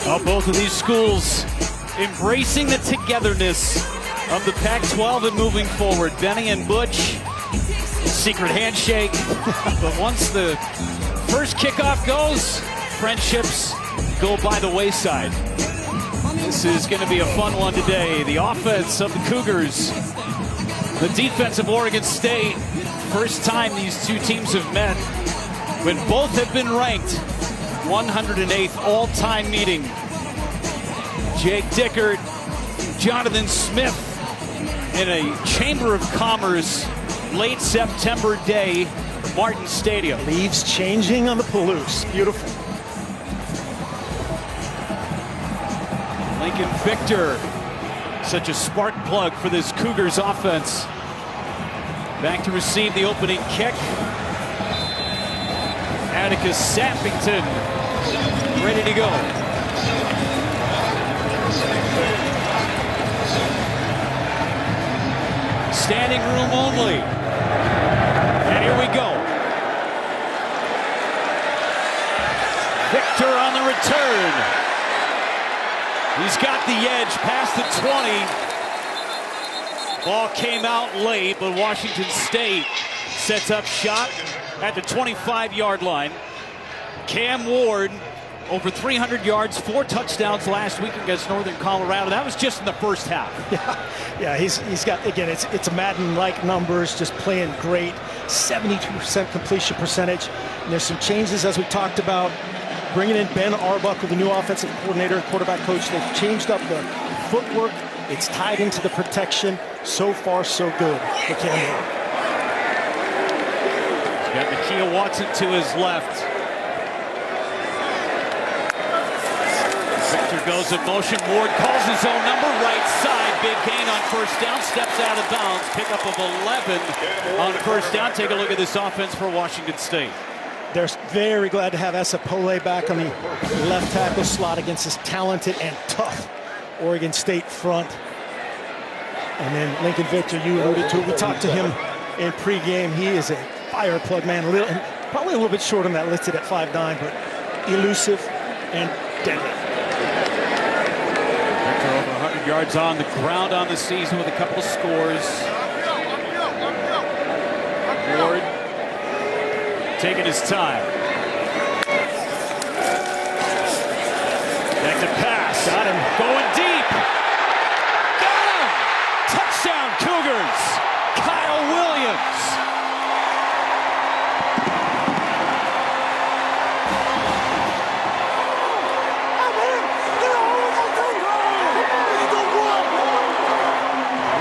Both of these schools embracing the togetherness of the Pac-12 and moving forward. Benny and Butch, secret handshake. But once the first kickoff goes, friendships go by the wayside. This is going to be a fun one today. The offense of the Cougars, the defense of Oregon State. First time these two teams have met when both have been ranked. 108th all-time meeting. Jake Dickert, Jonathan Smith in a Chamber of Commerce late September day, Martin Stadium. Leaves changing on the Palouse. Beautiful. Lincoln Victor, such a spark plug for this Cougars offense. Back to receive the opening kick. Atticus Sappington, ready to go. Standing room only. And here we go. Victor on the return. He's got the edge past the 20. Ball came out late, but Washington State sets up shot at the 25-yard line. Cam Ward, over 300 yards, 4 touchdowns last week against Northern Colorado. That was just in the first half. Yeah, he's got, again, it's Madden-like numbers, just playing great. 72% completion percentage. And there's some changes, as we talked about, bringing in Ben Arbuckle, the new offensive coordinator, quarterback coach. They've changed up the footwork. It's tied into the protection. So far, so good for Cam Ward. Got Nakia Watson to his left. Victor goes in motion. Ward calls his own number, right side. Big gain on first down, steps out of bounds. Pickup of 11 on first down. Take a look at this offense for Washington State. They're very glad to have Esapole back on the left tackle slot against this talented and tough Oregon State front. And then Lincoln Victor, you alluded to it. We talked to him in pregame. He is a fire plug man, probably a little bit short on that, listed at 5'9", but elusive and deadly. Victor over 100 yards on the ground on the season with a couple of scores. Ward taking his time. Back to pass. Got him. Going deep. Got him. Touchdown Cougars. Kyle Williams.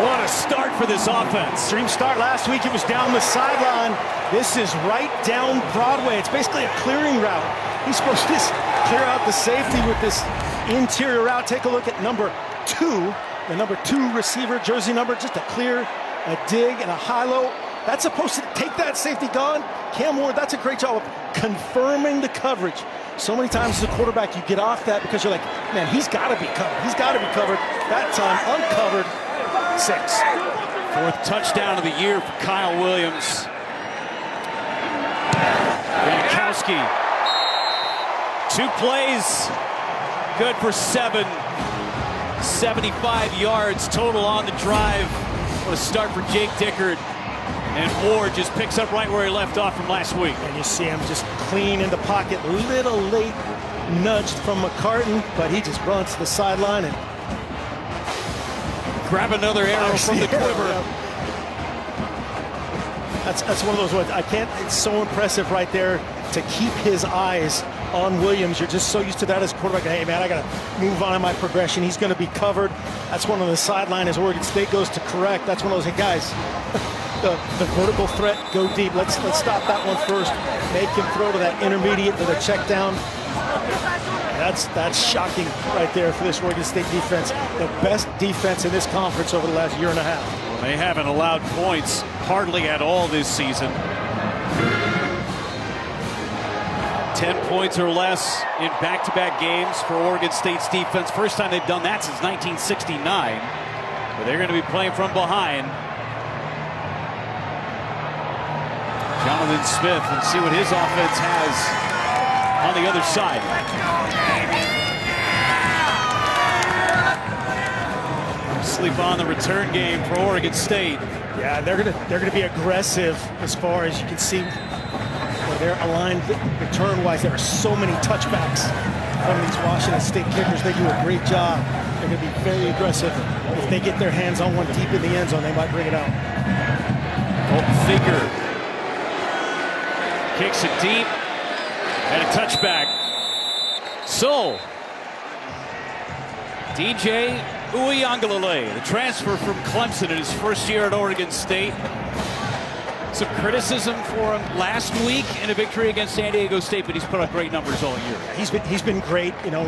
What a start for this offense. Dream start last week. It was down the sideline. This is right down Broadway. It's basically a clearing route. He's supposed to just clear out the safety with this interior route. Take a look at number 2, the number 2 receiver, jersey number, just a clear, a dig, and a high-low. That's supposed to take that safety gone. Cam Ward, that's a great job of confirming the coverage. So many times as a quarterback, you get off that because you're like, man, he's got to be covered. He's got to be covered. That time, uncovered. 6. 4th touchdown of the year for Kyle Williams. Gronkowski. 2 plays. Good for 7. 75 yards total on the drive. What a start for Jake Dickert. And Ward just picks up right where he left off from last week. And you see him just clean in the pocket. Little late nudged from McCartan, but he just runs to the sideline and grab another arrow from the quiver. That's one of those ones. I can't. It's so impressive right there to keep his eyes on Williams. You're just so used to that as a quarterback. Hey, man, I got to move on in my progression. He's going to be covered. That's one on the sideline as Oregon State goes to correct. That's one of those, hey, guys, the vertical threat, go deep. Let's stop that one first. Make him throw to that intermediate with a check down. That's shocking right there for this Oregon State defense. The best defense in this conference over the last year and a half. Well, they haven't allowed points hardly at all this season. 10 points or less in back-to-back games for Oregon State's defense. First time they've done that since 1969. But they're going to be playing from behind. Jonathan Smith, and see what his offense has on the other side. sleep on the return game for Oregon State. Yeah, they're gonna be aggressive as far as you can see. Where they're aligned return-wise. There are so many touchbacks from these Washington State kickers. They do a great job. They're going to be very aggressive. If they get their hands on one deep in the end zone, they might bring it out. Colton Figure kicks it deep and a touchback. So, DJ Uiagalelei, the transfer from Clemson in his first year at Oregon State. Some criticism for him last week in a victory against San Diego State, but he's put up great numbers all year. He's been great. You know,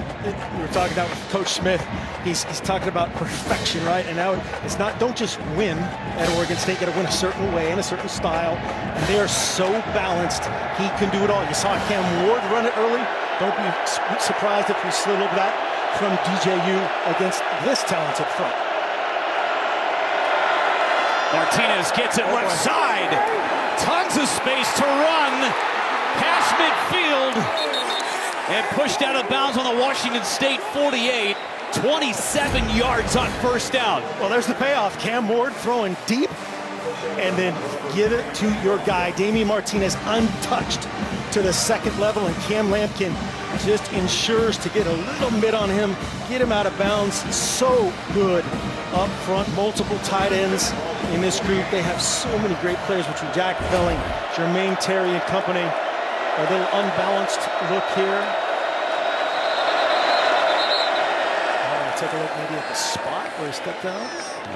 we were talking about with Coach Smith. He's talking about perfection, right? And now it's not, don't just win at Oregon State. You got to win a certain way and a certain style. And they are so balanced. He can do it all. You saw Cam Ward run it early. Don't be surprised if we see a little bit of that from DJU against this talented front. Martinez gets it left side. Tons of space to run. Past midfield. And pushed out of bounds on the Washington State 48. 27 yards on first down. Well, there's the payoff. Cam Ward throwing deep. And then give it to your guy, Damian Martinez, untouched to the second level. And Cam Lampkin just ensures to get a little mid on him, get him out of bounds. So good up front. Multiple tight ends in this group. They have so many great players between Jack Felling, Jermaine Terry and company. A little unbalanced look here. Take a look maybe at the spot where he stepped down.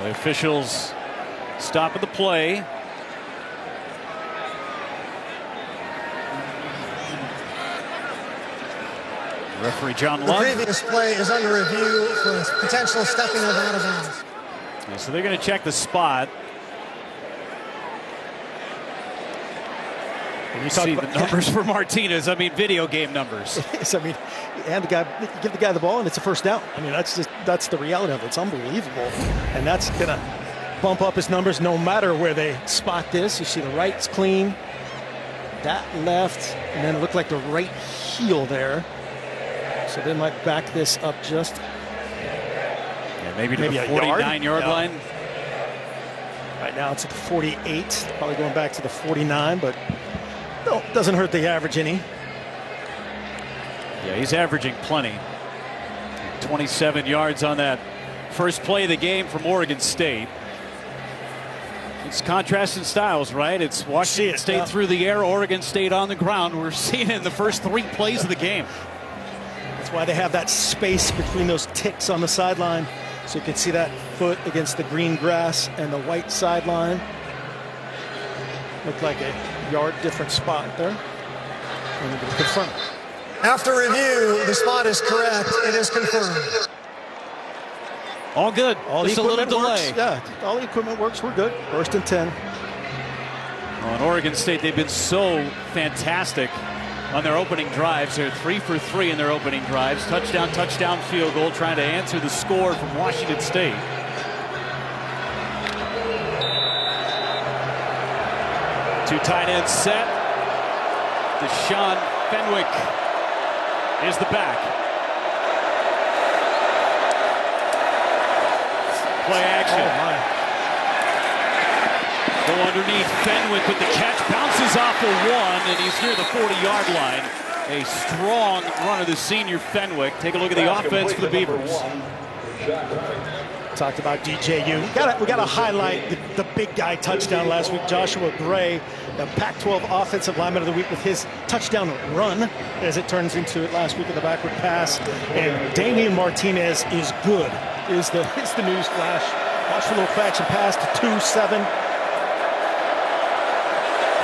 The officials stopping the play. Referee John Lund. The previous play is under review for potential stepping of out of bounds. Yeah, so they're going to check the spot. And you see the numbers for Martinez. I mean, video game numbers. Yes, I mean, and the guy, give the guy the ball and it's a first down. I mean, that's the reality of it. It's unbelievable, and that's going to bump up his numbers no matter where they spot this. You see the right's clean, that left, and then it looked like the right heel there. So they might back this up just maybe to the 49-yard line. Right now it's at the 48, probably going back to the 49, but no, doesn't hurt the average any. Yeah, he's averaging plenty. 27 yards on that first play of the game from Oregon State. It's contrasting styles, right? It's Washington State through the air, Oregon State on the ground. We're seeing it in the first 3 plays of the game. That's why they have that space between those ticks on the sideline, so you can see that foot against the green grass and the white sideline. Looked like a yard different spot there. And we're going to confirm. After review, the spot is correct. It is confirmed. All good. All just the a little delay. Works. Yeah, all the equipment works. We're good. First and 10. Well, in Oregon State, they've been so fantastic on their opening drives. They're 3 for 3 in their opening drives. Touchdown, touchdown, field goal, trying to answer the score from Washington State. Two tight ends set. Deshaun Fenwick is the back. Play action. Go underneath Fenwick with the catch. Bounces off the 1, and he's near the 40-yard line. A strong run of the senior Fenwick. Take a look at the offense for the Beavers. Talked about DJU. We got to highlight the big guy touchdown last week. Joshua Gray, the Pac-12 Offensive Lineman of the Week, with his touchdown run, as it turns into it last week in the backward pass. And Damian Martinez is good. Is the news flash. Watch for a little action pass to 2-7.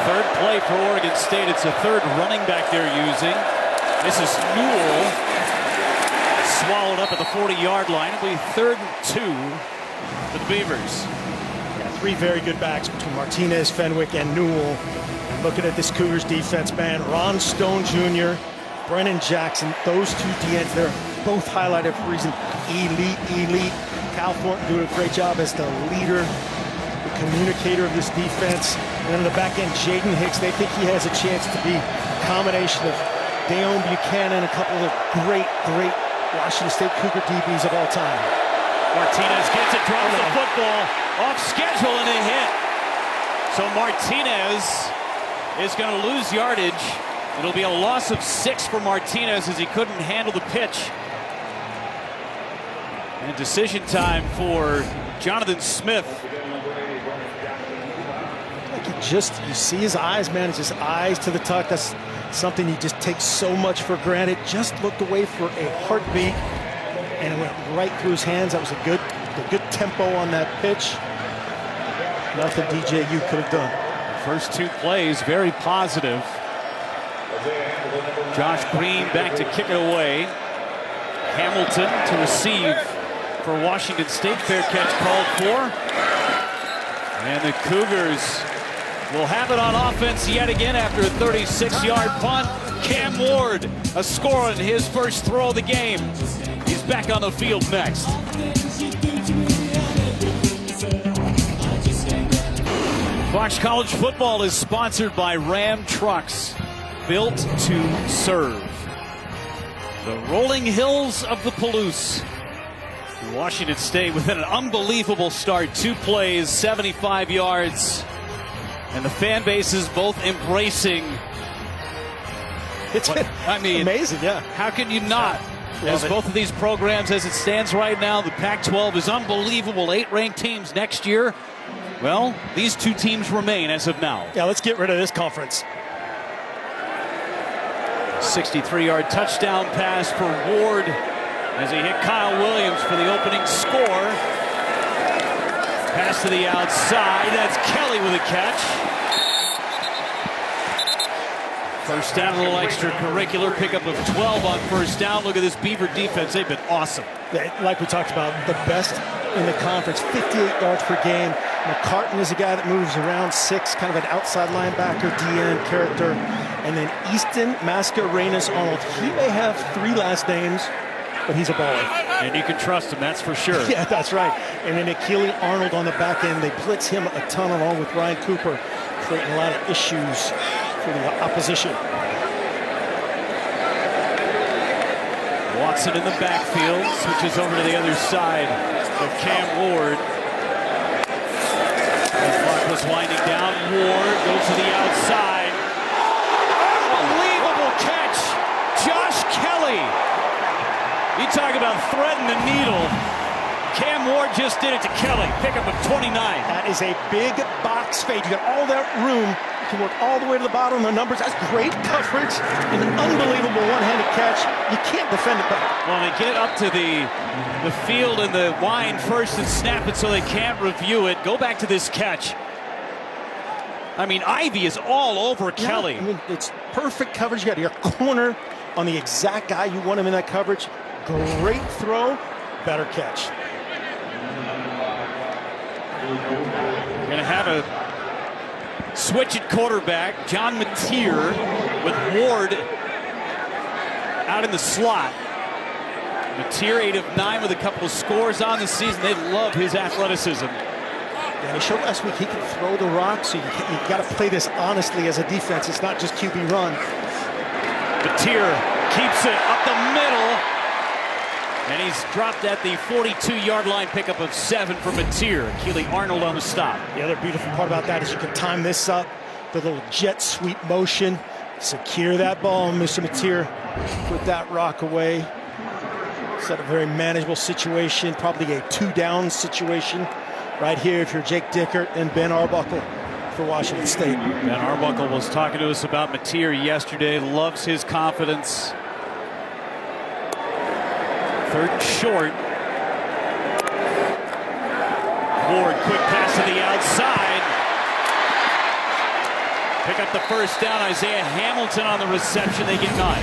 Third play for Oregon State. It's a third running back they're using. This is Newell. Swallowed up at the 40-yard line. It'll be 3rd and 2 for the Beavers. Yeah, 3 very good backs between Martinez, Fenwick, and Newell. Looking at this Cougars defense, man. Ron Stone Jr., Brennan Jackson, those two DNs, they're both highlighted for a reason. Elite. Cal Thornton doing a great job as the leader, the communicator of this defense. And then on the back end, Jaden Hicks, they think he has a chance to be a combination of Dayon Buchanan, a couple of great Washington State Cougar DBs of all time. Martinez gets it, drops the football off schedule, and a hit. So Martinez is going to lose yardage. It'll be a loss of 6 for Martinez as he couldn't handle the pitch. And decision time for Jonathan Smith. Like you see his eyes, man. It's just eyes to the tuck. That's something you just take so much for granted. Just looked away for a heartbeat, and it went right through his hands. That was a good tempo on that pitch. Nothing DJU could have done. First 2 plays, very positive. Josh Green back to kick it away. Hamilton to receive for Washington State. Fair catch called for. And the Cougars will have it on offense yet again after a 36-yard punt. Cam Ward, a score on his first throw of the game. He's back on the field next. Fox College football is sponsored by Ram Trucks, built to serve. The rolling hills of the Palouse. Washington State with an unbelievable start. 2 plays, 75 yards. And the fan bases both embracing. It's amazing, yeah. How can you not? As both of these programs, as it stands right now, the Pac-12 is unbelievable. 8 ranked teams next year. Well, these 2 teams remain as of now. Yeah, let's get rid of this conference. 63-yard touchdown pass for Ward as he hit Kyle Williams for the opening score. Pass to the outside. That's Kelly with a catch. First down, a little extracurricular pickup of 12 on first down. Look at this Beaver defense. They've been awesome. Like we talked about, the best in the conference, 58 yards per game. McCartan is a guy that moves around 6, kind of an outside linebacker, DN character. And then Easton Mascarenas Arnold. He may have 3 last names, but he's a baller. And you can trust him, that's for sure. Yeah, that's right. And then Achille Arnold on the back end. They blitz him a ton along with Ryan Cooper, creating a lot of issues for the opposition. Watson in the backfield, switches over to the other side of Cam Ward. The clock was winding down. Ward goes to the outside. Unbelievable catch. Josh Kelly. You talk about threading the needle. Cam Ward just did it to Kelly. Pickup of 29. That is a big box fade. You got all that room. You can work all the way to the bottom. The numbers. That's great coverage. And an unbelievable one-handed catch. You can't defend it better. Well, they get up to the field and the wind first and snap it so they can't review it. Go back to this catch. I mean, Ivy is all over Kelly. I mean, it's perfect coverage. You got your corner on the exact guy you want him in that coverage. Great throw, better catch. We're going to have a switch at quarterback. John Mateer with Ward out in the slot. Mateer 8 of 9 with a couple of scores on the season. They love his athleticism. Yeah, he showed last week he can throw the rock, so you got to play this honestly as a defense. It's not just QB run. Mateer keeps it up the middle. And he's dropped at the 42-yard line, pickup of 7 for Mateer. Keely Arnold on the stop. The other beautiful part about that is you can time this up. The little jet sweep motion. Secure that ball, Mr. Mateer. Put that rock away. Set a very manageable situation, probably a 2-down situation. Right here if you're Jake Dickert and Ben Arbuckle for Washington State. Ben Arbuckle was talking to us about Mateer yesterday. Loves his confidence. 3rd and short. Ward, quick pass to the outside. Pick up the first down. Isaiah Hamilton on the reception. They get 9.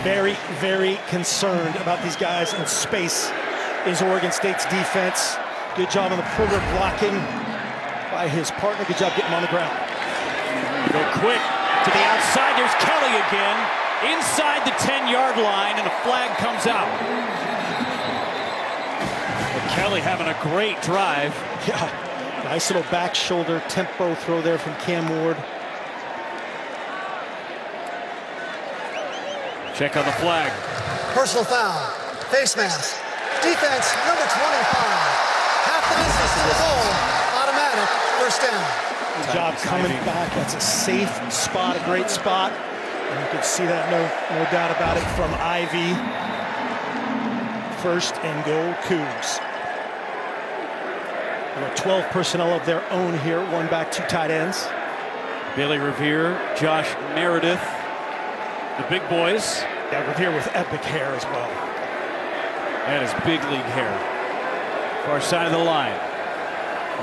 Very, very concerned about these guys in space is Oregon State's defense. Good job on the perimeter blocking by his partner. Good job getting him on the ground. Go quick to the outside. There's Kelly again. Inside the 10-yard line, and a flag comes out. But Kelly having a great drive. Yeah, nice little back shoulder tempo throw there from Cam Ward. Check on the flag. Personal foul. Face mask. Defense, number 25. Half the distance to the goal. Automatic first down. Good job coming back. That's a safe spot, a great spot. And you can see that, no doubt about it, from Ivy. First and goal, Cougs. There are 12 personnel of their own here. One back, two tight ends. Billy Revere, Josh Meredith, the big boys. Yeah, Revere with epic hair as well. That is big league hair. Far side of the line.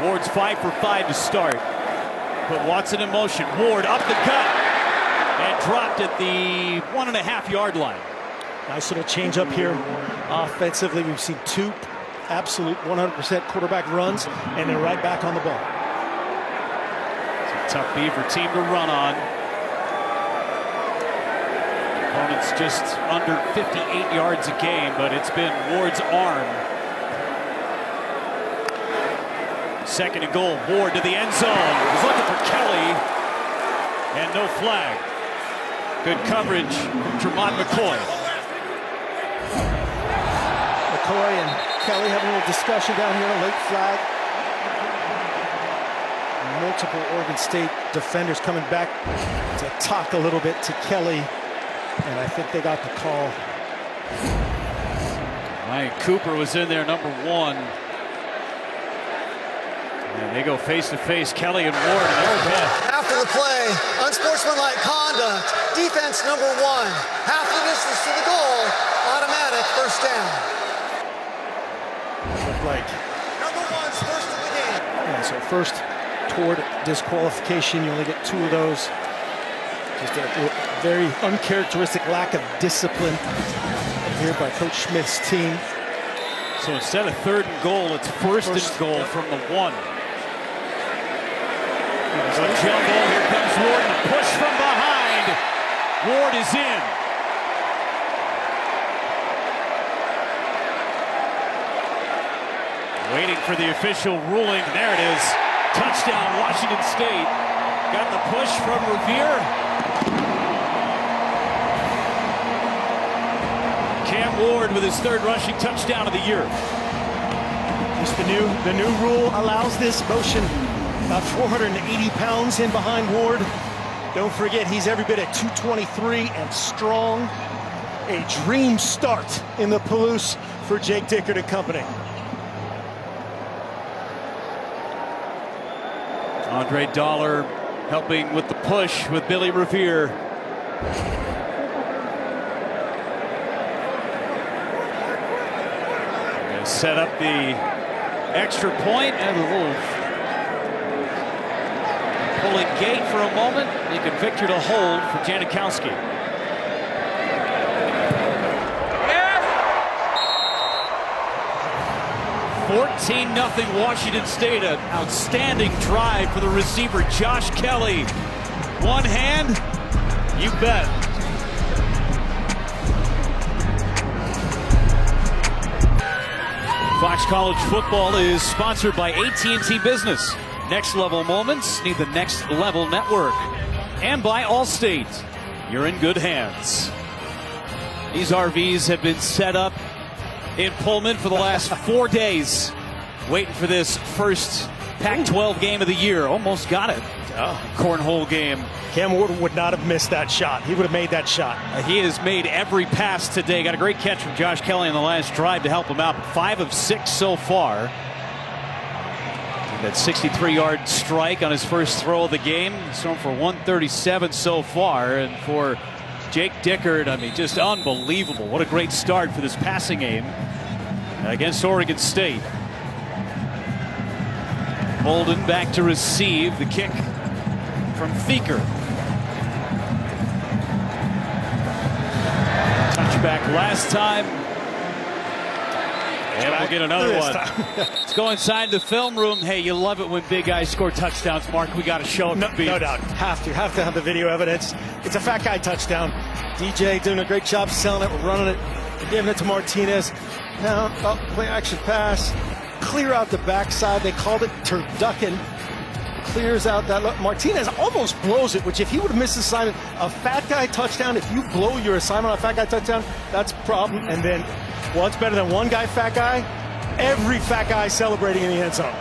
Ward's 5 for 5 to start. Put Watson in motion. Ward up the gut. And dropped at the 1.5-yard line. Nice little change up here. Offensively, we've seen two absolute 100% quarterback runs, and they're right back on the ball. It's a tough Beaver team to run on. Opponents just under 58 yards a game, but it's been Ward's arm. Second and goal. Ward to the end zone. He's looking for Kelly, and no flag. Good coverage from Tremont McCoy. McCoy and Kelly having a little discussion down here, a late flag. Multiple Oregon State defenders coming back to talk a little bit to Kelly, and I think they got the call. Ryan Cooper was in there, number 1. And they go face to face, Kelly and Ward. After the play, unsportsmanlike conduct. Defense number 1. Half the distance to the goal. Automatic first down. Looked like Number 1's first of the game. yeah, so first toward disqualification. You only get 2 of those. Just a very uncharacteristic lack of discipline here by Coach Smith's team. So instead of 3rd and goal, it's first and goal from the 1. So jumble, here comes Ward, and a push from behind. Ward is in. Waiting for the official ruling. There it is. Touchdown, Washington State. Got the push from Revere. Cam Ward with his 3rd rushing touchdown of the year. Just the new rule allows this motion. About 480 pounds in behind Ward. Don't forget, he's every bit at 223 and strong. A dream start in the Palouse for Jake Dickert and company. Andre Dollar helping with the push with Billy Revere. They're going to set up the extra point and a little pulling gate for a moment. They can Victor to hold for Janikowski. Yeah. 14-0 Washington State. An outstanding drive for the receiver Josh Kelly. One hand, you bet. Fox College Football is sponsored by AT&T Business. Next level moments need the next level network. And by Allstate. You're in good hands. These RVs have been set up in Pullman for the last 4 days. Waiting for this first Pac-12 game of the year. Almost got it. Cornhole game. Cam Ward would not have missed that shot. He would have made that shot. He has made every pass today. Got a great catch from Josh Kelly on the last drive to help him out. 5 of 6 so far. That 63-yard strike on his first throw of the game. He's thrown for 137 so far. And for Jake Dickert, I mean, just unbelievable. What a great start for this passing game against Oregon State. Holden back to receive the kick from Thieker. Touchback last time. And we'll get another one. Let's go inside the film room. Hey, you love it when big guys score touchdowns, Mark. We got to show it. No doubt. Have to have the video evidence. It's a fat guy touchdown. DJ doing a great job selling it. We're running it. We're giving it to Martinez. Now, play action pass. Clear out the backside. They called it turducken. clears out that look. Martinez almost blows it, which if he would have missed the assignment, a fat guy touchdown, if you blow your assignment on a fat guy touchdown, that's a problem. And then what's better than one guy, fat guy? Every fat guy celebrating in the end zone.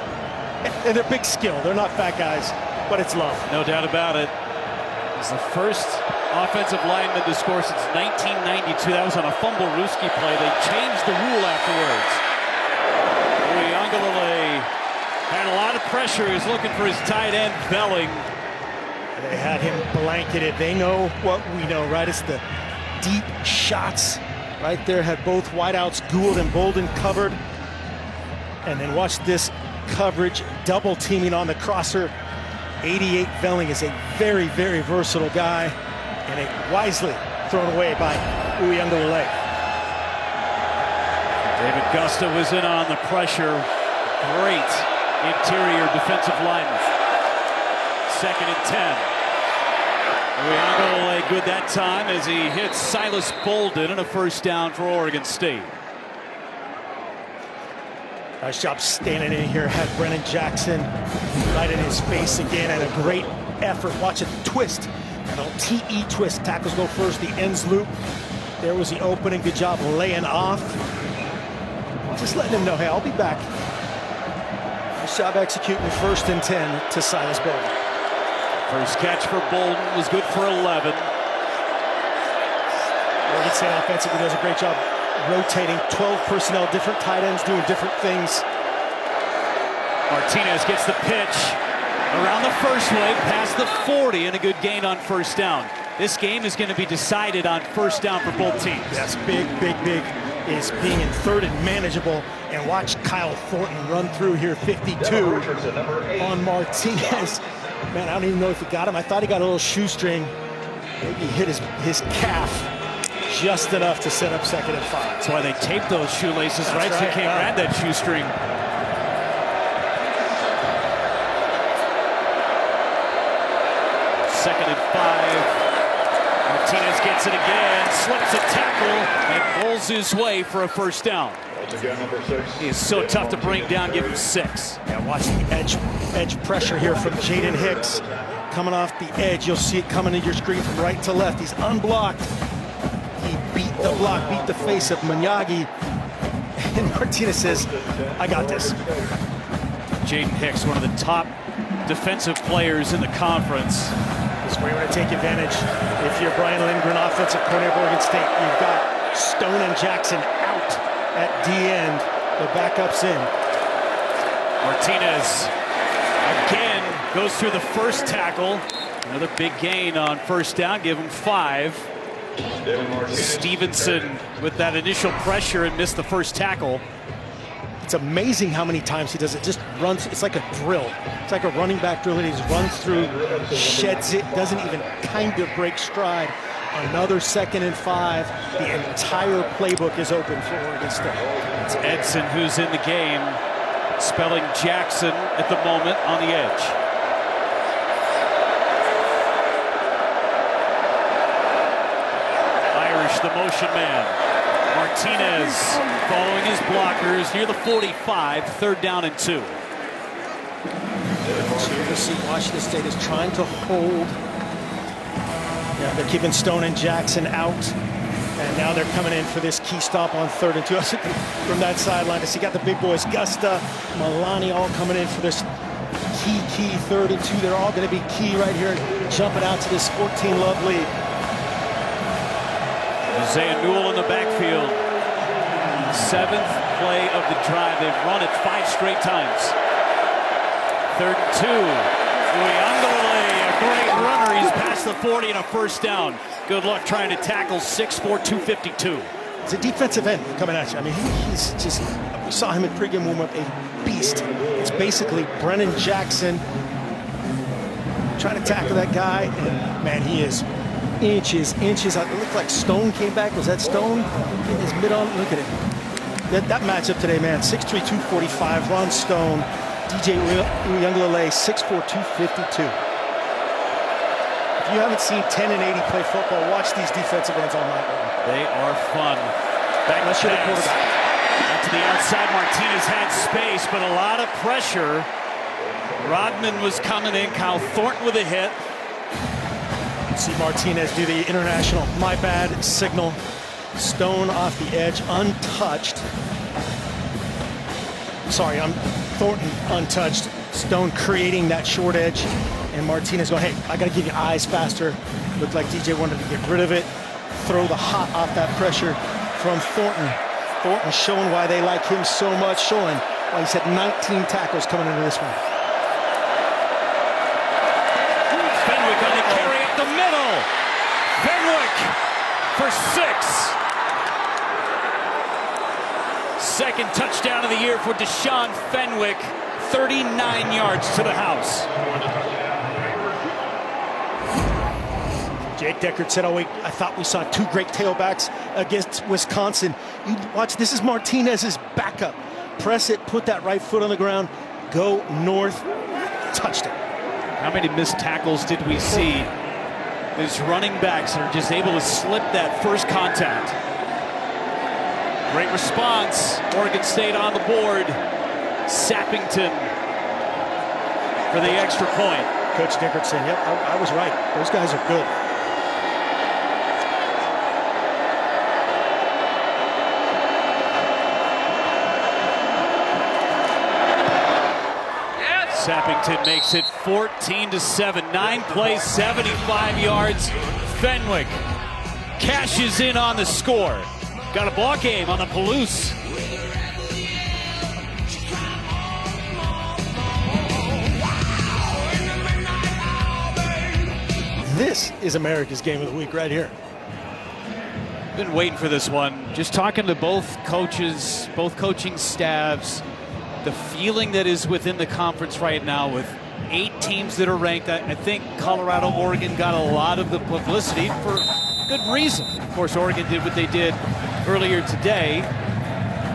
And they're big skill. They're not fat guys, but it's love. No doubt about it. It's the first offensive lineman to score since 1992. That was on a fumble Ruski play. They changed the rule afterwards. Uyangalele had a lot of pressure. He was looking for his tight end, Belling. They had him blanketed. They know what we know, right? It's the deep shots. Right there, had both wideouts, Gould and Bolden, covered. And then watch this coverage, double teaming on the crosser. 88 Velling is a very, very versatile guy, and it wisely thrown away by Uyangalele. David Gusta was in on the pressure. Great interior defensive lineman. 2nd and 10. Uyangalele good that time as he hits Silas Bolden and a first down for Oregon State. Nice job standing in here, had Brennan Jackson right in his face again, and a great effort. Watch it twist, and a TE twist. Tackles go first, the ends loop. There was the opening, good job laying off. Just letting him know, hey, I'll be back. Nice job executing 1st and 10 to Silas Bolden. First catch for Bolden was good for 11. Oregon State offensively does a great job rotating 12 personnel, different tight ends doing different things. Martinez gets the pitch around the first wave, past the 40, and a good gain on first down. This game is going to be decided on first down for both teams. That's big, big, big is being in 3rd and manageable. And watch Kyle Thornton run through here, 52 on Martinez. Man, I don't even know if he got him. I thought he got a little shoestring. Maybe he hit his calf. Just enough to set up 2nd and 5. That's why they tape those shoelaces, right? So you can't grab that shoestring. Second and 5. Martinez gets it again, slips a tackle, and pulls his way for a first down. He is so tough to bring down, give him 6. Yeah, watch the edge pressure here from Jaden Hicks. Coming off the edge, you'll see it coming to your screen from right to left. He's unblocked. He beat the block, beat the face of Manyagi. And Martinez says, I got this. Jaden Hicks, one of the top defensive players in the conference. This way to take advantage. If you're Brian Lindgren, offensive coordinator of Oregon State, you've got Stone and Jackson out at D end. The backup's in. Martinez again goes through the first tackle. Another big gain on first down, give him 5. Stevenson with that initial pressure and missed the first tackle. It's amazing how many times he does it. Just runs. It's like a drill. It's like a running back drill. He just runs through, sheds it, doesn't even kind of break stride. Another 2nd and 5. The entire playbook is open for Oregon State. It's Edson who's in the game, spelling Jackson at the moment on the edge. The motion man. Martinez following his blockers near the 45, 3rd down and 2. Washington State is trying to hold. Yeah, they're keeping Stone and Jackson out. And now they're coming in for this key stop on 3rd and 2. From that sideline, you got the big boys, Gusta, Milani, all coming in for this key 3rd and 2. They're all going to be key right here, jumping out to this 14-love lead. Isaiah Newell in the backfield. 7th play of the drive. They've run it 5 straight times. 3rd and 2. Uyangalele, a great runner. He's past the 40 and a first down. Good luck trying to tackle 6'4", 252. It's a defensive end coming at you. I mean, he's just, we saw him in pregame warm-up, a beast. It's basically Brennan Jackson trying to tackle that guy. And man, he is inches. It looked like Stone came back. Was that Stone in his mid-on? Look at it. That matchup today, man. 6'3", 245. Ron Stone. DJ Uyangalele, 6'4", 252. If you haven't seen 10 and 80 play football, watch these defensive ends all night long. They are fun. Back to the quarterback. Back to the outside. Martinez had space, but a lot of pressure. Rodman was coming in. Kyle Thornton with a hit. See Martinez do the international "my bad" signal. Stone off the edge, untouched. Sorry, Thornton untouched. Stone creating that short edge, and Martinez going, hey, I got to give you eyes faster. Looked like DJ wanted to get rid of it, throw the hot off that pressure from Thornton. Thornton showing why they like him so much, showing why he's had 19 tackles coming into this one. Fenwick on the carry up the middle. Fenwick for 6. Second touchdown of the year for Deshaun Fenwick. 39 yards to the house. Jake Deckard said, oh wait, I thought we saw 2 great tailbacks against Wisconsin. You watch, this is Martinez's backup. Press it, put that right foot on the ground, go north, touchdown. How many missed tackles did we see? These running backs are just able to slip that first contact. Great response. Oregon State on the board. Sappington for the extra point. Coach Deckard saying, yep, I was right. Those guys are good. Sappington makes it 14-7. 9 plays, 75 yards. Fenwick cashes in on the score. Got a ball game on the Palouse. This is America's Game of the Week right here. Been waiting for this one. Just talking to both coaches, both coaching staffs. The feeling that is within the conference right now with 8 teams that are ranked. I think Colorado, Oregon got a lot of the publicity for good reason. Of course, Oregon did what they did earlier today.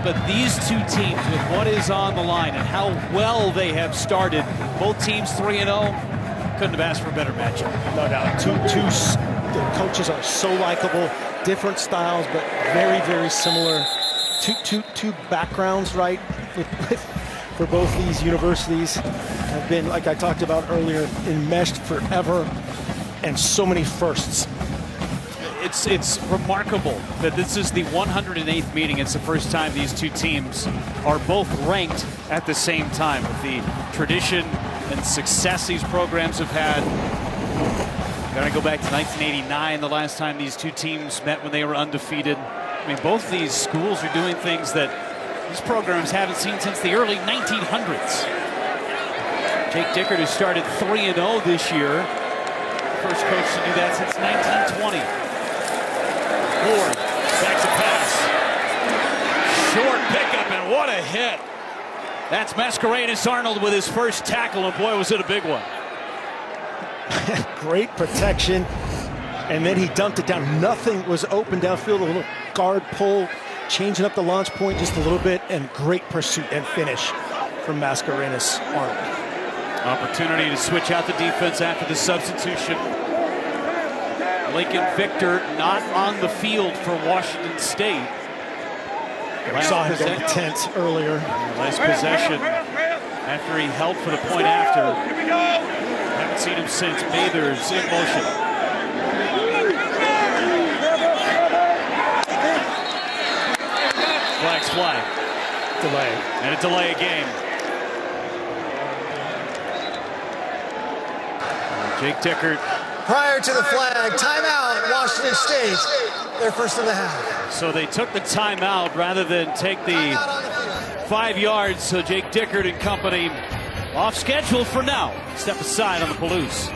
But these 2 teams, with what is on the line and how well they have started, both teams 3-0, couldn't have asked for a better matchup. No doubt. The coaches are so likable, different styles, but very, very similar. Two backgrounds, right? For both these universities have been, like I talked about earlier, enmeshed forever, and so many firsts. It's remarkable that this is the 108th meeting. It's the first time these 2 teams are both ranked at the same time. With the tradition and success these programs have had. Gotta go back to 1989, the last time these 2 teams met when they were undefeated. I mean, both these schools are doing things that these programs haven't seen since the early 1900s. Jake Deckard has started 3-0 this year. First coach to do that since 1920. Ward backs a pass. Short pickup, and what a hit. That's Mascarenas Arnold with his first tackle, and boy, was it a big one. Great protection, and then he dumped it down. Nothing was open downfield. A little guard pull, changing up the launch point just a little bit, and great pursuit and finish from Mascarenas Arnold. Opportunity to switch out the defense after the substitution. Lincoln Victor not on the field for Washington State. We saw him get tense earlier. Last possession after he held for the point after. Haven't seen him since. Mathers in motion. Flags fly. Delay. And a delay of game. Jake Deckard. Prior to the flag, timeout, Washington State. Their first of the half. So they took the timeout rather than take the 5 yards. So Jake Deckard and company off schedule for now. Step aside on the Palouse.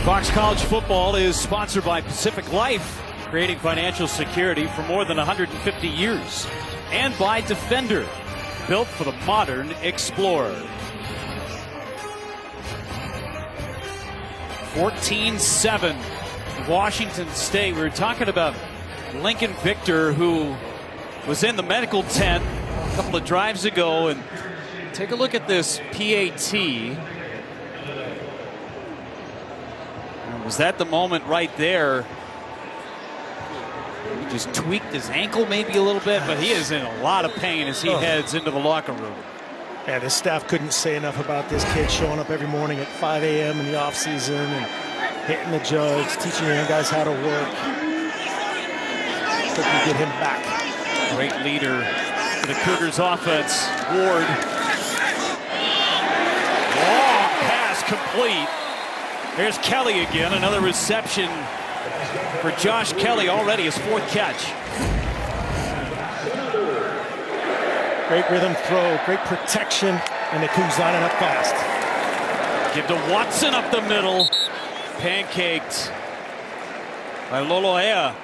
Fox College Football is sponsored by Pacific Life, creating financial security for more than 150 years. And by Defender, built for the modern explorer. 14-7, Washington State. We were talking about Lincoln Victor, who was in the medical tent a couple of drives ago. And take a look at this PAT. Was that the moment right there? He just tweaked his ankle maybe a little bit, but he is in a lot of pain as he heads into the locker room. Yeah, this staff couldn't say enough about this kid showing up every morning at 5 a.m. in the offseason and hitting the jugs, teaching young guys how to work. Hope you get him back. Great leader for the Cougars offense. Ward. Long pass complete. There's Kelly again. Another reception for Josh Kelly, already his 4th catch. Great rhythm throw, great protection, and the Cougs lining up fast. Give to Watson up the middle. Pancaked by Loloea.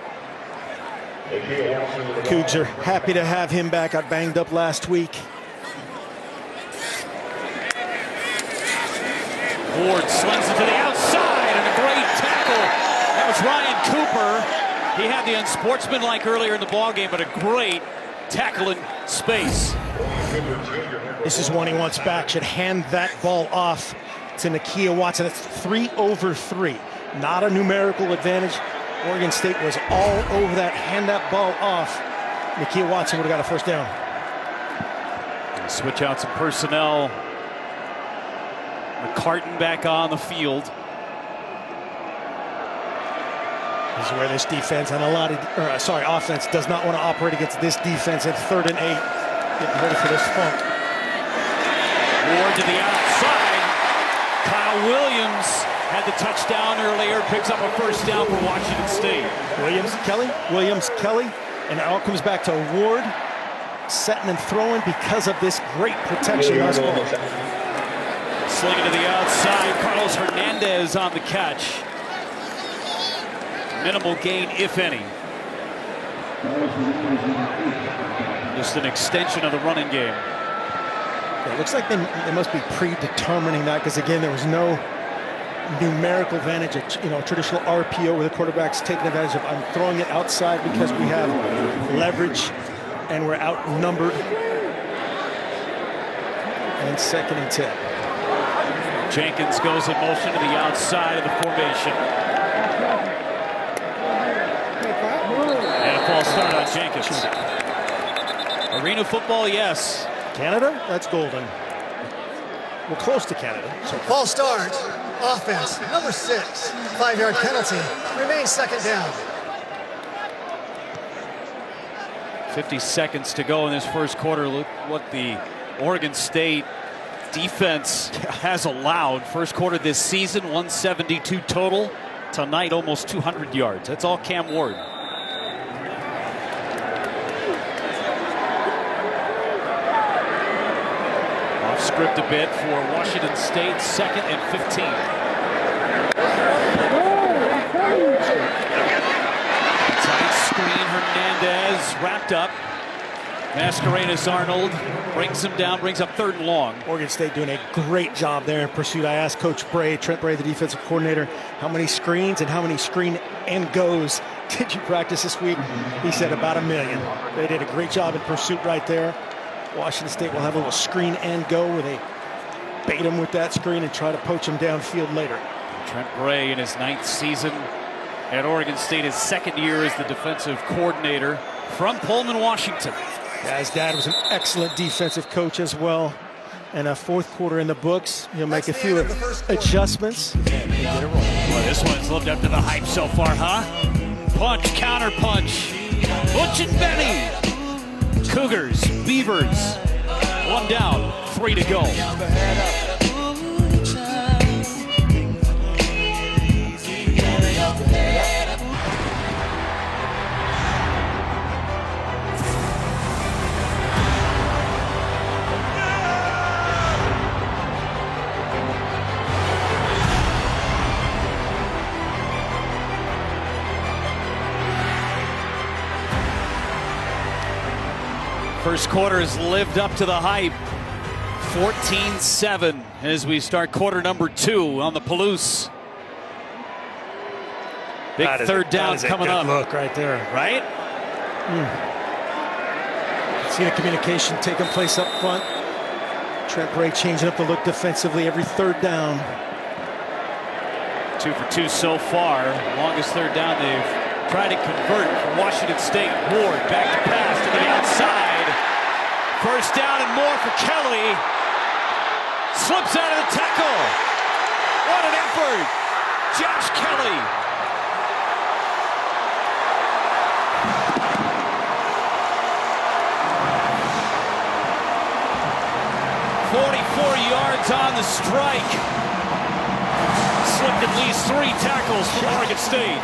Cougs are happy to have him back. Got banged up last week. Ward slings it to the outside, and a great tackle. That was Ryan Cooper. He had the unsportsmanlike earlier in the ballgame, but a great tackle in space. This is one he wants back. Should hand that ball off to Nakia Watson. It's 3 over 3. Not a numerical advantage. Oregon State was all over that. Hand that ball off. Nakia Watson would have got a first down. Switch out some personnel. McCartan back on the field. This is where this defense and offense does not want to operate against this defense at 3rd and 8. Getting ready for this funk. Ward to the outside. Kyle Williams had the touchdown earlier. Picks up a first down for Washington State. Williams, Kelly, and it all comes back to Ward setting and throwing because of this great protection. Slinging to the outside. Carlos Hernandez on the catch. Minimal gain, if any. Just an extension of the running game. Yeah, it looks like they must be predetermining that, because again, there was no numerical advantage, traditional RPO where the quarterback's taking advantage of. I'm throwing it outside because we have leverage and we're outnumbered. And 2nd and 10. Jenkins goes in motion to the outside of the formation. And a false start on Jenkins. Arena football, yes. Canada, that's golden. We're close to Canada. So. False start. Offense, number 6. 5-yard penalty. Remains 2nd down. 50 seconds to go in this first quarter. Look what the Oregon State defense has allowed. First quarter this season, 172 total. Tonight, almost 200 yards. That's all Cam Ward. Off script a bit for Washington State, 2nd and 15. Tight screen, Hernandez wrapped up. Mascarenas Arnold brings him down, brings up 3rd and long. Oregon State doing a great job there in pursuit. I asked Coach Trent Bray, the defensive coordinator, how many screens and how many screen and goes did you practice this week? He said about 1 million. They did a great job in pursuit right there. Washington State will have a little screen and go where they bait him with that screen and try to poach him downfield later. Trent Bray in his 9th season at Oregon State, his 2nd year as the defensive coordinator from Pullman, Washington. Yeah, his dad was an excellent defensive coach as well. And a 4th quarter in the books. He'll make a few adjustments. Well, this one's lived up to the hype so far, huh? Punch, counter punch. Butch and Benny. Cougars, Beavers. 1 down, 3 to go. First quarter has lived up to the hype. 14-7 as we start quarter number 2 on the Palouse. Big 3rd down coming up. Look right there. Right? See the communication taking place up front. Trent Bray changing up the look defensively every 3rd down. 2 for 2 so far. Longest 3rd down they've tried to convert for Washington State. Ward back to pass to the outside. First down and more for Kelly. Slips out of the tackle. What an effort. Josh Kelly. "44 yards on the strike." Slipped at least 3 tackles from Oregon State.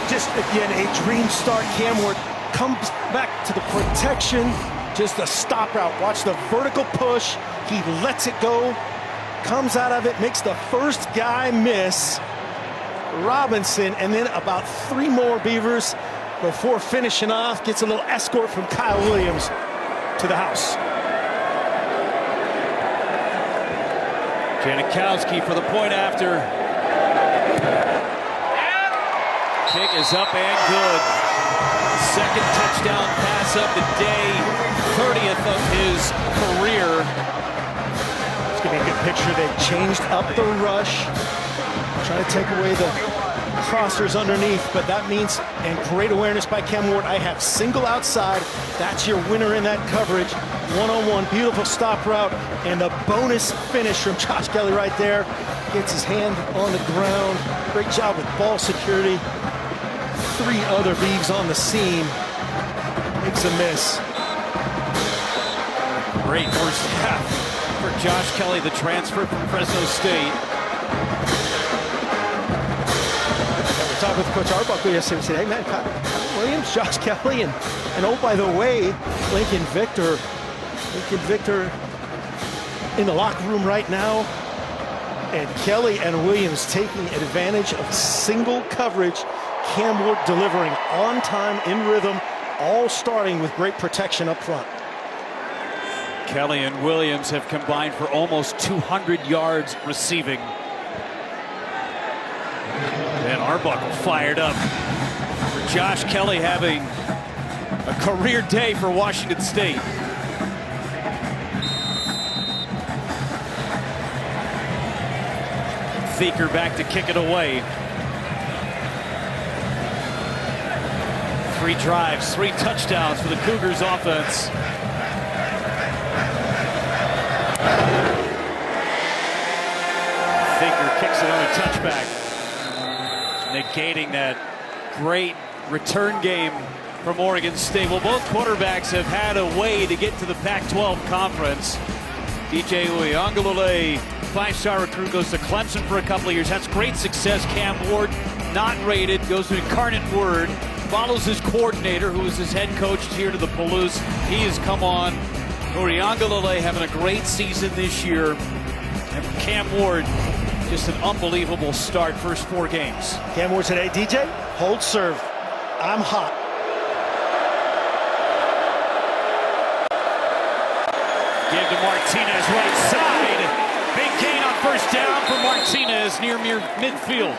Just again, a dream start. Cam Ward comes back to the protection. Just a stop route. Watch the vertical push. He lets it go. Comes out of it, makes the first guy miss. Robinson, and then about 3 more Beavers before finishing off. Gets a little escort from Kyle Williams to the house. Janikowski for the point after. Kick is up and good. Second touchdown pass of the day, 30th of his career. It's going to be a good picture. They changed up the rush, trying to take away the crossers underneath, but that means, and great awareness by Cam Ward, I have single outside. That's your winner in that coverage. One-on-one, beautiful stop route, and the bonus finish from Josh Kelly right there. Gets his hand on the ground. Great job with ball security. 3 other Beavs on the seam. Makes a miss. Great first half for Josh Kelly, the transfer from Fresno State. We talked with Coach Arbuckle yesterday. We said, hey man, Kyle Williams, Josh Kelly, and oh, by the way, Lincoln Victor in the locker room right now. And Kelly and Williams taking advantage of single coverage. Cam Ward delivering on time, in rhythm, all starting with great protection up front. Kelly and Williams have combined for almost 200 yards receiving. And Arbuckle fired up for Josh Kelly having a career day for Washington State. Thieker back to kick it away. 3 drives, 3 touchdowns for the Cougars offense. Thieker kicks another touchback, negating that great return game from Oregon State. Well, both quarterbacks have had a way to get to the Pac-12 conference. DJ Uiagalelei, 5-star recruit, goes to Clemson for a couple of years. That's great success. Cam Ward, not rated, goes to Incarnate Word, follows his coordinator, who is his head coach here to the Palouse. He has come on. Uiagalelei having a great season this year. And for Cam Ward, just an unbelievable start, first 4 games. Cam Ward said, hey, DJ, hold serve. I'm hot. Give to Martinez, right side. Big gain on first down for Martinez near midfield.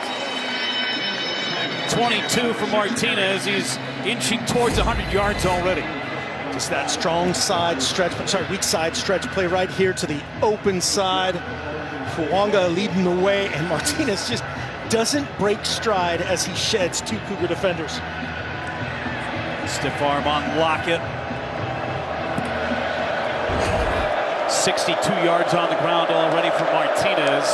22 for Martinez. He's inching towards 100 yards already. Just that strong side stretch, weak side stretch play right here to the open side. Fuanga leading the way, and Martinez just doesn't break stride as he sheds 2 Cougar defenders. Stiff arm on Lockett. 62 yards on the ground already for Martinez.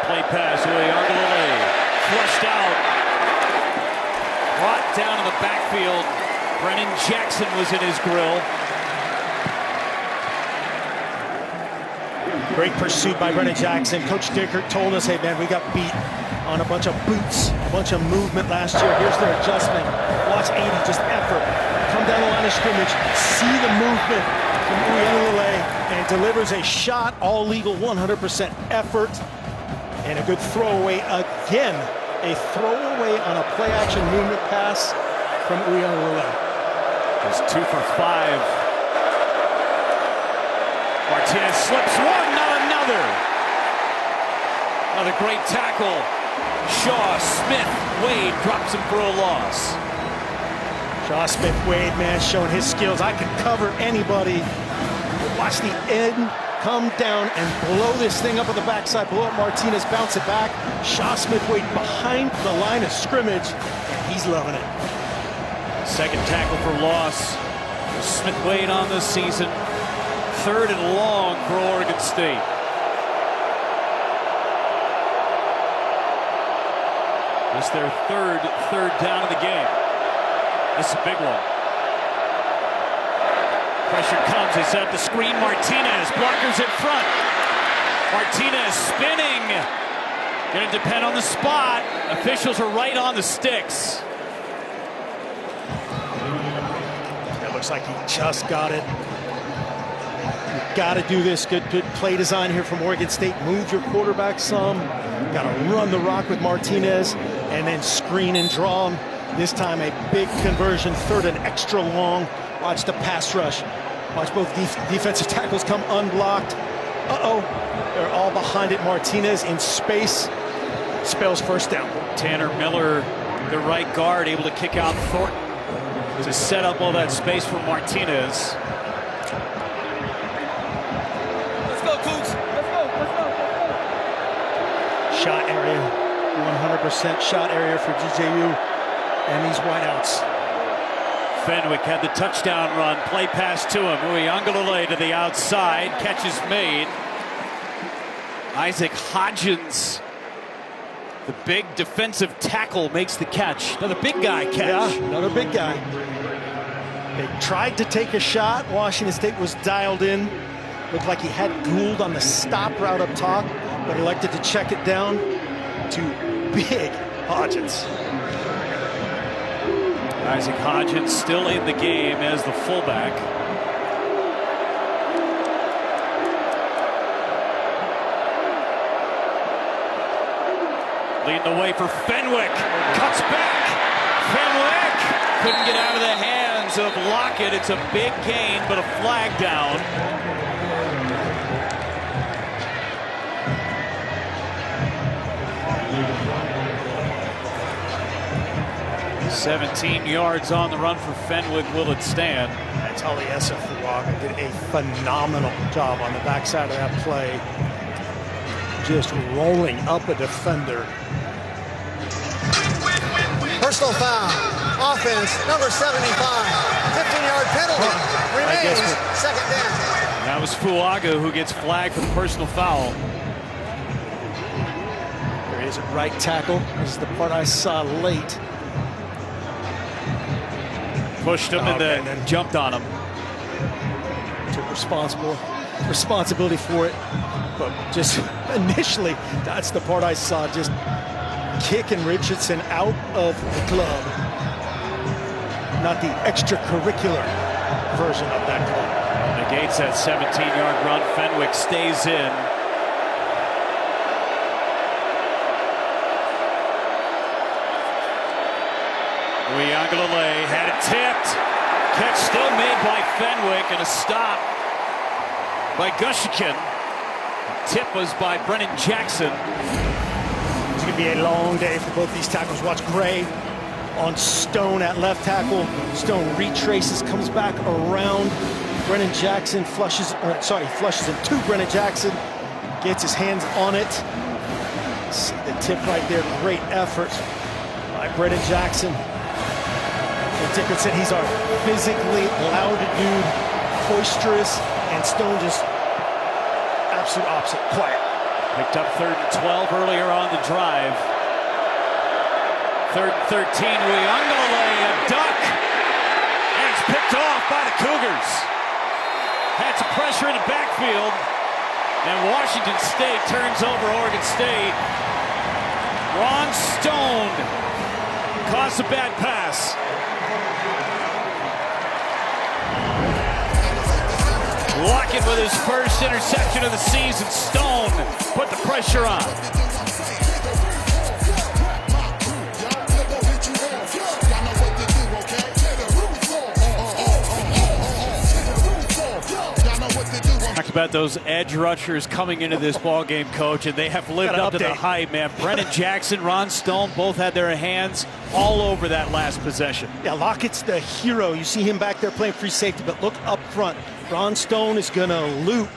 Play pass, Uiagalelei, flushed out. Brought down in the backfield. Brennan Jackson was in his grill. Great pursuit by Brennan Jackson. Coach Dickert told us, hey man, we got beat on a bunch of boots, a bunch of movement last year. Here's their adjustment. Watch 80, just effort. Come down the line of scrimmage, see the movement from Uiagalelei, and delivers a shot, all legal, 100% effort, and a good throwaway again. A throwaway on a play-action movement pass from Uiagalelei. Just 2 for 5. Martinez slips one, not another. Another great tackle. Shaw, Smith, Wade drops him for a loss. Shaw Smith Wade, man, showing his skills. I can cover anybody. Watch the end come down and blow this thing up on the backside, blow up Martinez, bounce it back. Shaw Smith Wade behind the line of scrimmage, and he's loving it. Second tackle for loss Smith Wade on this season. 3rd and long for Oregon State. This their third down of the game. This is a big one. Pressure comes. They set up the screen. Martinez. Blockers in front. Martinez spinning. Going to depend on the spot. Officials are right on the sticks. It looks like he just got it. You've got to do this. Good play design here from Oregon State. Move your quarterback some. Got to run the rock with Martinez and then screen and draw him. This time a big conversion, 3rd and extra long. Watch the pass rush. Watch both defensive tackles come unblocked. Uh-oh, they're all behind it. Martinez in space, spells first down. Tanner Miller, the right guard, able to kick out Thornton to set up all that space for Martinez. Let's go, Cougs. Let's go. Shot area, 100% shot area for DJU and these wideouts. Fenwick had the touchdown run, play pass to him. Uiagalelei to the outside, catch is made. Isaac Hodgins, the big defensive tackle, makes the catch. Another big guy catch. Yeah, another big guy. They tried to take a shot. Washington State was dialed in. Looked like he had Gould on the stop route up top, but elected to check it down to big Hodgins. Isaac Hodgins still in the game as the fullback. Leading the way for Fenwick. Cuts back. Fenwick couldn't get out of the hands of Lockett. It's a big gain, but a flag down. 17 yards on the run for Fenwick. Will it stand? That's Aliesa Fuaga did a phenomenal job on the backside of that play. Just rolling up a defender. Personal foul. Offense, number 75. 15-yard penalty. Remains 2nd down. That was Fuaga who gets flagged for the personal foul. There is a right tackle. This is the part I saw late. Pushed him and then jumped on him. Took responsibility for it. But just initially, that's the part I saw. Just kicking Richardson out of the club. Not the extracurricular version of that club. Negates that 17-yard run. Fenwick stays in. Uiagalelei had it tipped. Catch still made by Fenwick and a stop by Gushikin. Tip was by Brennan Jackson. It's going to be a long day for both these tackles. Watch Gray on Stone at left tackle. Stone retraces, comes back around. Brennan Jackson flushes into Brennan Jackson. Gets his hands on it. See the tip right there. Great effort by Brennan Jackson. Dickerson, he's our physically loud dude, boisterous, and Stone just absolute opposite, quiet. Picked up 3rd and 12 earlier on the drive. 3rd and 13, Uiagalelei, a duck, and it's picked off by the Cougars. Had some pressure in the backfield, and Washington State turns over Oregon State. Ron Stone caused a bad pass. Lockett with his first interception of the season. Stone put the pressure on. Talked about those edge rushers coming into this ball game, Coach, and they have lived up to the hype, man. Brennan Jackson, Ron Stone, both had their hands all over that last possession. Yeah, Lockett's the hero. You see him back there playing free safety, but look up front. Ron Stone is going to loop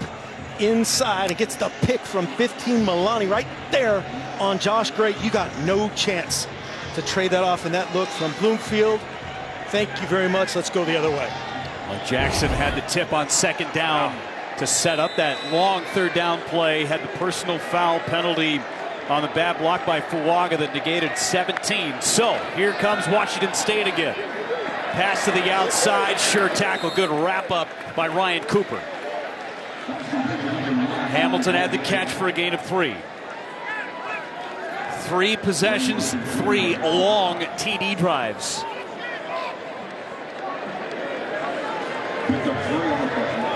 inside and gets the pick from 15 Milani right there on Josh Gray. You got no chance to trade that off. And that look from Bloomfield. Thank you very much. Let's go the other way. Well, Jackson had the tip on second down to set up that long third down play. Had the personal foul penalty on the bad block by Fuaga that negated 17. So here comes Washington State again. Pass to the outside, sure tackle, good wrap up by Ryan Cooper. Hamilton had the catch for a gain of 3. 3 possessions, 3 long TD drives.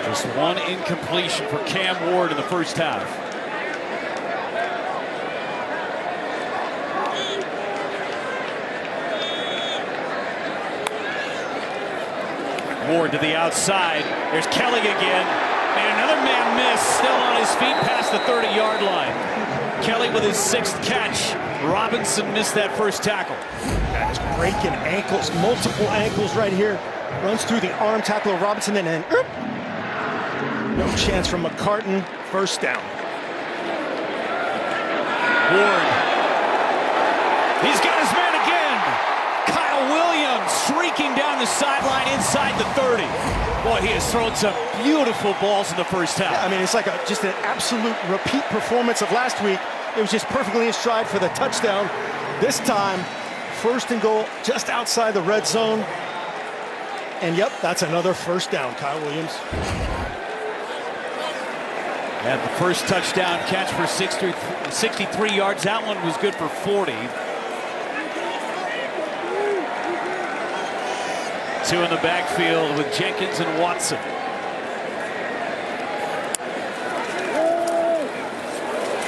Just 1 incompletion for Cam Ward in the first half. Ward to the outside. There's Kelly again. And another man missed, still on his feet past the 30-yard line. Kelly with his 6th catch. Robinson missed that first tackle. That is breaking ankles, multiple ankles right here. Runs through the arm tackle of Robinson and then no chance from McCartan. First down. Ward. He's got his man again. Kyle Williams streaking down the sideline inside the 30. Boy, he has thrown some beautiful balls in the first half. Yeah, I mean, it's like just an absolute repeat performance of last week. It was just perfectly in stride for the touchdown. This time, 1st and goal just outside the red zone. And yep, that's another first down, Kyle Williams. And the first touchdown catch for 63 yards. That one was good for 40. 2 in the backfield with Jenkins and Watson.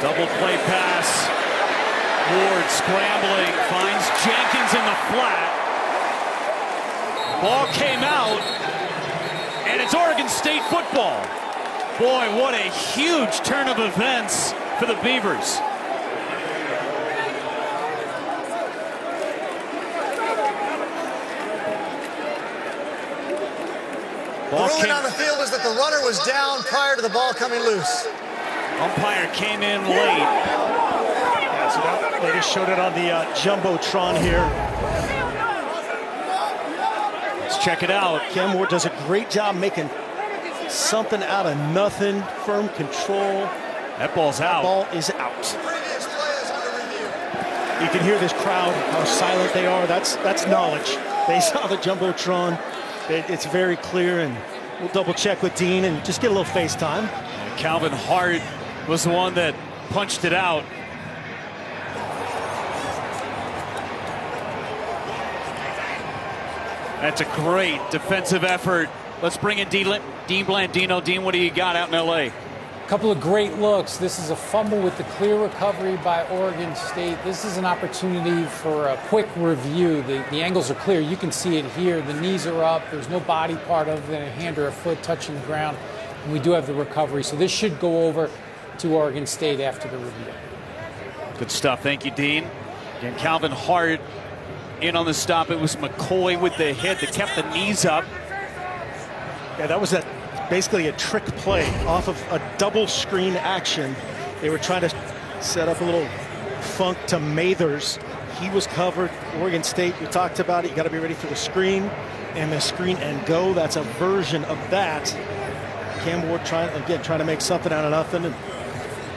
Double play pass. Ward scrambling, finds Jenkins in the flat. Ball came out, and it's Oregon State football. Boy, what a huge turn of events for the Beavers. The ruling on the field is that the runner was down prior to the ball coming loose. Umpire came in late. Yeah, so that, they just showed it on the Jumbotron here. Let's check it out. Cam Ward does a great job making something out of nothing. Firm control. That ball's out. Ball is out. Previous play is under review. You can hear this crowd, how silent they are. That's knowledge. They saw the Jumbotron. It's very clear, and we'll double check with Dean and just get a little FaceTime. Calvin Hart was the one that punched it out. That's a great defensive effort. Let's bring in Dean Blandino. Dean, what do you got out in L.A.? Couple of great looks. This is a fumble with the clear recovery by Oregon State. This is an opportunity for a quick review. The angles are clear. You can see it here. The knees are up. There's no body part other than a hand or a foot touching the ground. And we do have the recovery. So this should go over to Oregon State after the review. Good stuff. Thank you, Dean. Again, Calvin Hart in on the stop. It was McCoy with the hit that kept the knees up. Yeah, that was basically a trick play off of a double screen action. They were trying to set up a little funk to Mathers. He was covered. Oregon State, we talked about it. You got to be ready for the screen and the screen and go. That's a version of that. Cam Ward trying to make something out of nothing. And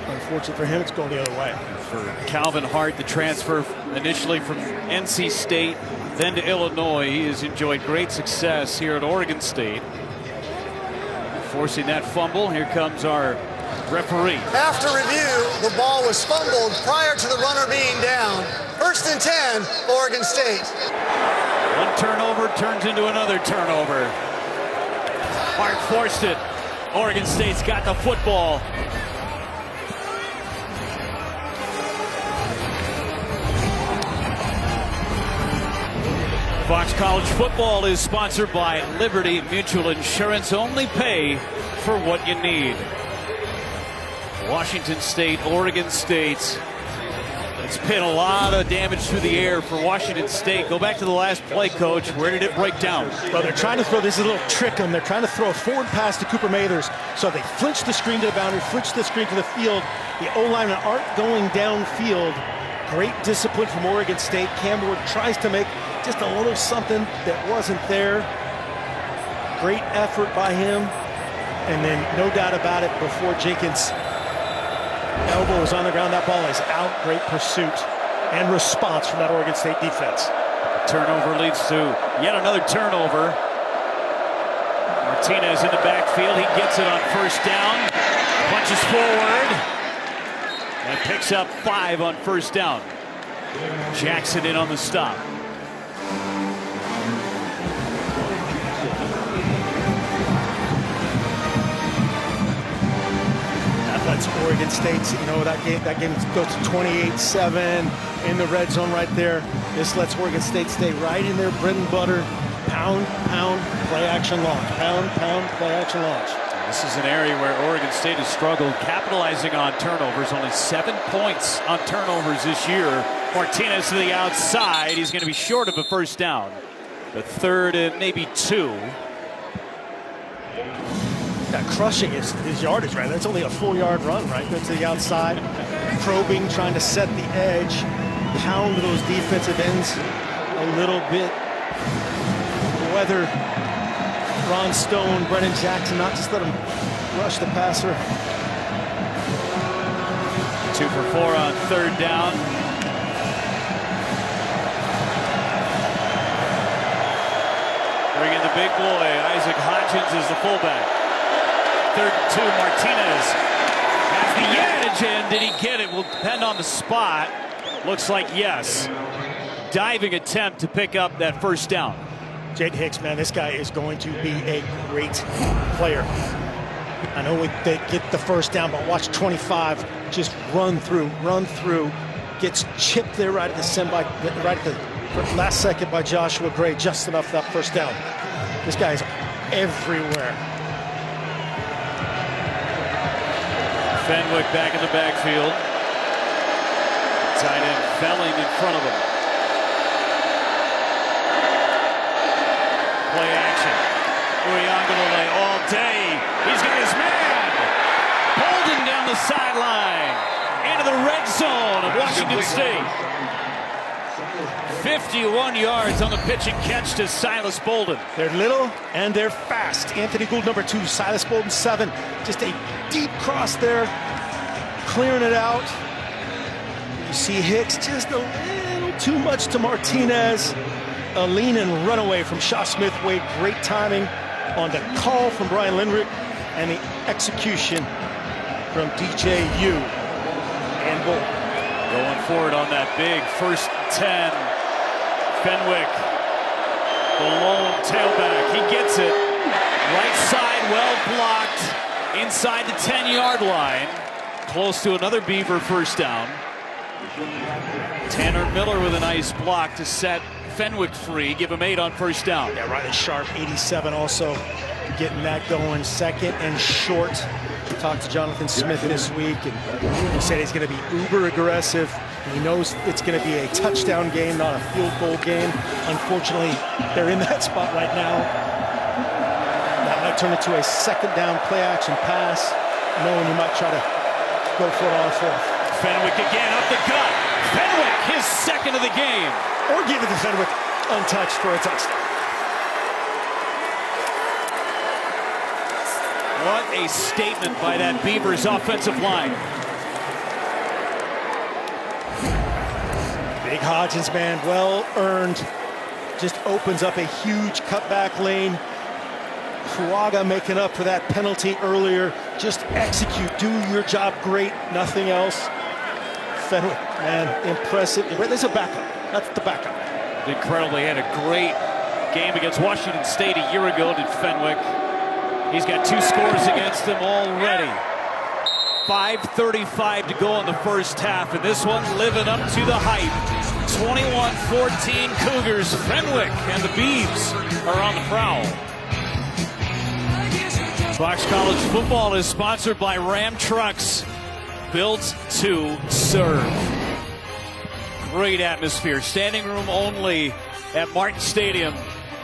unfortunately for him, it's going the other way. For Calvin Hart, the transfer initially from NC State, then to Illinois. He has enjoyed great success here at Oregon State. Forcing that fumble. Here comes our referee. After review, the ball was fumbled prior to the runner being down. 1st and 10, Oregon State. One turnover turns into another turnover. Hart forced it. Oregon State's got the football. Fox College Football is sponsored by Liberty Mutual Insurance. Only pay for what you need. Washington State, Oregon State. It's been a lot of damage through the air for Washington State. Go back to the last play, Coach. Where did it break down? Well, they're trying to throw this little trick on. They're trying to throw a forward pass to Cooper Mathers. So they flinch the screen to the boundary, flinch the screen to the field. The O-linemen aren't going downfield. Great discipline from Oregon State. Cam Ward tries to make just a little something that wasn't there. Great effort by him. And then no doubt about it, before Jenkins' elbow was on the ground, that ball is out. Great pursuit and response from that Oregon State defense. Turnover leads to yet another turnover. Martinez in the backfield. He gets it on first down. Punches forward. And picks up 5 on first down. Jackson in on the stop. That's Oregon State's, that game goes to 28-7 in the red zone right there. This lets Oregon State stay right in their bread and butter. Pound, pound, play action launch. Pound, pound, play action launch. This is an area where Oregon State has struggled capitalizing on turnovers. Only 7 points on turnovers this year. Martinez to the outside. He's going to be short of a first down. The 3rd and maybe 2. Crushing his yardage, right? That's only a 4-yard run, right? Go to the outside, probing, trying to set the edge, pound those defensive ends a little bit. Whether Ron Stone, Brennan Jackson, not just let him rush the passer. 2 for 4 on 3rd down. Bring in the big boy. Isaac Hodgins is the fullback. 3rd and 2, Martinez has the edge, and did he get it? Will depend on the spot. Looks like yes. Diving attempt to pick up that first down. Jake Hicks, man, this guy is going to be a great player. I know they get the first down, but watch 25 just run through, gets chipped there right at the last second by Joshua Gray, just enough for that first down. This guy is everywhere. Fenwick back in the backfield. Tight end Felling in front of him. Play action. Uiagalelei all day. He's got his man. Bolden down the sideline. Into the red zone of Washington State. 51 yards on the pitch and catch to Silas Bolden. They're little and they're fast. Anthony Gould, number 2. Silas Bolden, 7. Just a deep cross there, clearing it out. You see Hicks just a little too much to Martinez. A lean and run away from Shaw Smith-Wade. Great timing on the call from Brian Lindrick and the execution from DJU and Bolden. Going forward on that big 1st 10. Fenwick, the lone tailback. He gets it. Right side, well blocked. Inside the 10-yard line. Close to another Beaver first down. Tanner Miller with a nice block to set Fenwick free. Give him 8 on first down. Yeah, Riley Sharp, 87 also getting that going. 2nd and short. Talked to Jonathan Smith this week, and he said he's going to be uber aggressive. He knows it's going to be a touchdown game, not a field goal game. Unfortunately, they're in that spot right now. That might turn into a 2nd down play action pass, knowing you might try to go for it on 4th. Fenwick again up the gut. Fenwick, his 2nd of the game. Or give it to Fenwick untouched for a touchdown. What a statement by that Beavers offensive line. Big Hodgins, man, well earned. Just opens up a huge cutback lane. Fuaga making up for that penalty earlier. Just execute, do your job great, nothing else. Fenwick, man, impressive. There's a backup. That's the backup. Incredible. He had a great game against Washington State a year ago, did Fenwick. He's got 2 scores against him already. 5:35 to go in the first half, and this one's living up to the hype. 21-14 Cougars. Fenwick and the Beavs are on the prowl. Fox College football is sponsored by Ram Trucks, built to serve. Great atmosphere. Standing room only at Martin Stadium.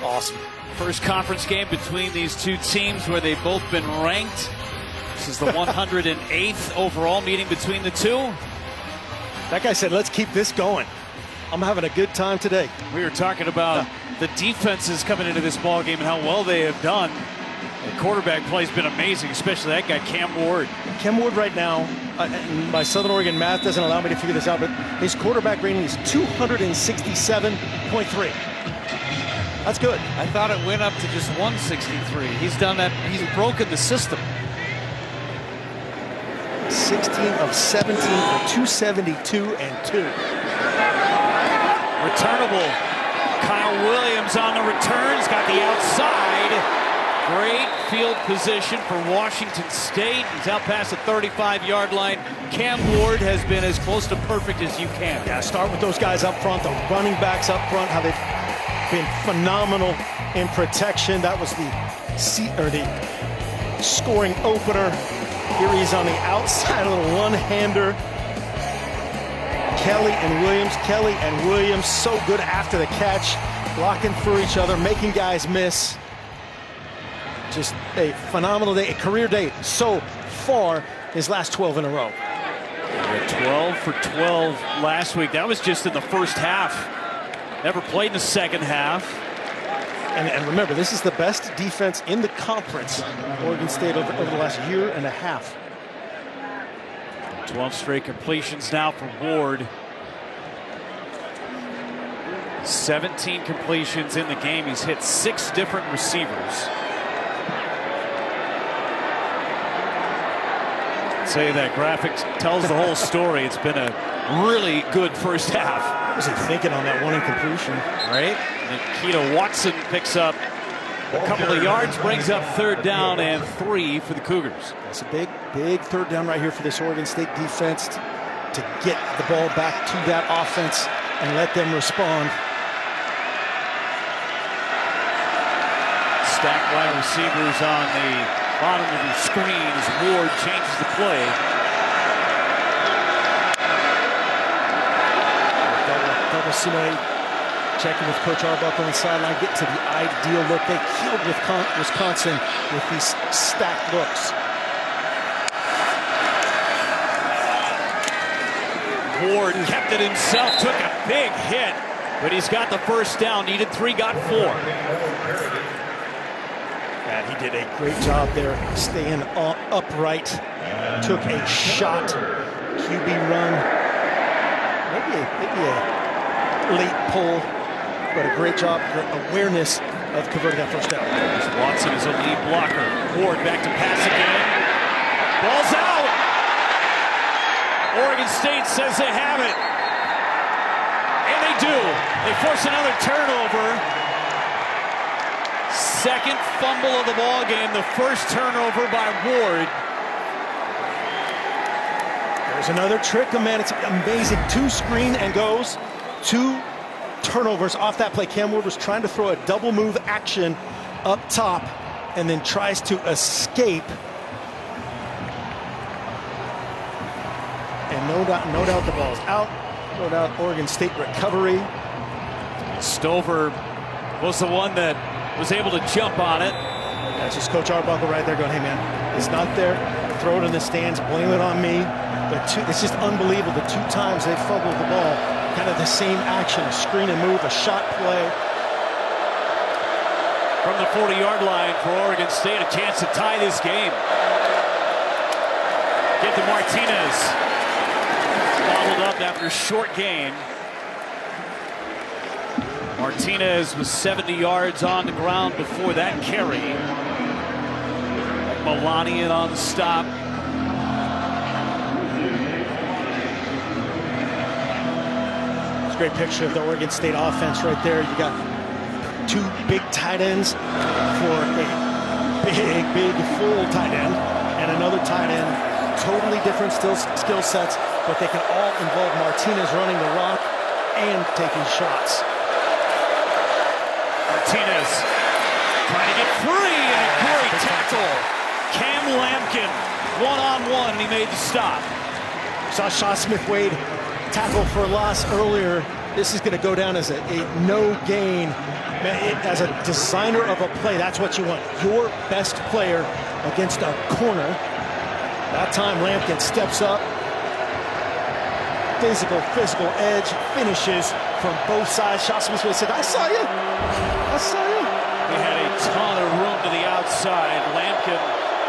Awesome. First conference game between these two teams where they've both been ranked. This is the 108th overall meeting between the two. That guy said, let's keep this going. I'm having a good time today. We were talking about the defenses coming into this ball game and how well they have done. The quarterback play has been amazing, especially that guy, Cam Ward. Cam Ward right now, and my Southern Oregon math doesn't allow me to figure this out, but his quarterback rating is 267.3. That's good. I thought it went up to just 163. He's done that. He's broken the system. 16 of 17 for 272 and 2. Returnable. Kyle Williams on the returns, got the outside. Great field position for Washington State. He's out past the 35-yard line. Cam Ward has been as close to perfect as you can. Yeah, start with those guys up front, the running backs up front, how they've been phenomenal in protection. That was the scoring opener. Here he's on the outside, a little one-hander. Kelly and Williams, so good after the catch, blocking for each other, making guys miss. Just a phenomenal day, a career day so far, his last 12 in a row. 12 for 12 last week. That was just in the first half. Never played in the second half. And remember, this is the best defense in the conference, Oregon State, over the last year and a half. 12 straight completions now for Ward. 17 completions in the game. He's hit 6 different receivers. Say that graphic tells the whole story. It's been a really good first half. What was he thinking on that one incompletion? Right? Nikita Watson picks up a couple of yards, brings up 3rd down and 3 for the Cougars. It's a big 3rd down right here for this Oregon State defense to get the ball back to that offense and let them respond. Stacked wide receivers on the bottom of your screen as Ward changes the play. Double Sinai checking with Coach Arbuckle on the sideline, get to the ideal look. They killed with Wisconsin with these stacked looks. Ward kept it himself, took a big hit, but he's got the first down. Needed 3, got 4. And he did a great job there, staying upright. Took a shot, QB run, maybe a late pull, but a great job, great awareness of converting that first down. Watson is a lead blocker. Ward back to pass again. Ball's out. Oregon State says they have it. And they do. They force another turnover. Second fumble of the ball game, the first turnover by Ward. There's another trick, man. It's amazing. 2 screen and goes. 2 turnovers off that play. Cam Ward was trying to throw a double move action up top and then tries to escape. And no doubt the ball's out. No doubt Oregon State recovery. Stover was the one that was able to jump on it. That's just Coach Arbuckle right there going, hey man, it's not there. Throw it in the stands, blame it on me. It's just unbelievable. The 2 times they fumbled the ball, kind of the same action, a screen and move, a shot play. From the 40-yard line for Oregon State, a chance to tie this game. Get to Martinez. Bottled up after a short gain. Martinez was 70 yards on the ground before that carry. Melanian on the stop. It's a great picture of the Oregon State offense right there. You got 2 big tight ends for a big full tight end and another tight end. Totally different skill sets, but they can all involve Martinez running the rock and taking shots. Martinez trying to get free, and a great tackle. Cam Lampkin, one-on-one, and he made the stop. Saw Shaw Smith-Wade tackle for a loss earlier. This is going to go down as a no gain. Man, as a designer of a play, that's what you want. Your best player against a corner. That time Lampkin steps up, physical edge, finishes from both sides. Shot Smith said, I saw you. I saw you. He had a ton of room to the outside. Lampkin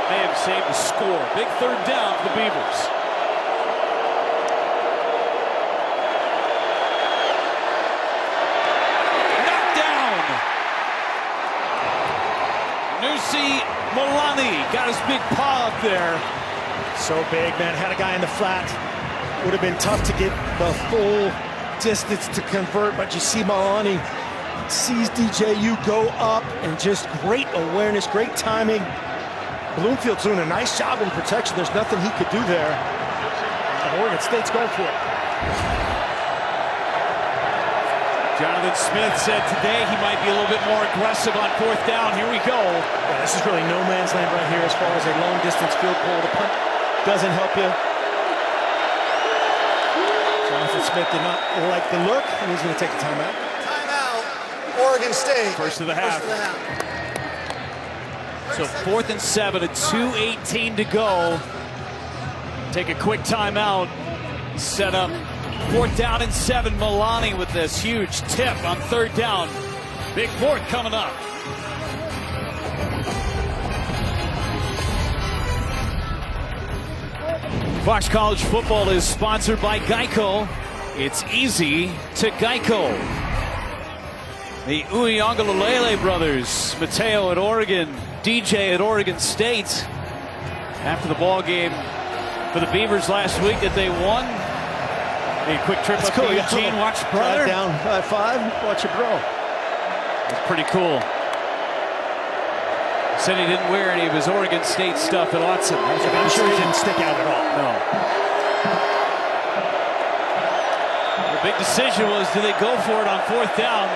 may have saved the score. Big third down for the Beavers. Knocked down. Nusi Molani got his big paw up there. So big, man. Had a guy in the flat. Would have been tough to get the full distance to convert, but you see Malani sees DJU go up and just great awareness, great timing. Bloomfield's doing a nice job in protection. There's nothing he could do there. And Oregon State's going for it. Jonathan Smith said today he might be a little bit more aggressive on fourth down. Here we go. Yeah, this is really no man's land right here as far as a long distance field goal. The punt doesn't help you. Jonathan Smith did not like the look, and he's going to take a timeout. Timeout, Oregon State. First of the half. So 4th and 7 at 2:18 to go. Take a quick timeout. Set up 4th down and 7. Milani with this huge tip on 3rd down. Big 4th coming up. Fox College Football is sponsored by Geico. It's easy to Geico. The Uiagalelei brothers, Mateo at Oregon, DJ at Oregon State. After the ball game for the Beavers last week that they won. A quick trip up to Eugene, watch brother. Drive down by 5, watch your bro. That's pretty cool. Said he didn't wear any of his Oregon State stuff at Autzen. I'm sure he didn't stick out at all. No. The big decision was, do they go for it on 4th down?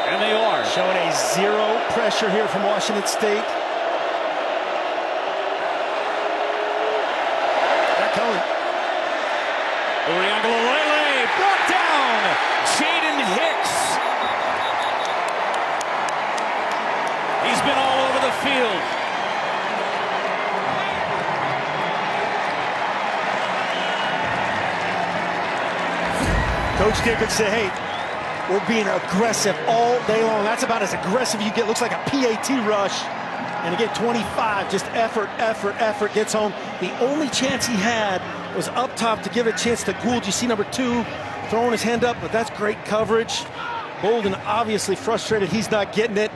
And they are. Showing a zero pressure here from Washington State. They're coming. Uiagalelei brought down. Jaden Hicks. He's been all over the field. Coach Dickert said, hey, we're being aggressive all day long. That's about as aggressive you get. Looks like a PAT rush. And again, 25, just effort, gets home. The only chance he had was up top to give a chance to Gould. You see number 2 throwing his hand up, but that's great coverage. Bolden obviously frustrated. He's not getting it.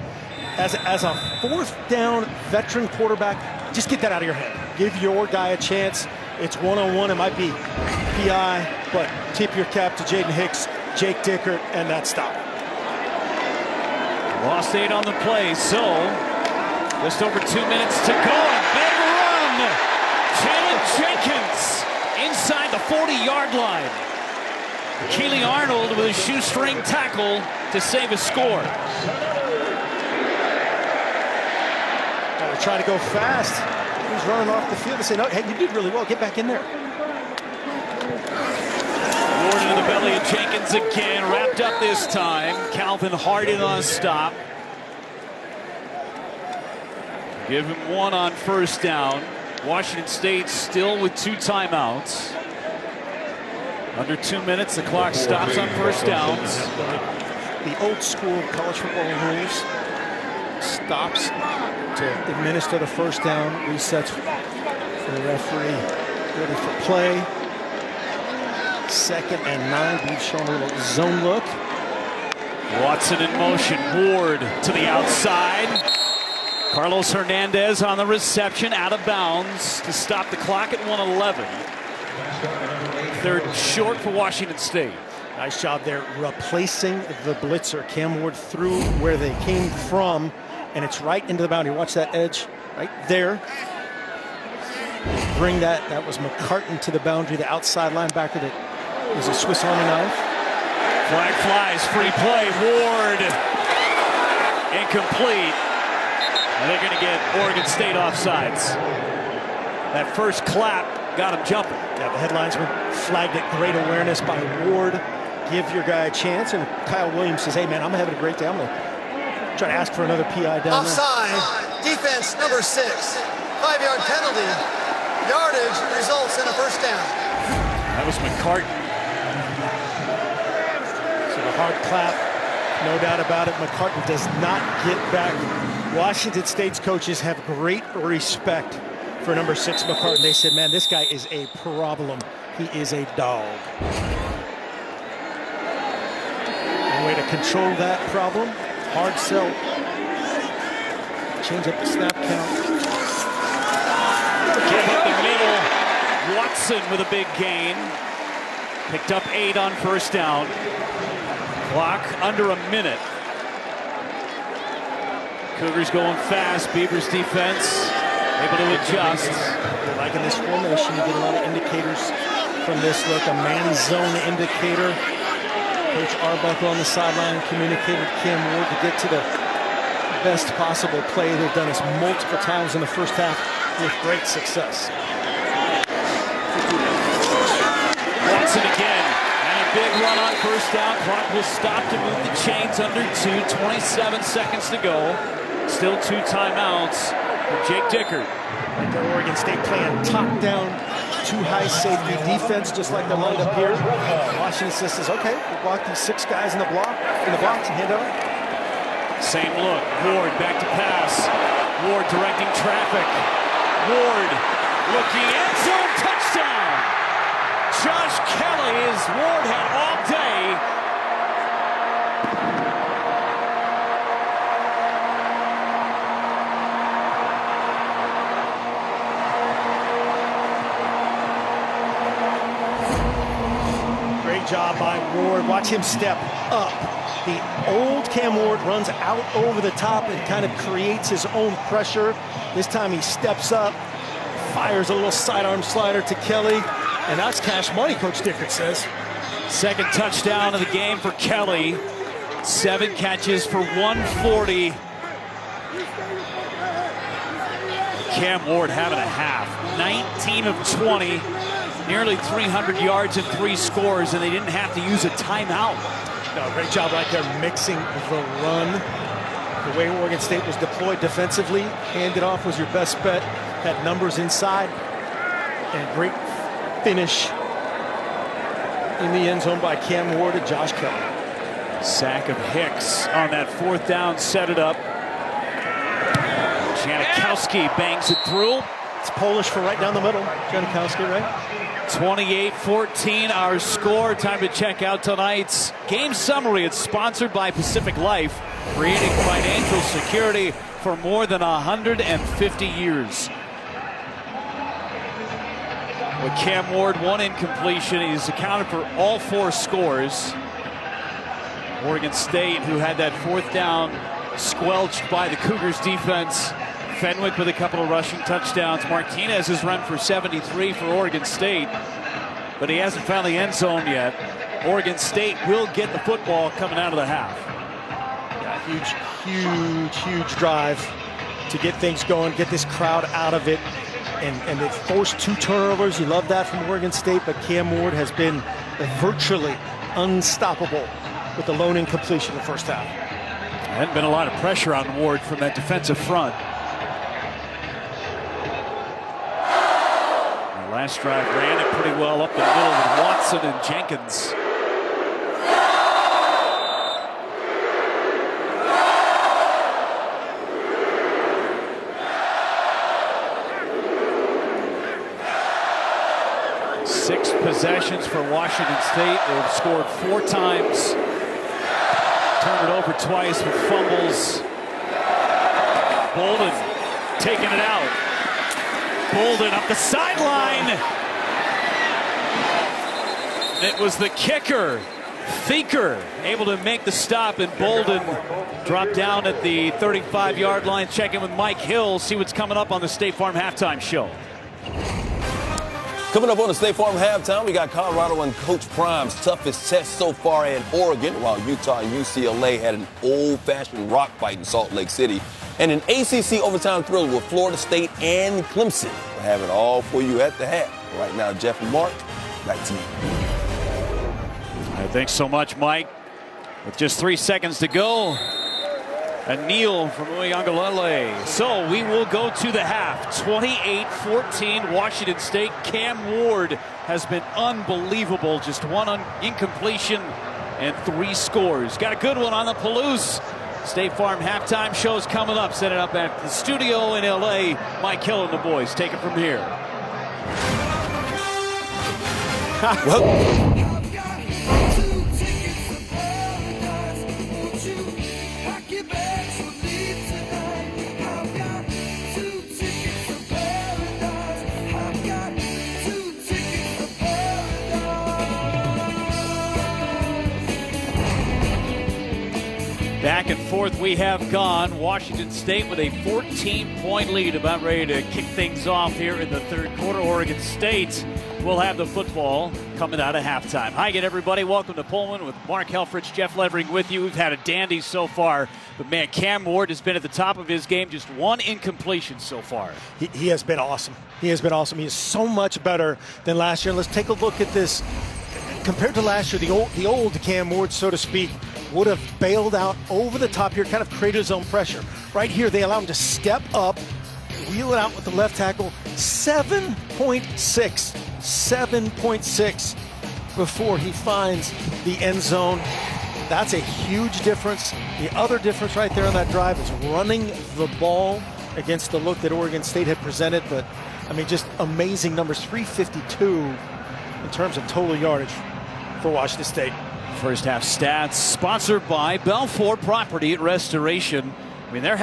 As a 4th down veteran quarterback, just get that out of your head. Give your guy a chance. It's one-on-one. It might be PI, but tip your cap to Jaden Hicks, Jake Dickert, and that stop. Lost 8 on the play, so just over 2 minutes to go. Big run! Jalen Jenkins inside the 40-yard line. Keely Arnold with a shoestring tackle to save a score. Gotta try to go fast. He's running off the field. They say, no, hey, you did really well. Get back in there. Ward into the belly of Jenkins again. Wrapped up this time. Calvin Hardin on a stop. Give him 1 on 1st down. Washington State still with 2 timeouts. Under 2 minutes, the clock stops on 1st downs. The old school college football rules. Stops to administer the 1st down. Resets for the referee. Ready for play. 2nd and 9. We've shown a little zone look. Watson in motion. Ward to the outside. Carlos Hernandez on the reception, out of bounds to stop the clock at 1:11. 3rd short for Washington State. Nice job there replacing the blitzer. Cam Ward threw where they came from, and it's right into the boundary. Watch that edge right there. Bring that. That was McCartan to the boundary, the outside linebacker that was a Swiss Army knife. Flag flies, free play. Ward incomplete. And they're going to get Oregon State offsides. That first clap got him jumping. Yeah, the headlinesman flagged it. Great awareness by Ward. Give your guy a chance. And Kyle Williams says, hey, man, I'm having a great day. I'm going to try to ask for another PI down Offside. Defense number 6. 5-yard penalty. Yardage results in a 1st down. That was McCartan hard clap. No doubt about it. McCartan does not get back. Washington State's coaches have great respect for number 6 McCartan. They said, man, this guy is a problem. He is a dog. A way to control that problem. Hard sell. Change up the snap count. Give up the middle. Watson with a big gain. Picked up 8 on first down. Clock under a minute. Cougars going fast. Beavers defense able to adjust. Like in this formation, you get a lot of indicators from this look. A man zone indicator. Coach Arbuckle on the sideline communicated with Cam Ward to get to the best possible play. They've done this multiple times in the first half with great success. Watson again. And a big run on first down. Clock will stop to move the chains under 2. 27 seconds to go. Still 2 timeouts for Jake Dickert. Like the Oregon State playing top down, 2 high safety defense, just like they're lined up here. Washington says, okay, we'll block these 6 guys in the box and hand over. Same look. Ward back to pass. Ward directing traffic. Ward looking end zone touchdown. Josh Kelly is Ward had all day. Great job by Ward. Watch him step up. The old Cam Ward runs out over the top and kind of creates his own pressure. This time he steps up, fires a little sidearm slider to Kelly, and that's cash money, Coach Dickert says. Second touchdown of the game for Kelly. 7 catches for 140. Cam Ward having a half. 19 of 20. Nearly 300 yards and 3 scores, and they didn't have to use a timeout. No, great job right there mixing the run. The way Oregon State was deployed defensively, hand it off was your best bet. Had numbers inside, and great finish in the end zone by Cam Ward to Josh Kelly. Sack of Hicks on that 4th down, set it up. Janikowski bangs it through. It's Polish for right down the middle. Janikowski, right? 28-14 our score. Time to check out tonight's game summary. It's sponsored by Pacific Life, creating financial security for more than 150 years. With Cam Ward, 1 incompletion. He's accounted for all 4 scores. Oregon State, who had that 4th down squelched by the Cougars defense. Fenwick with a couple of rushing touchdowns. Martinez has run for 73 for Oregon State, but he hasn't found the end zone yet. Oregon State will get the football coming out of the half. Yeah, huge drive to get things going, get this crowd out of it. And they forced 2 turnovers. You love that from Oregon State, but Cam Ward has been virtually unstoppable with the lone incompletion in the first half. There hadn't been a lot of pressure on Ward from that defensive front. Last drive ran it pretty well up the middle with Watson and Jenkins. Six possessions for Washington State. They've scored 4 times. Turned it over twice with fumbles. Bolden taking it out. Bolden up the sideline. It was the kicker, Thieker, able to make the stop, and Bolden dropped down at the 35-yard line. Check in with Mike Hill, see what's coming up on the State Farm Halftime Show. Coming up on the State Farm Halftime, we got Colorado and Coach Prime's toughest test so far in Oregon, while Utah and UCLA had an old-fashioned rock fight in Salt Lake City. And an ACC overtime thriller with Florida State and Clemson. We'll have it all for you at the half. Right now, Jeff and Mark, back to you. All right, thanks so much, Mike. With just 3 seconds to go, a kneel from Uiagalelei. So we will go to the half. 28-14 Washington State. Cam Ward has been unbelievable. Just 1 incompletion and 3 scores. Got a good one on the Palouse. State Farm halftime show's coming up. Set it up at the studio in LA. Mike Hill and the boys take it from here. Back and forth we have gone. Washington State with a 14-point lead, about ready to kick things off here in the third quarter. Oregon State will have the football coming out of halftime. Hi again, everybody. Welcome to Pullman with Mark Helfrich, Jeff Levering with you. We've had a dandy so far, but man, Cam Ward has been at the top of his game. Just 1 incompletion so far. He has been awesome. He has been awesome. He is so much better than last year. Let's take a look at this. Compared to last year, the old Cam Ward, so to speak, would have bailed out over the top here, kind of created his own pressure. Right here, they allow him to step up, wheel it out with the left tackle. 7.6 before he finds the end zone. That's a huge difference. The other difference right there on that drive is running the ball against the look that Oregon State had presented. But, I mean, just amazing numbers. 352 in terms of total yardage for Washington State. First half stats sponsored by Belfour Property Restoration. I mean, they're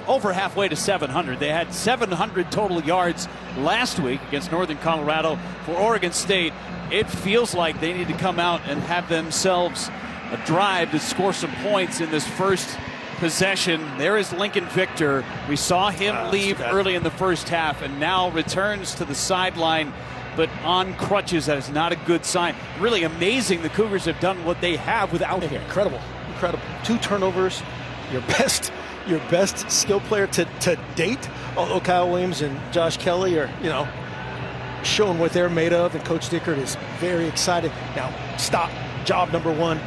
over halfway to 700. They had 700 total yards last week against Northern Colorado. For Oregon State, it feels like they need to come out and have themselves a drive to score some points in this first possession. There is Lincoln Victor. We saw him leave early in the first half and now returns to the sideline, but on crutches. That is not a good sign. Really amazing the Cougars have done what they have without him. Incredible. 2 turnovers. Your best skill player to date. Although Kyle Williams and Josh Kelly are, showing what they're made of, and Coach Dickert is very excited. Now, stop. Job number 1.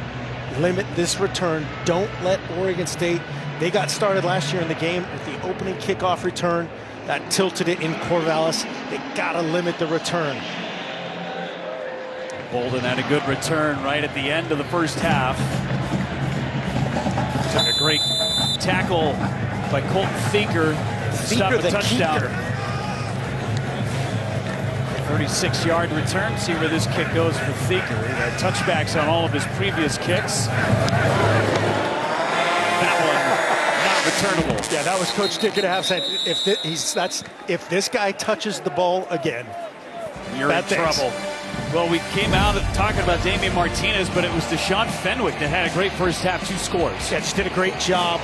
Limit this return. Don't let Oregon State. They got started last year in the game with the opening kickoff return. That tilted it in Corvallis. They gotta limit the return. Bolden had a good return right at the end of the first half. Took a great tackle by Colton Thieker. Stop a touchdown. 36-yard return. See where this kick goes for Thieker. He had touchbacks on all of his previous kicks. That one not returnable. Yeah, that was Coach Dickert to have said, if this guy touches the ball again, you're in trouble. Well, we came out talking about Damian Martinez, but it was Deshaun Fenwick that had a great first half, 2 scores. Yeah, just did a great job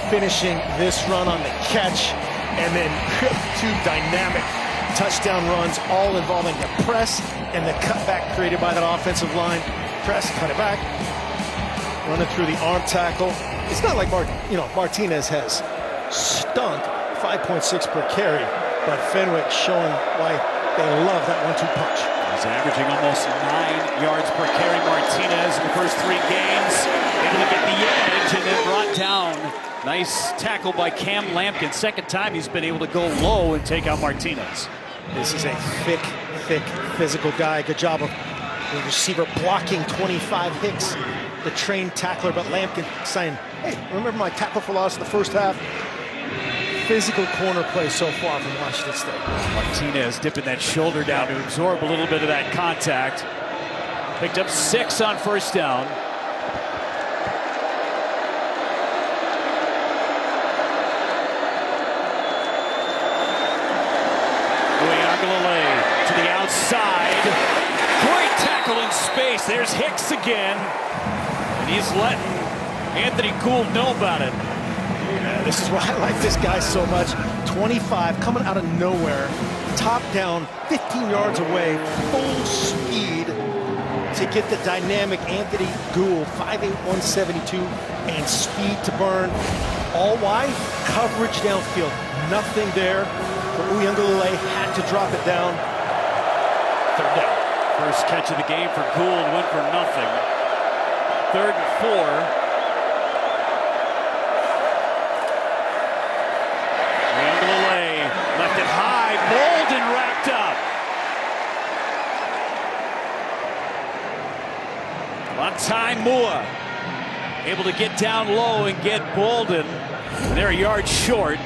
finishing this run on the catch, and then 2 dynamic touchdown runs, all involving the press and the cutback created by that offensive line. Press, cut it back, running through the arm tackle. It's not like Martinez has stunk 5.6 per carry, but Fenwick showing why they love that 1-2 punch. He's averaging almost 9 yards per carry. Martinez in the first 3 games, able to get the edge and then brought down. Nice tackle by Cam Lampkin. Second time he's been able to go low and take out Martinez. This is a thick, physical guy. Good job of the receiver blocking 25 Hicks, the trained tackler, but Lampkin saying, hey, remember my tackle for loss in the first half? Physical corner play so far from Washington State. Martinez dipping that shoulder down to absorb a little bit of that contact. Picked up 6 on first down. To the outside. Great tackle in space. There's Hicks again. And he's letting Anthony Gould know about it. Yeah, this is why I like this guy so much. 25, coming out of nowhere. Top down, 15 yards away. Full speed to get the dynamic Anthony Gould. 5'8", 172, and speed to burn. All why? Coverage downfield. Nothing there. Uyunglele had to drop it down. 3rd down. First catch of the game for Gould went for nothing. 3rd and 4. Uyunglele left it high. Bolden wrapped up. On time Mua able to get down low and get Bolden. They're a yard short.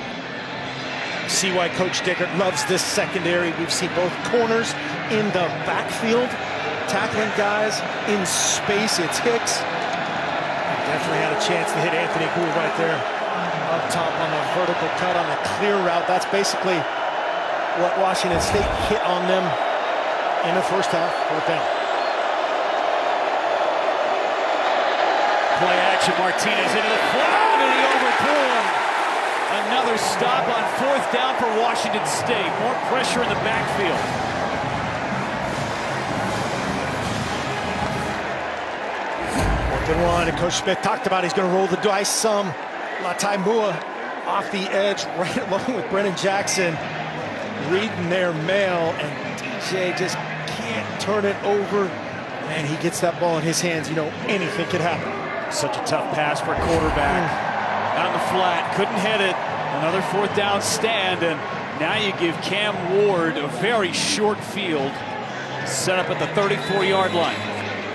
See why Coach Dickert loves this secondary. We've seen both corners in the backfield, tackling guys in space. It's Hicks. Definitely had a chance to hit Anthony Gould right there up top on the vertical cut on the clear route. That's basically what Washington State hit on them in the first half. Fourth down. Play action, Martinez into the flat, and he overthrew him. Another stop on fourth down for Washington State. More pressure in the backfield. Fourth and one, and Coach Smith talked about he's going to roll the dice some. Latai Mua off the edge, right along with Brennan Jackson, reading their mail, and DJ just can't turn it over. And he gets that ball in his hands, you know, anything could happen. Such a tough pass for a quarterback. Out in the flat, couldn't hit it. Another fourth down stand, and now you give Cam Ward a very short field. Set up at the 34-yard line.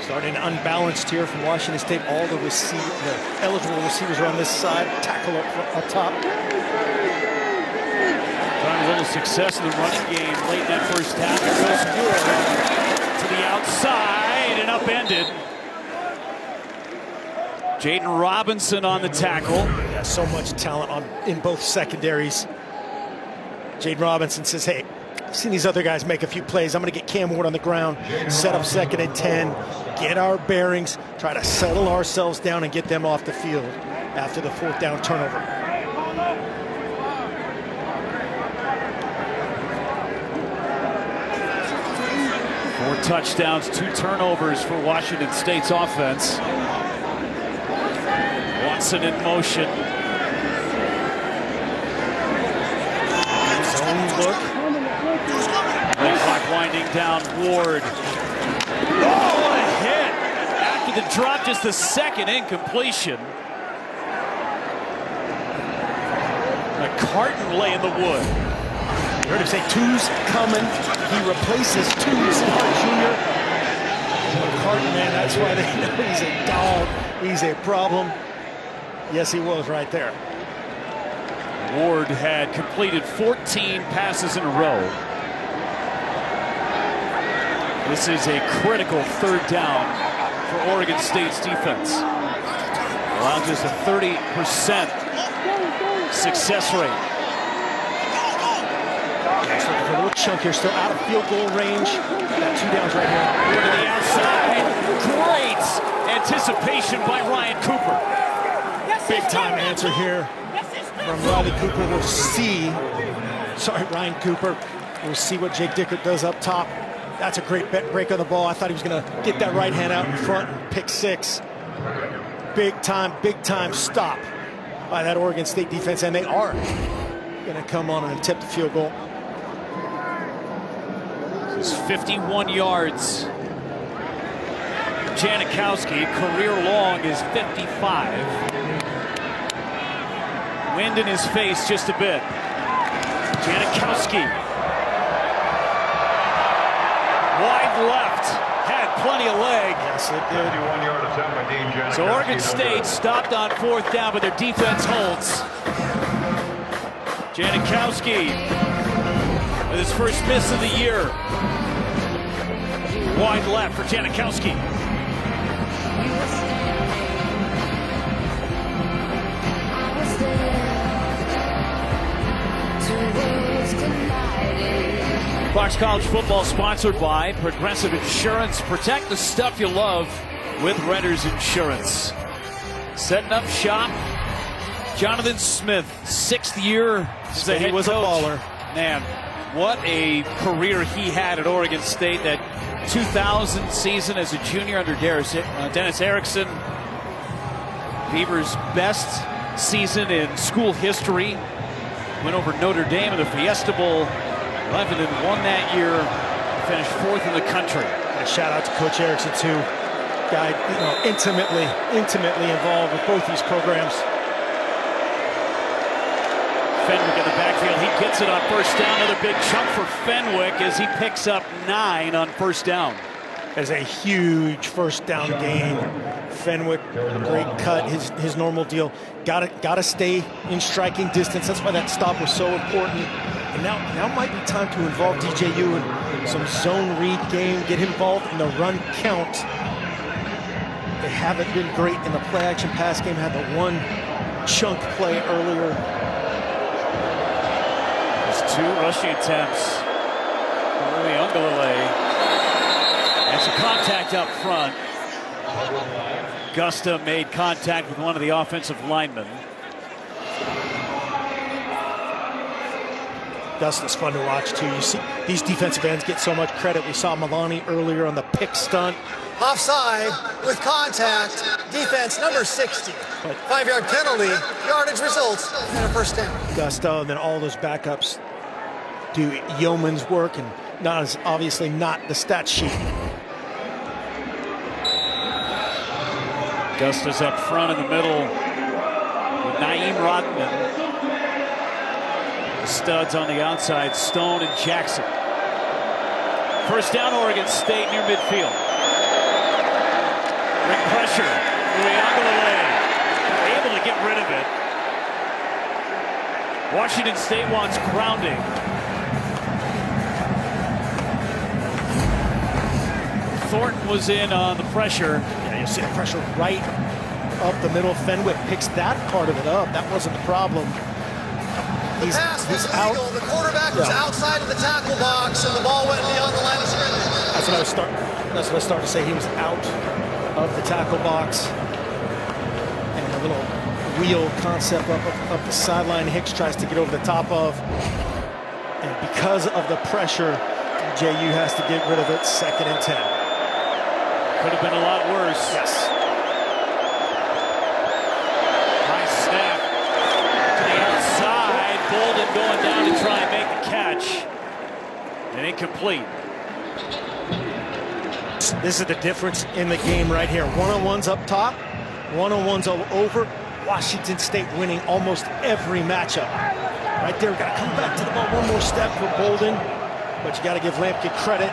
Starting unbalanced here from Washington State. All the eligible receivers are on this side. Tackle up top. Trying a little success in the running game late in that first half. Here goes Ward to the outside and upended. Jaden Robinson on the tackle. Yeah, so much talent in both secondaries. Jaden Robinson says, hey, I've seen these other guys make a few plays. I'm going to get Cam Ward on the ground, set up 2nd and 10, get our bearings, try to settle ourselves down and get them off the field after the fourth down turnover. Four touchdowns, 2 turnovers for Washington State's offense. Watson in motion. Zone look. Clock winding down. Ward. Oh, what a hit! After the drop, just the second incompletion. McCartan lay in the wood. You heard him say, two's coming. He replaces Two's Jr. McCartan, man, that's why they know he's a dog. He's a problem. Yes, he was right there. Ward had completed 14 passes in a row. This is a critical third down for Oregon State's defense. Allowed just a 30% success rate. Guys looking for a little chunk here, still out of field goal range. Got 2 downs right here. Over to the outside. Great anticipation by Ryan Cooper. Big time answer here from Riley Cooper. We'll see. Sorry, Ryan Cooper. We'll see what Jake Dickert does up top. That's a great break on the ball. I thought he was going to get that right hand out in front and pick 6. Big time stop by that Oregon State defense, and they are going to come on and attempt the field goal. This is 51 yards. Janikowski, career long is 55. Wind in his face just a bit. Janikowski. Wide left. Had plenty of leg. Yes, it did. 51-yard attempt by Dean Janikowski. So Oregon State stopped on fourth down, but their defense holds. Janikowski with his first miss of the year. Wide left for Janikowski. Fox College Football sponsored by Progressive Insurance. Protect the stuff you love with Renters Insurance. Setting up shop, Jonathan Smith, 6th year as a head was coach. A baller. Man, what a career he had at Oregon State. That 2000 season as a junior under Dennis Erickson. Beavers' best season in school history. Went over Notre Dame in the Fiesta Bowl. 11 and 1 that year. Finished 4th in the country. And a shout out to Coach Erickson too. Guy, intimately involved with both these programs. Fenwick in the backfield. He gets it on first down. Another big chunk for Fenwick as he picks up 9 on first down. as a huge first down gain. Fenwick, great cut, his normal deal. Got to stay in striking distance. That's why that stop was so important. And now might be time to involve DJU in some zone read game, get him involved in the run count. They haven't been great in the play action pass game, had the one chunk play earlier. There's 2 rushing attempts. And some contact up front. Gusta made contact with one of the offensive linemen. Gusta's fun to watch too. You see these defensive ends get so much credit. We saw Milani earlier on the pick stunt. Offside with contact. Defense number 60. 5-yard penalty. Yardage results in a first down. Gusta and then all those backups do yeoman's work, and obviously not the stat sheet. Gusta's up front in the middle with Naeem Rodman. The studs on the outside, Stone and Jackson. First down, Oregon State near midfield. Big pressure. Able to get rid of it. Washington State wants grounding. Thornton was in on the pressure. Yeah, you see the pressure right up the middle. Fenwick picks that part of it up. That wasn't the problem. The pass was illegal. The quarterback was outside of the tackle box, and the ball went beyond the line of scrimmage. That's what I started to say. He was out of the tackle box, and a little wheel concept up the sideline. Hicks tries to get over the top of, and because of the pressure, JU has to get rid of it. 2nd and 10. Could have been a lot worse. Yes. Nice snap to the outside. Bolden going down to try and make the catch. And incomplete. This is the difference in the game right here. One-on-ones up top, one-on-ones all over. Washington State winning almost every matchup. Right there, got to come back to the ball one more step for Bolden. But you got to give Lampkin credit.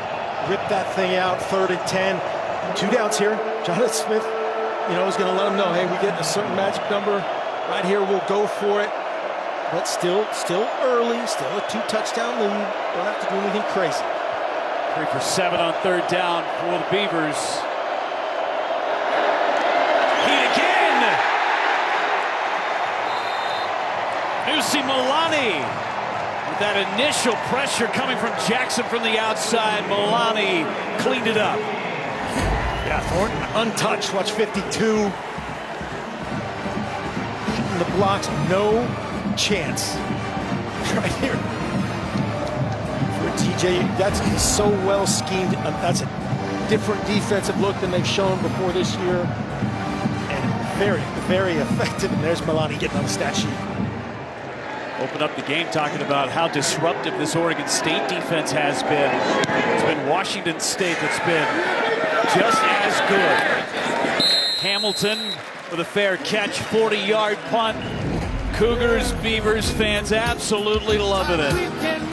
Rip that thing out, 3rd and 10. 2 downs here. Jonathan Smith, is going to let him know, hey, we get a certain magic number right here. We'll go for it. But still early. Still a 2-touchdown lead. Don't have to do anything crazy. 3 for 7 on 3rd down for the Beavers. Heat again. Nusi Milani. With that initial pressure coming from Jackson from the outside, Milani cleaned it up. Yeah, Thornton untouched. Watch 52. Hitting the blocks, no chance. Right here. For TJ, that's so well schemed. That's a different defensive look than they've shown before this year. And very, very effective. And there's Milani getting on the stat sheet. Open up the game talking about how disruptive this Oregon State defense has been. It's been Washington State that's been just as good. Hamilton with a fair catch, 40-yard punt. Cougars, Beavers fans absolutely loving it.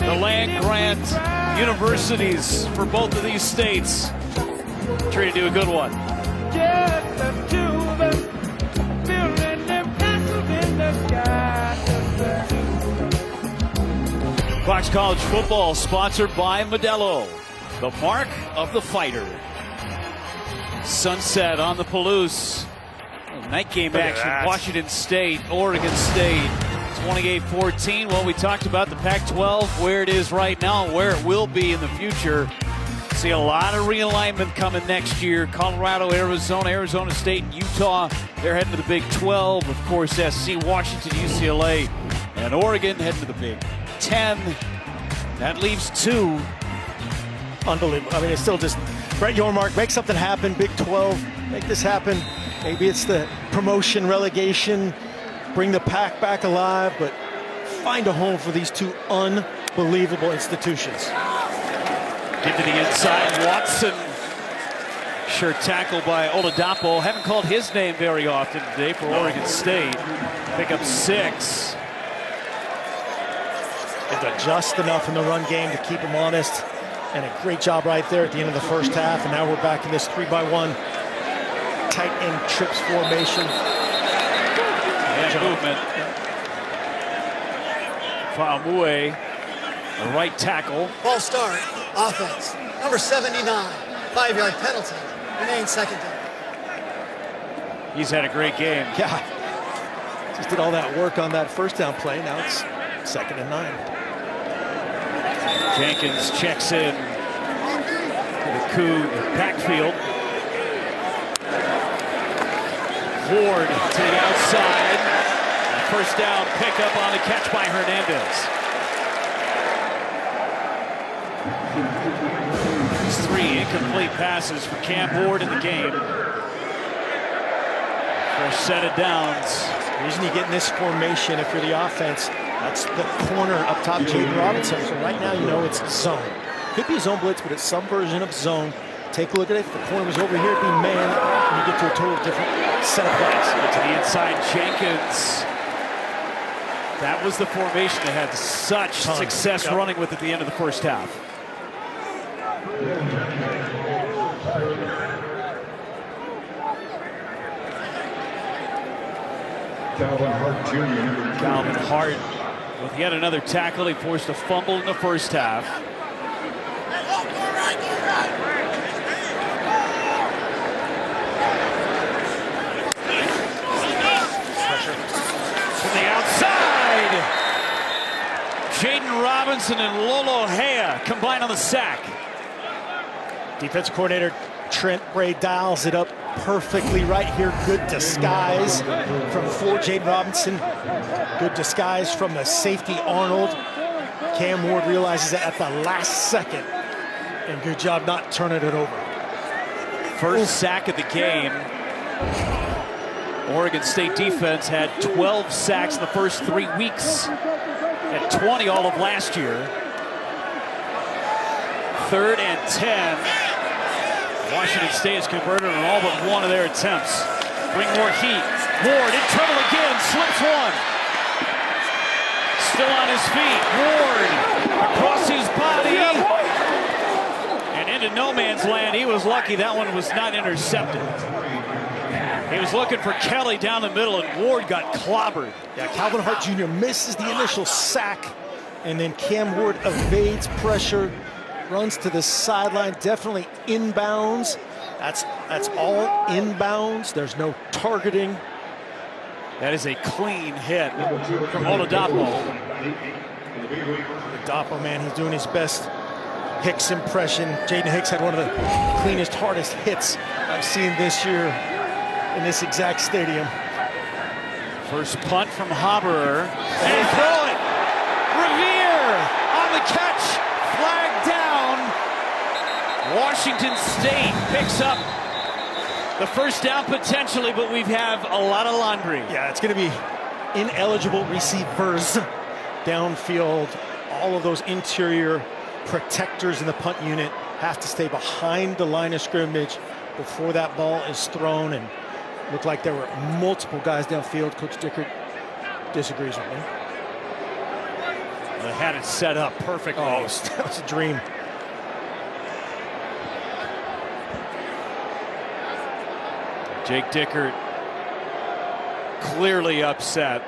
The land-grant universities for both of these states. Try to do a good one. Fox College football sponsored by Modelo, the mark of the fighter. Sunset on the Palouse. Night game action. Washington State, Oregon State, 28-14. Well, we talked about the Pac-12, where it is right now, and where it will be in the future. See a lot of realignment coming next year. Colorado, Arizona State, and Utah. They're heading to the Big 12. Of course, SC, Washington, UCLA, and Oregon heading to the Big 10. That leaves 2. Unbelievable. I mean, it's still just Brett Yormark, make something happen. Big 12, make this happen. Maybe it's the promotion, relegation, bring the Pac back alive, but find a home for these 2 unbelievable institutions. Get to the inside, Watson. Sure tackled by Oladapo. Haven't called his name very often today for Oregon State. Pick up 6. They've done just enough in the run game to keep him honest. And a great job right there at the end of the first half. And now we're back in this 3-by-1 tight end trips formation. And movement. Faumue, the right tackle. Ball start, offense, number 79, 5-yard penalty, remains second down. He's had a great game. Yeah, just did all that work on that first down play. Now it's 2nd and 9. Jenkins checks in to the Coug backfield. Ward to the outside. First down pickup on the catch by Hernandez. It's 3 incomplete passes for Cam Ward in the game. Fresh set of downs. The reason you get in this formation, if you're the offense, that's the corner up top, Jaden Robinson. So right now, you know it's zone. Could be a zone blitz, but it's some version of zone. Take a look at it. If the corner was over here, it'd be man, and you get to a total different set of plays. To the inside, Jenkins. That was the formation they had such success running with at the end of the first half. Calvin Hart with yet another tackle. He forced a fumble in the first half. From the outside, Jaden Robinson and Lolo Hea combine on the sack. Defensive coordinator Trent Bray dials it up perfectly right here. Good disguise from Jaden Robinson. Good disguise from the safety Arnold. Cam Ward realizes it at the last second. And good job not turning it over. First sack of the game. Oregon State defense had 12 sacks in the first 3 weeks. At 20 all of last year. 3rd and 10. Washington State has converted on all but one of their attempts. Bring more heat. Ward in trouble again, slips one. Still on his feet. Ward across his body. And into no man's land. He was lucky that one was not intercepted. He was looking for Kelly down the middle, and Ward got clobbered. Yeah, Calvin Hart Jr. misses the initial sack, and then Cam Ward evades pressure, runs to the sideline, definitely inbounds. That's all inbounds. There's no targeting. That is a clean hit from Oladapo. Oladapo, man, he's doing his best Hicks impression. Jaden Hicks had one of the cleanest, hardest hits I've seen this year in this exact stadium. First punt from Haberer. And throw it! Revere on the catch. Flag down. Washington State picks up the first down potentially, but we have a lot of laundry. Yeah, it's going to be ineligible receivers downfield. All of those interior protectors in the punt unit have to stay behind the line of scrimmage before that ball is thrown. And looked like there were multiple guys downfield. Coach Dickert disagrees with me. They had it set up perfectly. Oh, that was a dream. Jake Dickert clearly upset.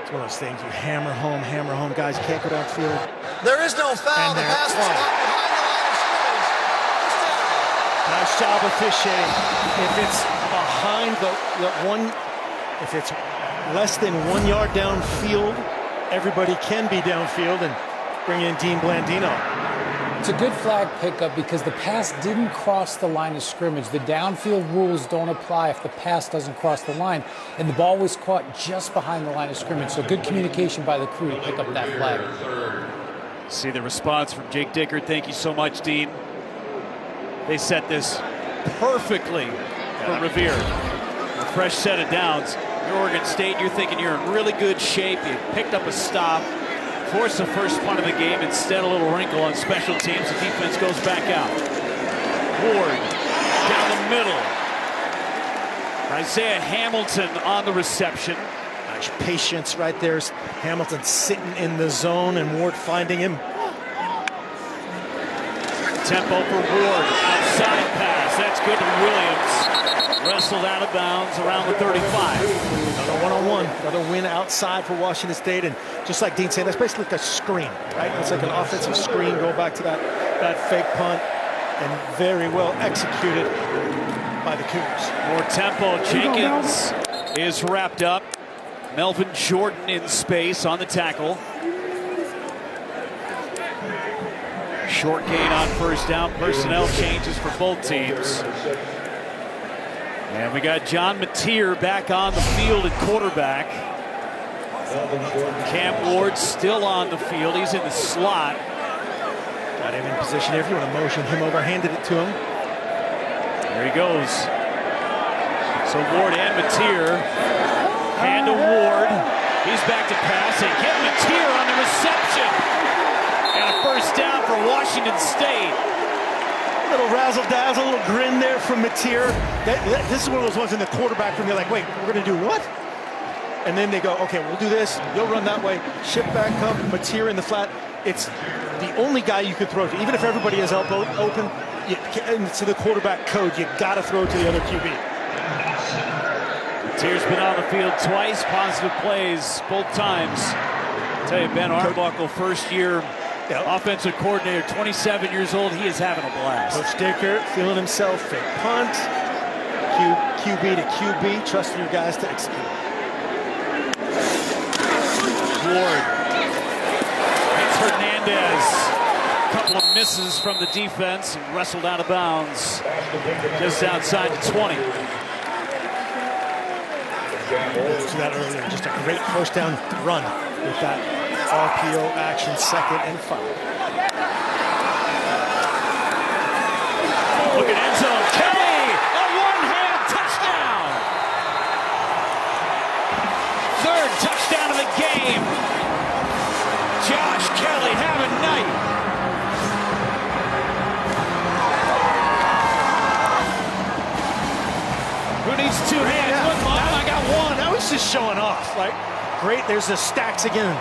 It's one of those things you hammer home, guys. You can't go downfield. There is no foul. The pass was caught behind the line of scrimmage. First down. Nice job officiating. If it's behind the one, if it's less than 1 yard downfield, everybody can be downfield, and bring in Dean Blandino. It's a good flag pickup because the pass didn't cross the line of scrimmage. The downfield rules don't apply if the pass doesn't cross the line, and the ball was caught just behind the line of scrimmage. So good communication by the crew to pick up that flag. See the response from Jake Dickert. Thank you so much, Dean. They set this perfectly for Revere. A fresh set of downs. You're Oregon State, you're thinking you're in really good shape. You picked up a stop, forced the first punt of the game. Instead, a little wrinkle on special teams. The defense goes back out. Ward down the middle. Isaiah Hamilton on the reception. Nice patience right there. Hamilton sitting in the zone and Ward finding him. Tempo for Ward. Outside pass. That's good to Williams. Wrestled out of bounds around the 35. Another one-on-one. Another win outside for Washington State. And just like Dean said, that's basically like a screen, right? It's like an offensive screen. Go back to that fake punt. And very well executed by the Cougars. More tempo. Jenkins is wrapped up. Melvin Jordan in space on the tackle. Short gain on first down. Personnel changes for both teams. And we got John Mateer back on the field at quarterback. Cam Ward still on the field. He's in the slot. Got him in position. If you want to motion him over, handed it to him. There he goes. So Ward and Mateer. Hand to Ward. He's back to pass. And get Mateer on the reception. And a first down for Washington State. A little razzle-dazzle, a little grin there from Mateer. This is one of those ones in the quarterback room. They're like, wait, we're going to do what? And then they go, okay, we'll do this. You'll run that way. Ship back, come. Mateer in the flat. It's the only guy you could throw to. Even if everybody is open, to the quarterback code, you got to throw to the other QB. Mateer's been on the field twice. Positive plays both times. I'll tell you, Ben Arbuckle, first-year offensive coordinator, 27 years old. He is having a blast. Coach Dicker feeling himself. Fake punt. QB to QB. Trusting your guys to execute. Ward. It's Hernandez. A couple of misses from the defense and wrestled out of bounds just outside the 20. To that earlier, just a great first down run with that RPO action, 2nd and 5. Look at end zone. Kelly, a one-hand touchdown. Third touchdown of the game. Josh Kelly, have a night. Who needs two hands? Look, Mom, I got one. Now he's just showing off. Like, great. There's the stacks again.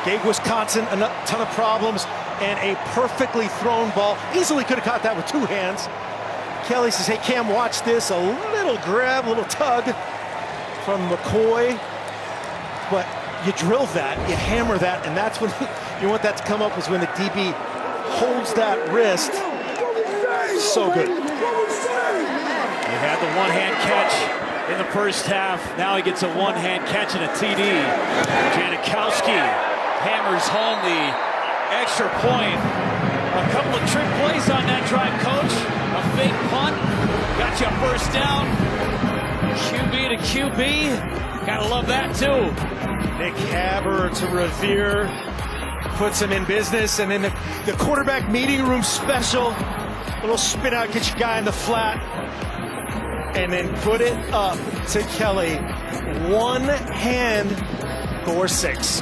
Gave Wisconsin a ton of problems and a perfectly thrown ball. Easily could have caught that with two hands. Kelly says, hey, Cam, watch this. A little grab, a little tug from McCoy. But you drill that, you hammer that, and that's when you want that to come up is when the DB holds that wrist. So good. He had the one-hand catch in the first half. Now he gets a one-hand catch and a TD. Janikowski hammers home the extra point. A couple of trick plays on that drive, Coach. A fake punt. Got you a first down. QB to QB. Gotta love that, too. Nick Haber to Revere. Puts him in business. And then the quarterback meeting room special. A little spin out, get your guy in the flat. And then put it up to Kelly. One hand, score 6.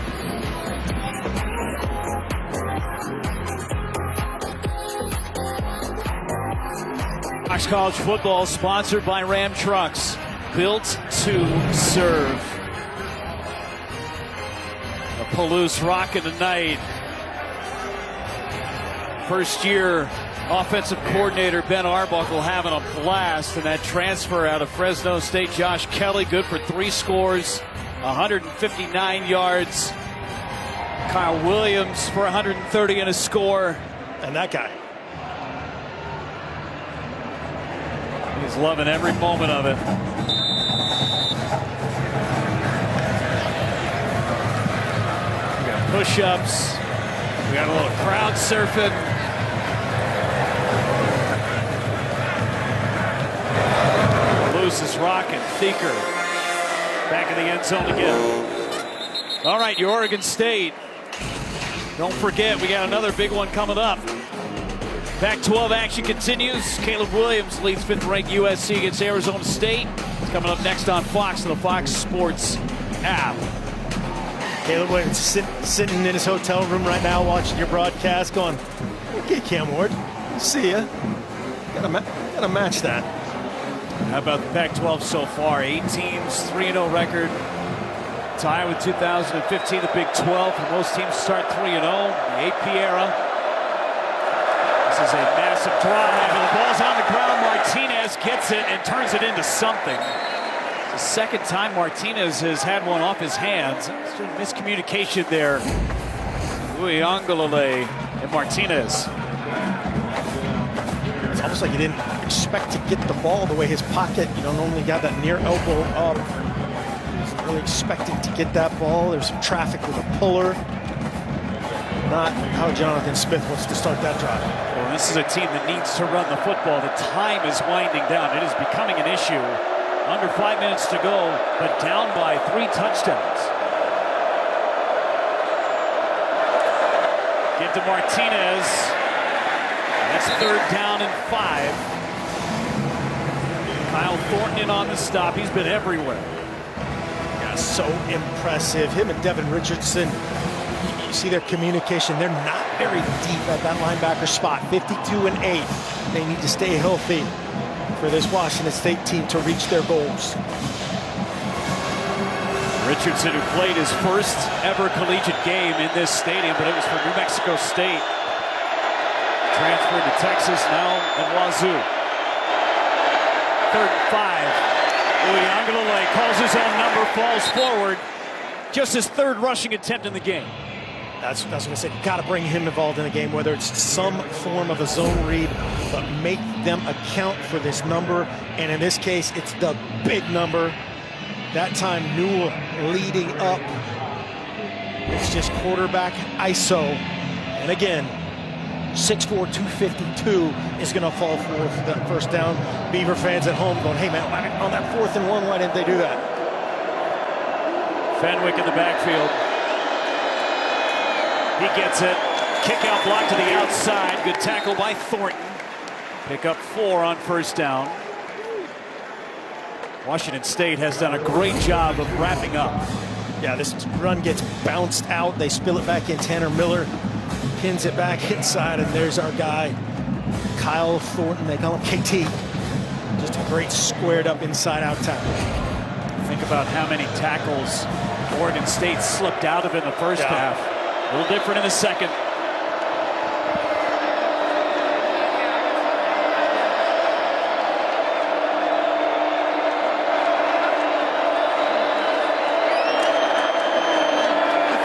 Fox College football sponsored by Ram Trucks. Built to serve. A Palouse rocking tonight. First year offensive coordinator Ben Arbuckle having a blast, and that transfer out of Fresno State, Josh Kelly, good for 3 scores, 159 yards. Kyle Williams for 130 and a score. And that guy. He's loving every moment of it. We got push-ups. We got a little crowd surfing. Loose is rocking. Thieker back in the end zone again. All right, your Oregon State. Don't forget, we got another big one coming up. Pac-12 action continues. Caleb Williams leads 5th-ranked USC against Arizona State. It's coming up next on Fox and the Fox Sports app. Caleb Williams sitting in his hotel room right now watching your broadcast going, okay, Cam Ward, see ya. Gotta match that. How about the Pac-12 so far? 8 teams, 3-0 record. Tie with 2015, the Big 12. For most teams start 3-0, the AP era. This is a massive Some drive, and the ball's on the ground. Martinez gets it and turns it into something. The second time Martinez has had one off his hands. Miscommunication there. Uiagalelei and Martinez. It's almost like he didn't expect to get the ball the way his pocket, normally got that near elbow up. He wasn't really expecting to get that ball. There's some traffic with a puller. Not how Jonathan Smith wants to start that drive. Well, this is a team that needs to run the football. The time is winding down. It is becoming an issue. Under 5 minutes to go, but down by 3 touchdowns. Give to Martinez. That's 3rd down and 5. Kyle Thornton in on the stop. He's been everywhere. Yeah, so impressive. Him and Devin Richardson, you see their communication. They're not very deep at that linebacker spot. 52 and 8. They need to stay healthy for this Washington State team to reach their goals. Richardson, who played his first ever collegiate game in this stadium, but it was for New Mexico State. Transferred to Texas, now at WSU. 3rd and 5. Uiagalelei calls his own number, falls forward. Just his 3rd rushing attempt in the game. That's what I said. You got to bring him involved in the game, whether it's some form of a zone read, but make them account for this number. And in this case, it's the big number. That time, Newell leading up. It's just quarterback ISO. And again, 6'4", 252 is going to fall for that first down. Beaver fans at home going, hey, man, on that 4th and 1, why didn't they do that? Fenwick in the backfield. He gets it. Kick out block to the outside. Good tackle by Thornton. Pick up 4 on 1st down. Washington State has done a great job of wrapping up. Yeah, this run gets bounced out. They spill it back in. Tanner Miller pins it back inside, and there's our guy, Kyle Thornton. They call him KT. Just a great squared up inside out tackle. Think about how many tackles Oregon State slipped out of in the first half. A little different in the second.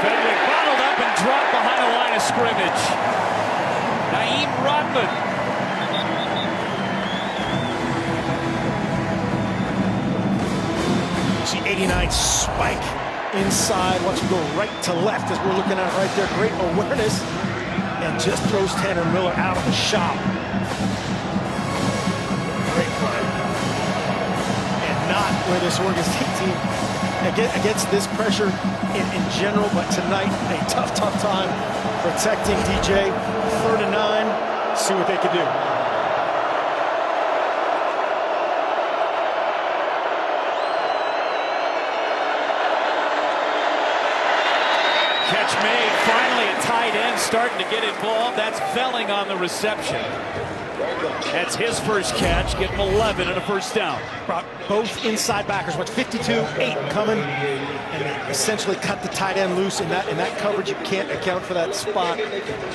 Fenwick bottled up and dropped behind the line of scrimmage. Naeem Rodman. See 89 spike inside. Watch him go right to left as we're looking at right there. Great awareness. And just throws Tanner Miller out of the shop. Great play. And not where this Oregon State team against this pressure in general, but tonight a tough time protecting DJ. 3rd and 9. See what they can do. Catch made. Finally, a tight end starting to get involved. That's Felling on the reception. That's his first catch. Get him 11 and a 1st down. Brought both inside backers. What's 52-8 coming, and they essentially cut the tight end loose in that coverage. You can't account for that spot,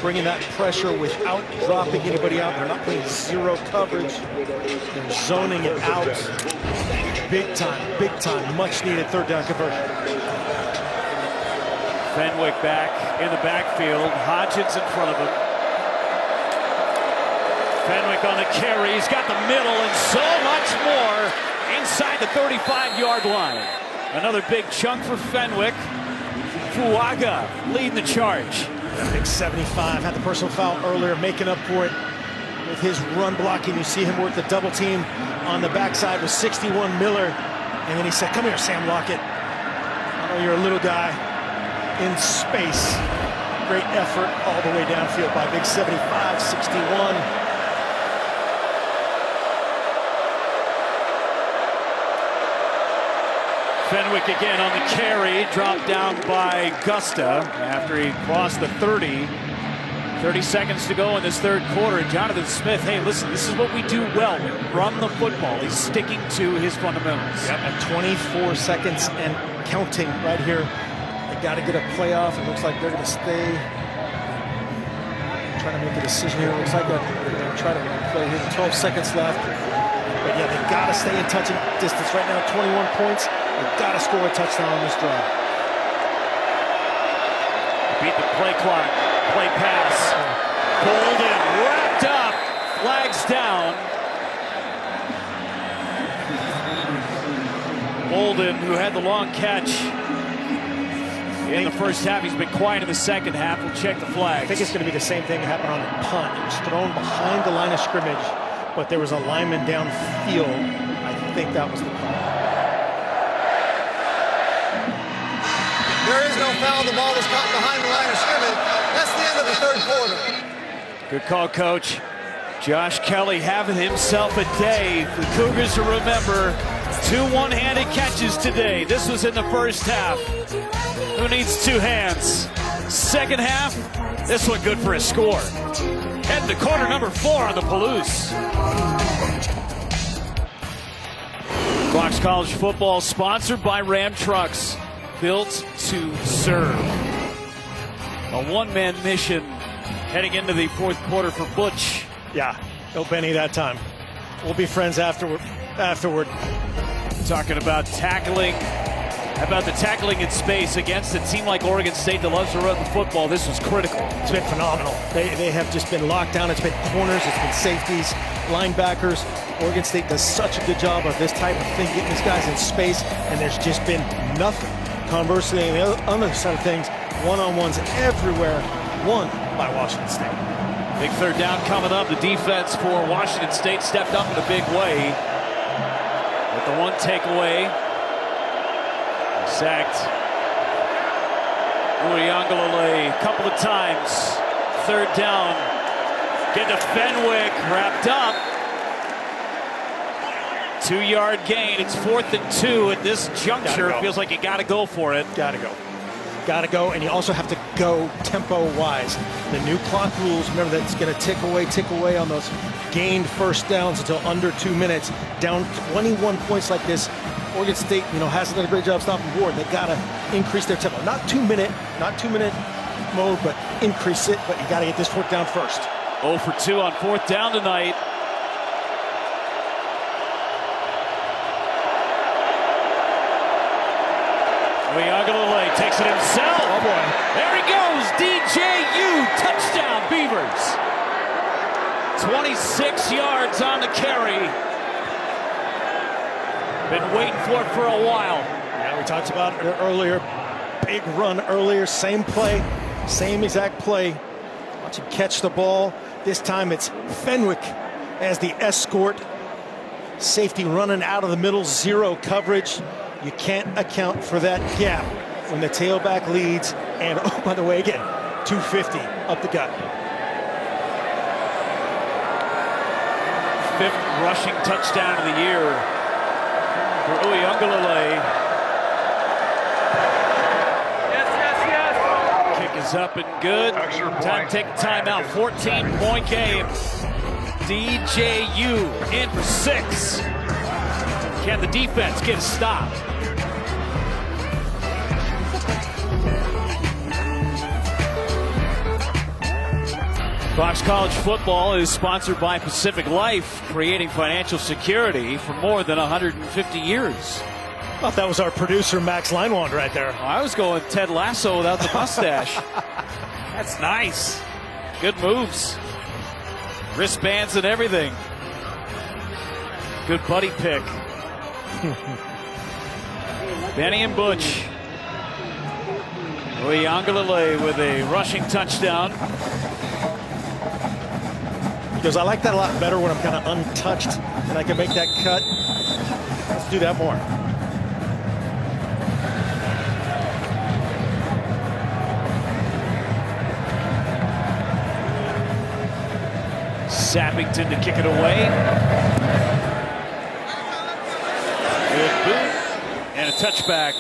bringing that pressure without dropping anybody out. They're not playing zero coverage. They're zoning it out. Big time, much needed 3rd down conversion. Fenwick back in the backfield. Hodgins in front of him. Fenwick on the carry. He's got the middle and so much more inside the 35-yard line. Another big chunk for Fenwick. Fuaga leading the charge. That big 75 had the personal foul earlier, making up for it with his run blocking. You see him work the double team on the backside with 61 Miller. And then he said, come here, Sam Lockett. I know you're a little guy in space. Great effort all the way downfield by big 75, 61. Fenwick again on the carry, dropped down by Gusta after he crossed the 30. 30 seconds to go in this 3rd quarter. And Jonathan Smith, hey, listen, this is what we do well. We run the football. He's sticking to his fundamentals. Yep, at 24 seconds and counting right here. They got to get a playoff. It looks like they're going to stay trying to make a decision here. It looks like they're going to try to play here. 12 seconds left. But yeah, they've got to stay in touching distance right now. 21 points. They've got to score a touchdown on this drive. Beat the play clock. Play pass. Pulled in. Wrapped up. Flags down. Bolden, who had the long catch in the first half, he's been quiet in the second half. We'll check the flags. I think it's going to be the same thing that happened on the punt. It was thrown behind the line of scrimmage, but there was a lineman downfield. I think that was the call. There is no foul. The ball was caught behind the line of scrimmage. That's the end of the third quarter. Good call, Coach. Josh Kelly having himself a day. The Cougars to remember. 2 one-handed catches today. This was in the first half. Who needs 2 hands? Second half, this one good for a score. Heading to quarter number 4 on the Palouse. Fox College football sponsored by Ram Trucks. Built to serve. A one-man mission heading into the fourth quarter for Butch. Yeah, no Benny that time. We'll be friends afterward. Talking about tackling, the tackling in space against a team like Oregon State that loves to run the football. This was critical. It's been phenomenal. They have just been locked down. It's been corners, it's been safeties, linebackers. Oregon State does such a good job of this type of thing, getting these guys in space, and there's just been nothing. Conversely, on the other side of things, one-on-ones everywhere, won by Washington State. Big third down coming up. The defense for Washington State stepped up in a big way. With the one takeaway, sacked Uiagalelei a couple of times. Third down, get to Fenwick, wrapped up. 2-yard gain. It's 4th and 2 at this juncture. Feels like you got to go for it. Got to go, and you also have to go tempo-wise. The new clock rules, remember, that's going to tick away on those gained first downs until under 2 minutes. Down 21 points like this, Oregon State, hasn't done a great job stopping board. They got to increase their tempo. Not two minute mode, but increase it. But you got to get this fourth down first. 0 for 2 on 4th down tonight. Uiagalelei takes it himself. Oh boy. There he goes. DJU touchdown Beavers. 26 yards on the carry. Been waiting for it for a while. Yeah, we talked about it earlier. Big run earlier. Same play. Same exact play. Watch him catch the ball. This time it's Fenwick as the escort. Safety running out of the middle. 0 coverage. You can't account for that gap when the tailback leads. And, oh, by the way, again, 250 up the gut. 5th rushing touchdown of the year for Uiagalelei. Yes. Kick is up and good. Time to take a timeout. 14-point game. DJU in for 6. Can the defense get a stop? Fox College football is sponsored by Pacific Life, creating financial security for more than 150 years. I thought that was our producer, Max Leinwand, right there. I was going Ted Lasso without the mustache. That's nice. Good moves. Wristbands and everything. Good buddy pick. Benny and Butch. Uiagalelei with a rushing touchdown. Because I like that a lot better when I'm kind of untouched and I can make that cut. Let's do that more. Sappington to kick it away. Good boot and a touchback.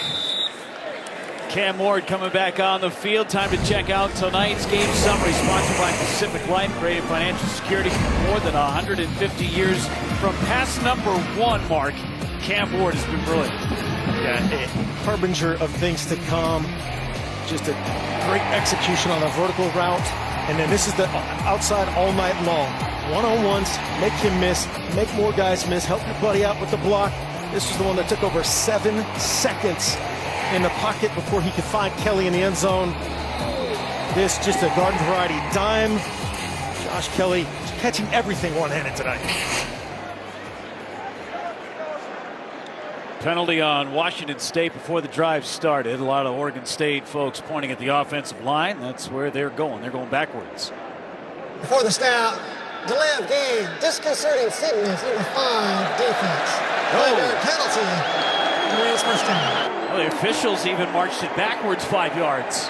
Cam Ward coming back on the field. Time to check out tonight's game summary, sponsored by Pacific Life, creating financial security for more than 150 years. From pass number 1, Mark, Cam Ward has been brilliant. Yeah, a harbinger of things to come. Just a great execution on a vertical route. And then this is the outside all night long. One-on-ones, make him miss, make more guys miss, help your buddy out with the block. This was the one that took over 7 seconds in the pocket before he could find Kelly in the end zone. This just a garden variety dime. Josh Kelly catching everything one-handed tonight. Penalty on Washington State before the drive started. A lot of Oregon State folks pointing at the offensive line. That's where they're going. They're going backwards. Before the snap, delay of game, disconcerting sickness, number 5, defense. Five-yard penalty, remains first down. Well, the officials even marched it backwards 5 yards.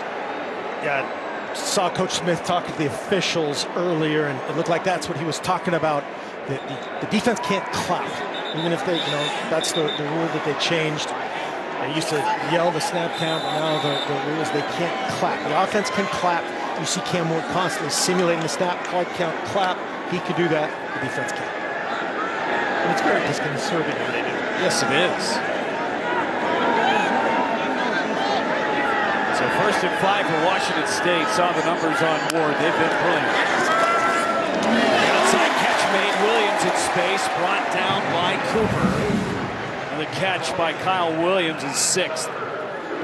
Yeah, saw Coach Smith talk to the officials earlier, and it looked like that's what he was talking about. The defense can't clap, even if they, that's the rule that they changed. They used to yell the snap count, but now the rule is they can't clap. The offense can clap. You see Cam Ward constantly simulating the snap, hard count, clap. He could do that. The defense can't. And it's very disconcerting when they do. Yes, it is. So 1st and 5 for Washington State. Saw the numbers on Ward. They've been brilliant. Outside catch made. Williams in space. Brought down by Cooper. And the catch by Kyle Williams is 6th.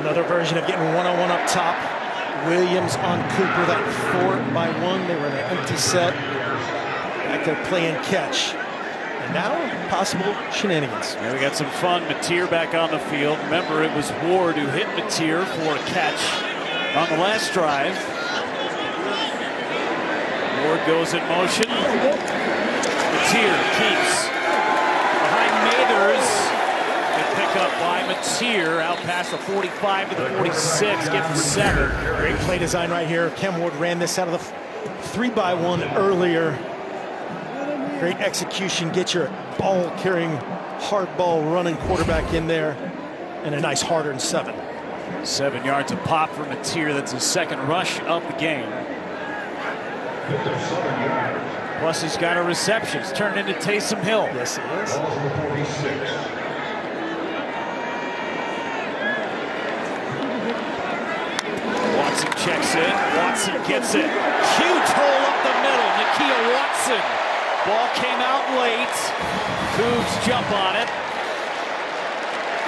Another version of getting one-on-one up top. Williams on Cooper, that 4-by-1. They were in an empty set. Back there playing catch. And now, possible shenanigans. Yeah, we got some fun. Mateer back on the field. Remember, it was Ward who hit Mateer for a catch on the last drive. Ward goes in motion. Mateer keeps behind Mathers. Good pickup by Mateer out past the 45 to the 46. Get the 7. Great play design right here. Cam Ward ran this out of the 3-by-1 earlier. Great execution. Get your ball-carrying, hard ball running quarterback in there. And a nice harder and 7. 7 yards of pop for Mateer. That's his second rush of the game. Plus, he's got a reception. It's turned into Taysom Hill. Yes, it is. Watson checks in. Watson gets it. Huge hole up the middle. Nakia Watson. Ball came out late. Cougs jump on it.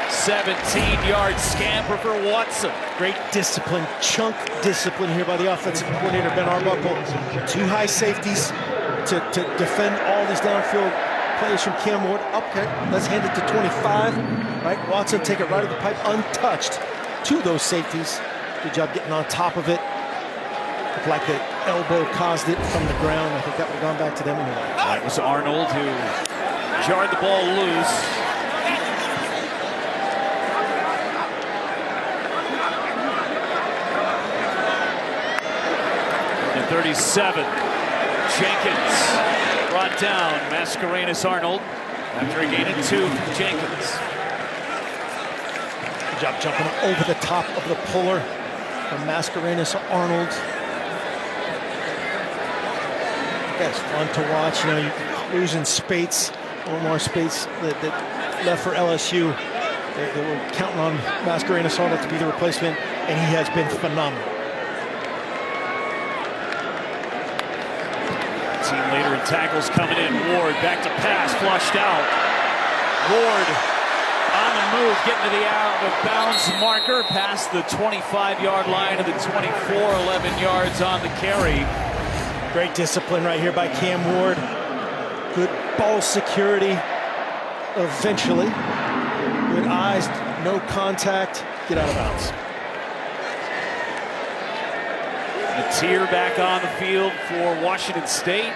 17-yard scamper for Watson. Great discipline, chunk discipline here by the offensive coordinator, Ben Arbuckle. 2 high safeties to defend all these downfield plays from Cam Ward. Okay, let's hand it to 25. Right, Watson take it right at the pipe, untouched. 2 of those safeties. Good job getting on top of it. Looked like the elbow caused it from the ground. I think that would have gone back to them anyway. That was Arnold who jarred the ball loose. The 37. Jenkins brought down Mascarenas Arnold after a gain of 2 from Jenkins. Good job jumping over the top of the puller from Mascarenas Arnold. That's fun to watch. You're losing Spates, Omar Spates, that left for LSU. They were counting on Mascarenas Arnold to be the replacement, and he has been phenomenal. Team leader in tackles coming in. Ward back to pass, flushed out. Ward on the move, getting to the out of bounds marker past the 25-yard line to the 24, 11 yards on the carry. Great discipline right here by Cam Ward. Good ball security eventually. Good eyes, no contact, get out of bounds. Mateer back on the field for Washington State.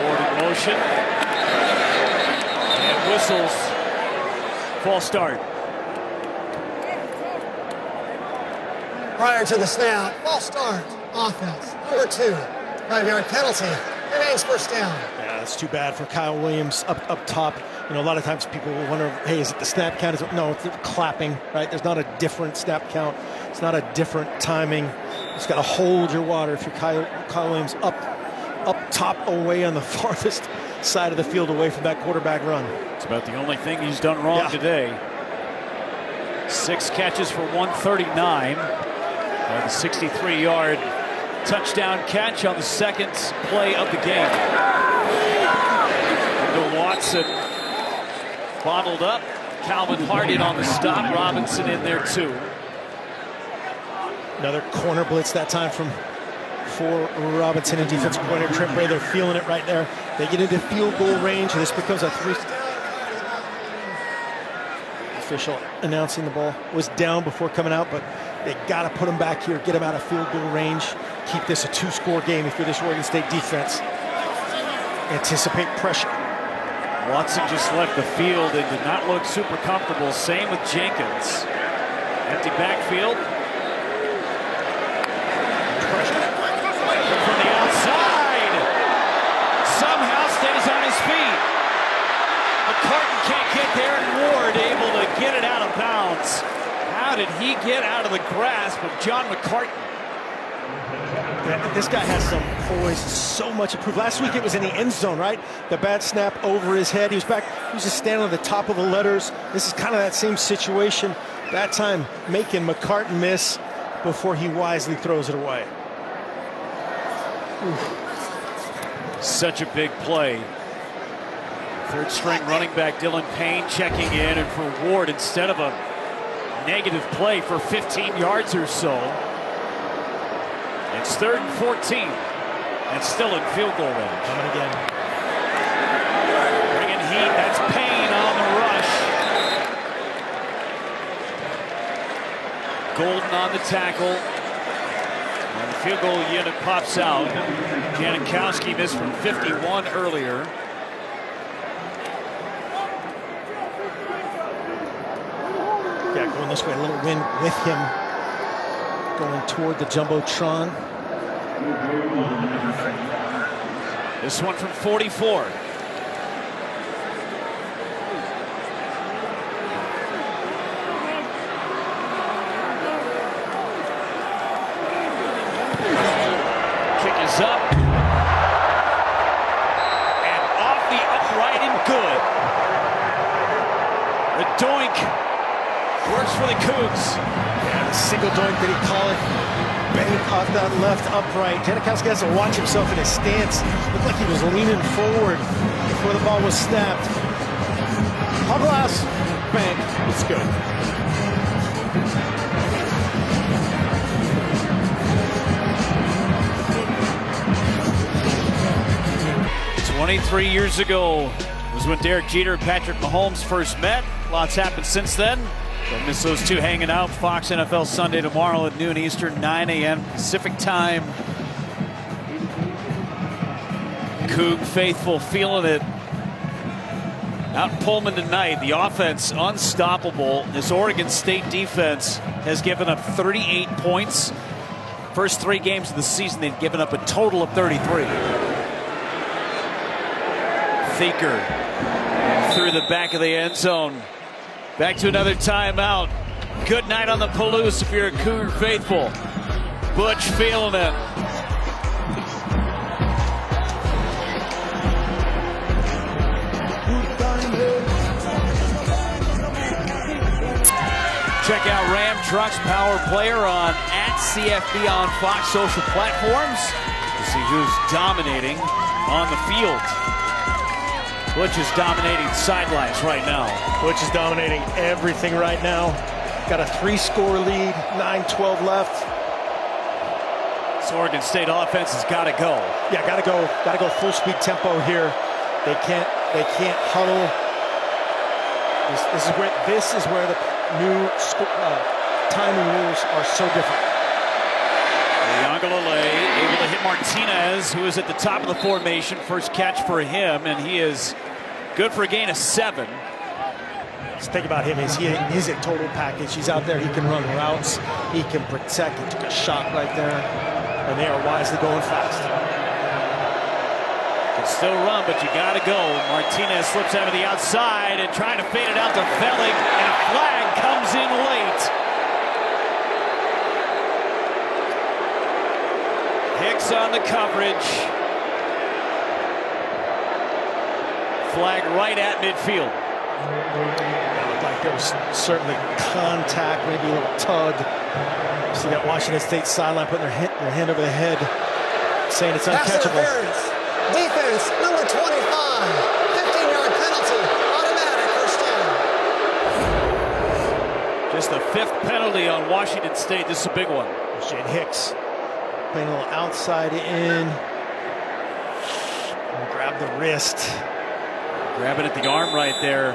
Ward in motion. And whistles. False start. Prior to the snap, false start, offense, number 2, 5-yard penalty, remains first down. Yeah, that's too bad for Kyle Williams up top. A lot of times people will wonder, hey, is it the snap count? No, it's clapping, right? There's not a different snap count. It's not a different timing. You just got to hold your water if you're Kyle Williams up top away on the farthest side of the field away from that quarterback run. It's about the only thing he's done wrong today. 6 catches for 139. And a 63-yard touchdown catch on the second play of the game. Into Watson. Bottled up. Calvin Hardin on the stop. Robinson in there too. Another corner blitz that time for Robinson and defensive coordinator Trent Bray. They're feeling it right there. They get into field goal range, and this becomes a 3. Official announcing the ball was down before coming out, but they got to put him back here, get him out of field goal range, keep this a 2-score game if you're this Oregon State defense. Anticipate pressure. Watson just left the field and did not look super comfortable. Same with Jenkins. Empty backfield. Pressure. From the outside. Somehow stays on his feet. McCartan can't get there, and Ward able to get it out of bounds. How did he get out of the grasp of John McCartan? Yeah, this guy has some poise, so much improved. Last week it was in the end zone, right? The bad snap over his head. He was back, he was just standing on the top of the letters. This is kind of that same situation. That time making McCartan miss before he wisely throws it away. Such a big play. Third string running back Dylan Payne checking in, and for Ward, instead of a negative play for 15 yards or so, it's 3rd and 14, and still in field goal range. Coming again. Bringing heat, that's Payne on the rush. Golden on the tackle. And the field goal unit pops out. Janikowski missed from 51 earlier. Yeah, going this way, a little wind with him. Going toward the Jumbotron. This one from 44. Kick is up. And off the upright and good. The doink works for the Cougs. Yeah, the single doink that he call it. Bank off that left upright. Janikowski has to watch himself in his stance. Looked like he was leaning forward before the ball was snapped. Hot glass, bank, it's good. 23 years ago was when Derek Jeter and Patrick Mahomes first met. Lots happened since then. Don't miss those two hanging out. Fox NFL Sunday tomorrow at noon Eastern, 9 a.m. Pacific time. Coug faithful feeling it. Out in Pullman tonight, the offense unstoppable. This Oregon State defense has given up 38 points. First 3 games of the season, they've given up a total of 33. Thinker through the back of the end zone. Back to another timeout. Good night on the Palouse if you're a Cougar faithful. Butch feeling it. Check out Ram Trucks Power Player on @CFB on Fox social platforms to see who's dominating on the field. Butch is dominating sidelines right now. Butch is dominating everything right now. Got a 3-score lead, 9-12 left. This Oregon State offense has got to go. Yeah, gotta go full speed tempo here. They can't huddle. This is where the new timing rules are so different. Yangalale able to hit Martinez, who is at the top of the formation. First catch for him, and he is good for a gain of 7. Just think about him. He's a total package. He's out there. He can run routes. He can protect. He took a shot right there, and they are wisely going fast. Can still run, but you got to go. Martinez slips out of the outside and trying to fade it out to Felling, and a flag comes in late. Hicks on the coverage. flag right at midfield. It looked like there was certainly contact, maybe a little tug. See that Washington State sideline putting their hand over the head, saying it's Pass uncatchable. interference. Defense, number 25. 15-yard penalty. Automatic first down. Just the 5th penalty on Washington State. This is a big one. Shane Hicks playing a little outside in. And grab the wrist. Grabbing at the arm right there.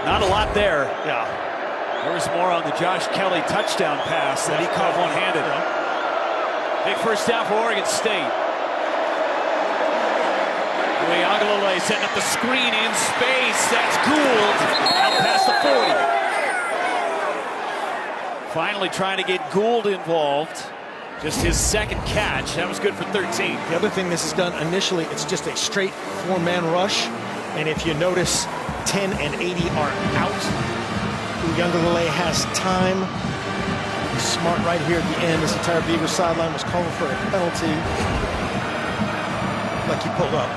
Not a lot there. Yeah. There was more on the Josh Kelly touchdown pass that he caught one-handed. Big first down for Oregon State. Uiagalelei setting up the screen in space. That's Gould out past the 40. Finally trying to get Gould involved. Just his 2nd catch. That was good for 13. The other thing this has done initially, it's just a straight 4-man rush. And if you notice, 10 and 80 are out. Uiagalelei has time. He's smart right here at the end. This entire Beaver sideline was calling for a penalty. Like he pulled up.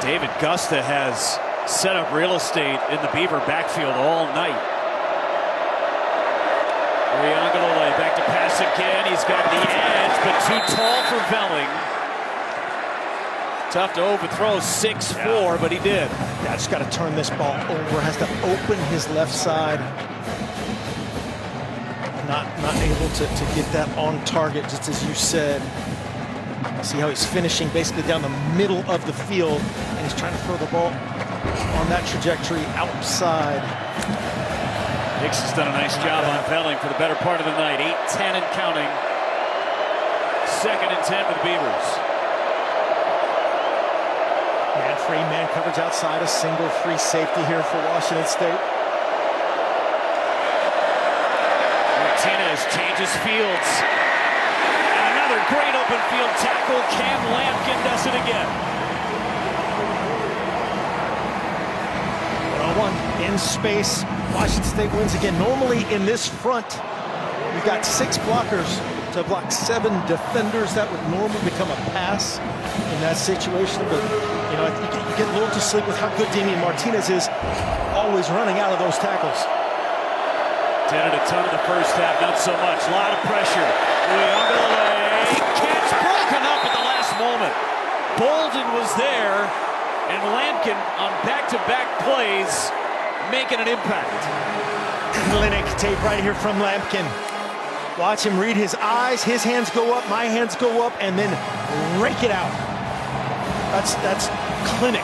David Gusta has set up real estate in the Beaver backfield all night. Uiagalelei back to pass again. He's got the edge, but too tall for Velling. Tough to overthrow 6'4", but he did. Yeah, just got to turn this ball over. Has to open his left side. Not able to get that on target, just as you said. See how he's finishing basically down the middle of the field, and he's trying to throw the ball on that trajectory outside. Hicks has done a nice job on Velling for the better part of the night. 8-10 and counting. 2nd and 10 for the Beavers. Man-free, man coverage outside, a single free safety here for Washington State. Martinez changes fields. And another great open field tackle. Cam Lampkin does it again. 1-on-1 in space. Washington State wins again. Normally in this front, you've got 6 blockers to block 7 defenders. That would normally become a pass in that situation. But, you know, you get a little to sleep with how good Damian Martinez is, always running out of those tackles. Did it a ton in the first half, not so much. A lot of pressure. Uiagalelei, catch broken up at the last moment. Bolden was there, and Lampkin on back-to-back plays making an impact. Clinic tape right here from Lampkin. Watch him read his eyes. His hands go up, my hands go up, and then rake it out. That's clinic.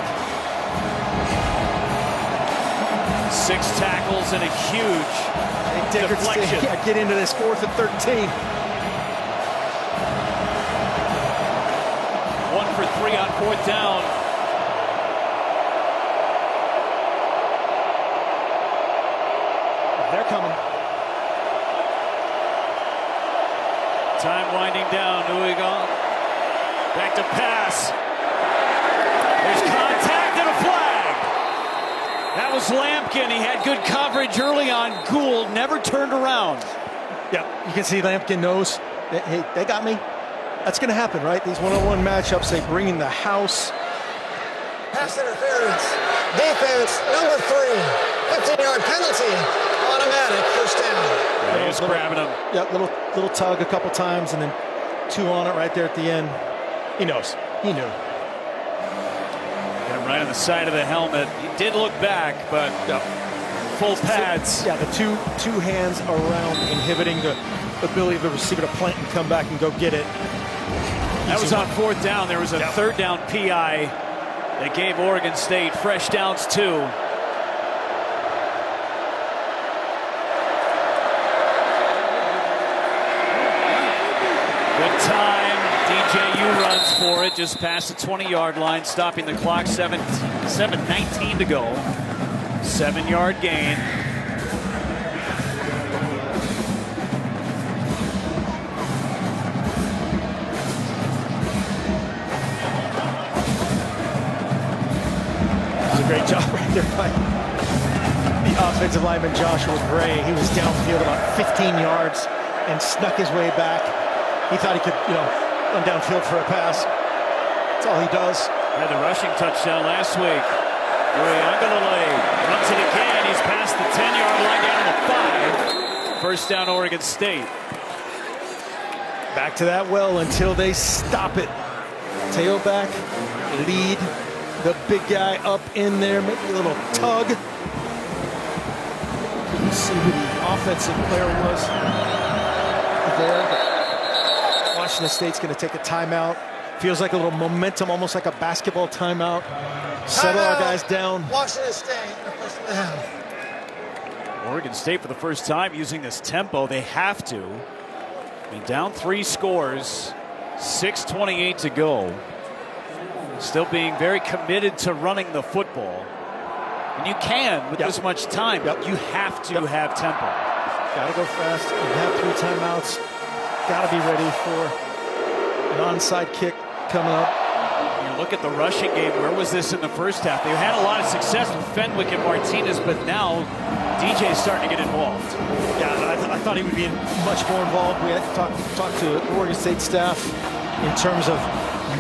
6 tackles and a huge deflection. Get into this 4th and 13. 1 for 3 on 4th down. They're coming. Time winding down. Uiagalelei back to pass. There's contact and a flag. That was Lampkin. He had good coverage early on. Gould never turned around. Yeah, you can see Lampkin knows that, hey, they got me. That's going to happen, right? These 1-on-1 matchups, they bring in the house. Pass interference. Defense, number 3. 15-yard penalty. Automatic first down. Yeah, he's grabbing him. Yeah, little tug a couple times, and then 2 on it right there at the end. He knows. He knew. Got him right on the side of the helmet. He did look back, but full pads. Yeah, the two hands around inhibiting the ability of the receiver to plant and come back and go get it. That was on 4th down. There was a 3rd down PI that gave Oregon State fresh downs 2. Good time. DJU runs for it just past the 20-yard line, stopping the clock. 7:19 to go. 7-yard gain. Great job right there by the offensive lineman Joshua Gray. He was downfield about 15 yards and snuck his way back. He thought he could, run downfield for a pass. That's all he does. Had the rushing touchdown last week. Uiagalelei runs it again. He's past the 10-yard line down to the 5. First down, Oregon State. Back to that well until they stop it. Tailback, lead the big guy up in there, maybe a little tug. Couldn't see who the offensive player was there, but Washington State's going to take a timeout. Feels like a little momentum, almost like a basketball timeout. Settle our guys down. Washington State, first and a half. Oregon State for the first time using this tempo. They have to. I mean, down 3 scores, 6:28 to go. Still being very committed to running the football. And you can with this much time. You have to have tempo. Got to go fast. You have 3 timeouts. Got to be ready for an onside kick coming up. You look at the rushing game. Where was this in the first half? They had a lot of success with Fenwick and Martinez, but now DJ's starting to get involved. Yeah, I thought he would be much more involved. We had talked to the Oregon State staff in terms of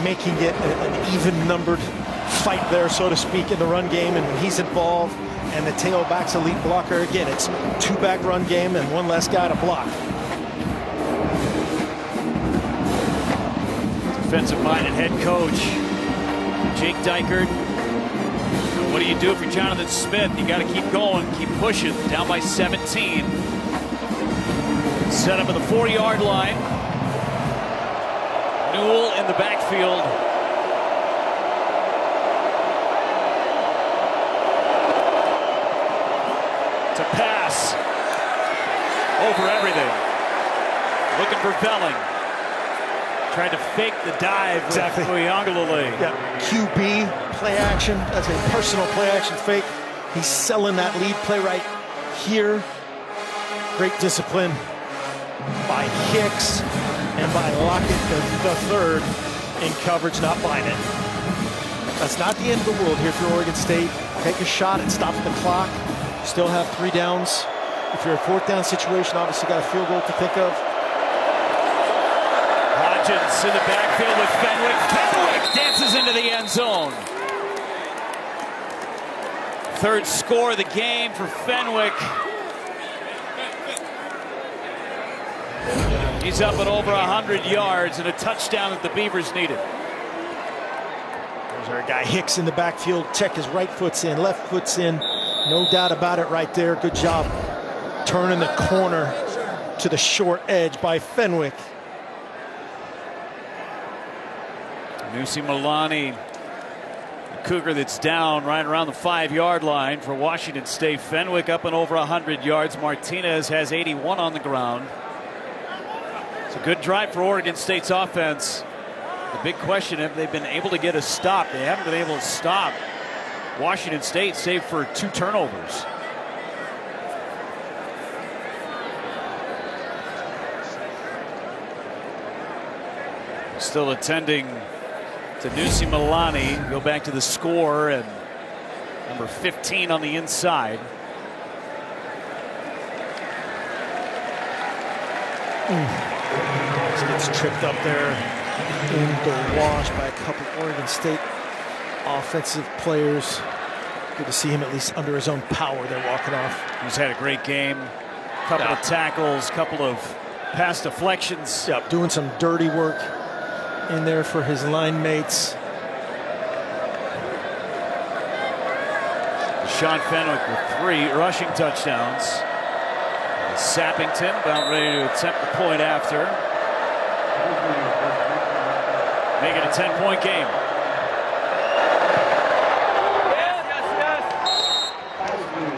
making it an even-numbered fight there, so to speak, in the run game. And when he's involved and the tailback's elite blocker, again, it's 2-back run game and 1 less guy to block. Defensive-minded head coach Jake Dykert. What do you do if you're Jonathan Smith? You got to keep going, keep pushing. Down by 17. Set up at the 4-yard line. Newell in the backfield. To pass. Over everything. Looking for Velling. Tried to fake the dive. Exactly. Uiagalelei. Yeah, QB play action. That's a personal play action fake. He's selling that lead play right here. Great discipline by Hicks and by Lockett, the third, in coverage, not buying it. That's not the end of the world here for Oregon State. Take a shot and stop the clock. Still have 3 downs. If you're a 4th down situation, obviously got a field goal to think of. Hodgins in the backfield with Fenwick. Fenwick dances into the end zone. 3rd score of the game for Fenwick. He's up at over 100 yards and a touchdown that the Beavers needed. There's our guy Hicks in the backfield. Check his right foot's in, left foot's in. No doubt about it right there. Good job turning the corner to the short edge by Fenwick. Nusi Milani, the Cougar that's down right around the 5-yard line for Washington State. Fenwick up and over 100 yards. Martinez has 81 on the ground. It's a good drive for Oregon State's offense. The big question, have they been able to get a stop? They haven't been able to stop Washington State, save for 2 turnovers. Still attending to Nusi Milani. Go back to the score, and number 15 on the inside. Just gets tripped up there in the wash by a couple Oregon State offensive players. Good to see him at least under his own power there walking off. He's had a great game. Couple of tackles, couple of pass deflections. Yep, doing some dirty work in there for his line mates. Sean Fenwick with 3 rushing touchdowns. Sappington about ready to attempt the point after. Make it a 10-point game.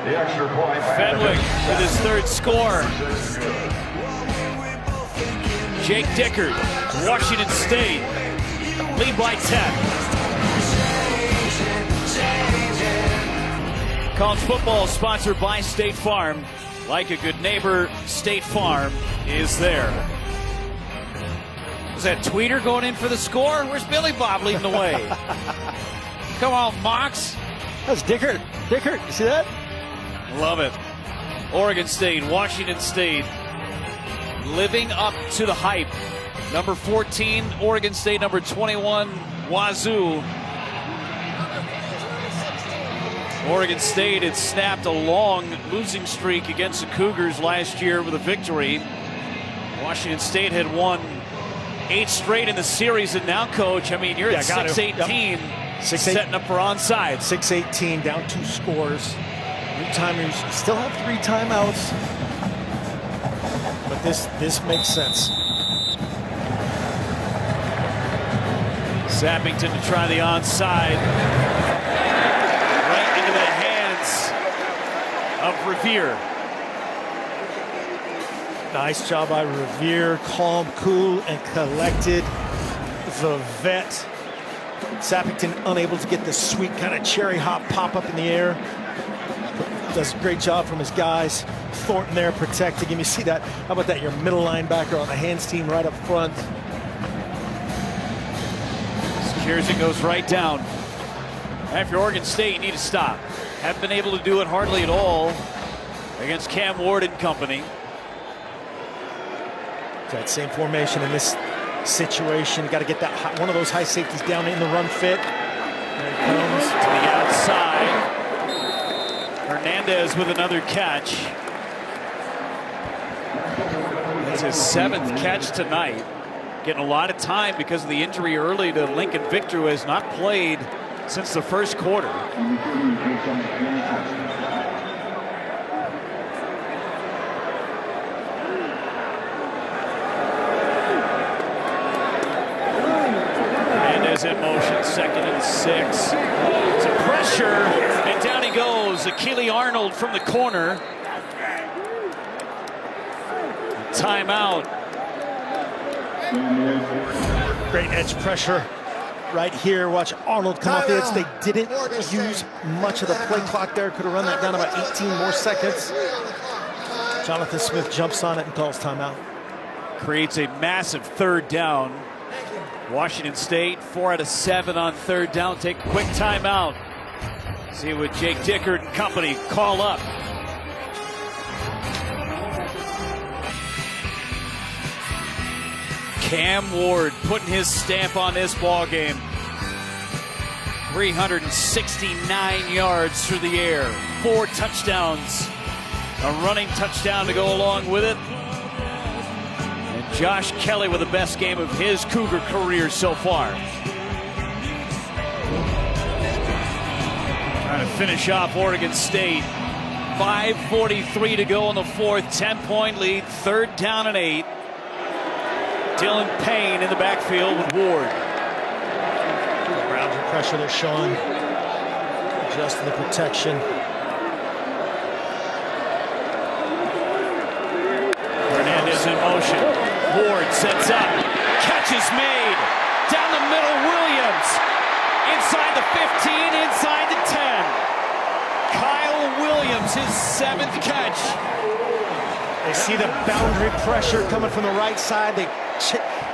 The extra point. Fenwick with his 3rd score. Jake Dickert, Washington State, lead by 10. College football sponsored by State Farm. Like a good neighbor, State Farm is there. Was that Tweeter going in for the score? Where's Billy Bob leading the way? Come on, Mox. That's Dickert. Dickert, you see that? Love it. Oregon State, Washington State, living up to the hype. Number 14, Oregon State. Number 21, Wazoo. Oregon State had snapped a long losing streak against the Cougars last year with a victory. Washington State had won 8 straight in the series, and now, Coach, I mean, you're at 6-18, setting up for onside. 6-18, down 2 scores. New timers still have 3 timeouts, but this makes sense. Sappington to try the onside. Right into the hands of Revere. Nice job by Revere, calm, cool, and collected. The vet. Sappington unable to get the sweet kind of cherry hop pop up in the air. Does a great job from his guys. Thornton there protecting him. You see that? How about that? Your middle linebacker on the hands team right up front. Kiersey goes right down. After Oregon State, you need to stop. Haven't been able to do it hardly at all against Cam Ward and company. That same formation in this situation. Got to get that one of those high safeties down in the run fit. There he comes to the outside. Hernandez with another catch. That's his 7th catch tonight. Getting a lot of time because of the injury early to Lincoln Victor, who has not played since the first quarter. Hernandez in motion, 2nd and 6. It's a pressure, and down he goes. Akili Arnold from the corner. Timeout. Great edge pressure right here. Watch Arnold come off the edge. They didn't use much of the play clock there. Could have run that down about 18 more seconds. Jonathan Smith jumps on it and calls timeout. Creates a massive 3rd down. Washington State 4 out of 7 on 3rd down. Take a quick timeout. See what Jake Dickert and company call up. Cam Ward putting his stamp on this ball game. 369 yards through the air, 4 touchdowns, a running touchdown to go along with it. And Josh Kelly with the best game of his Cougar career so far. Trying to finish off Oregon State. 5:43 to go in the 4th, 10-point lead, 3rd down and 8. Dylan Payne in the backfield with Ward. Boundary pressure they're showing. Adjusting the protection. Hernandez in motion. Ward sets up. Catch is made. Down the middle, Williams. Inside the 15, inside the 10. Kyle Williams, his 7th catch. They see the boundary pressure coming from the right side. They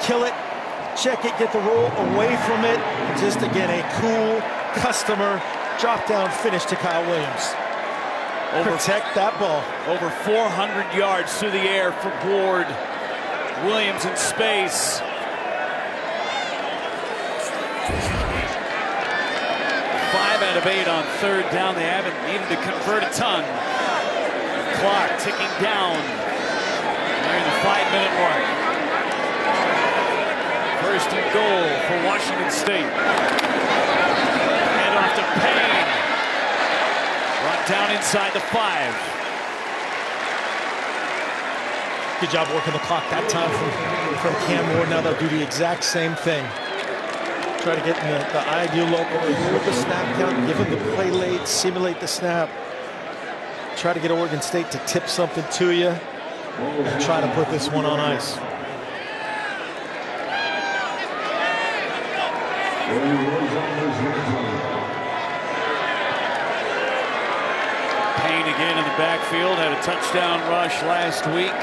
kill it, check it, get the roll away from it. Just again, a cool customer drop down finish to Kyle Williams. Protect that ball. Over 400 yards through the air for Ward. Williams in space. 5 out of 8 on 3rd down. They haven't needed to convert a ton. Clock ticking down. Near the 5-minute mark. 1st and goal for Washington State. Hand off to Payne. Brought down inside the 5. Good job working the clock that time from Cam Ward. Now they'll do the exact same thing. Try to get in the ideal local, hold the snap count, give them the play late, simulate the snap. Try to get Oregon State to tip something to you and try to put this one on ice. Payne again in the backfield, had a touchdown rush last week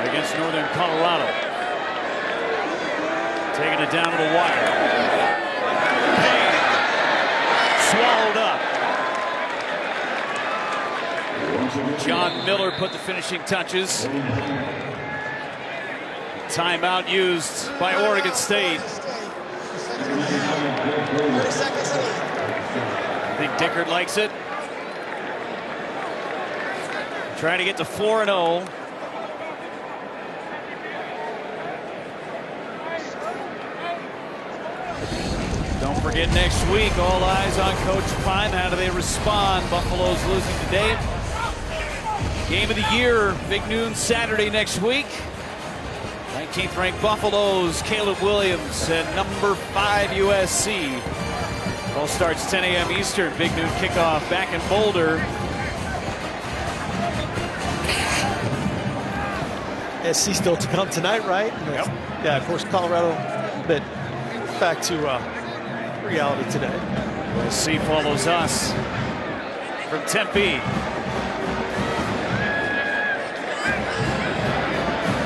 against Northern Colorado. Taking it down to the wire. Payne swallowed up. John Miller put the finishing touches. Timeout used by Oregon State. 30 seconds left. I think Dickert likes it. Trying to get to 4-0. Don't forget next week, all eyes on Coach Prime. How do they respond? Buffalo's losing today. Game of the year, big noon Saturday next week. 19th ranked Buffaloes, Caleb Williams, and number 5 USC. Ball starts 10 a.m. Eastern. Big noon kickoff back in Boulder. SC still to come tonight, right? Yep. Yeah, of course, Colorado, but back to reality today. WSU follows us from Tempe.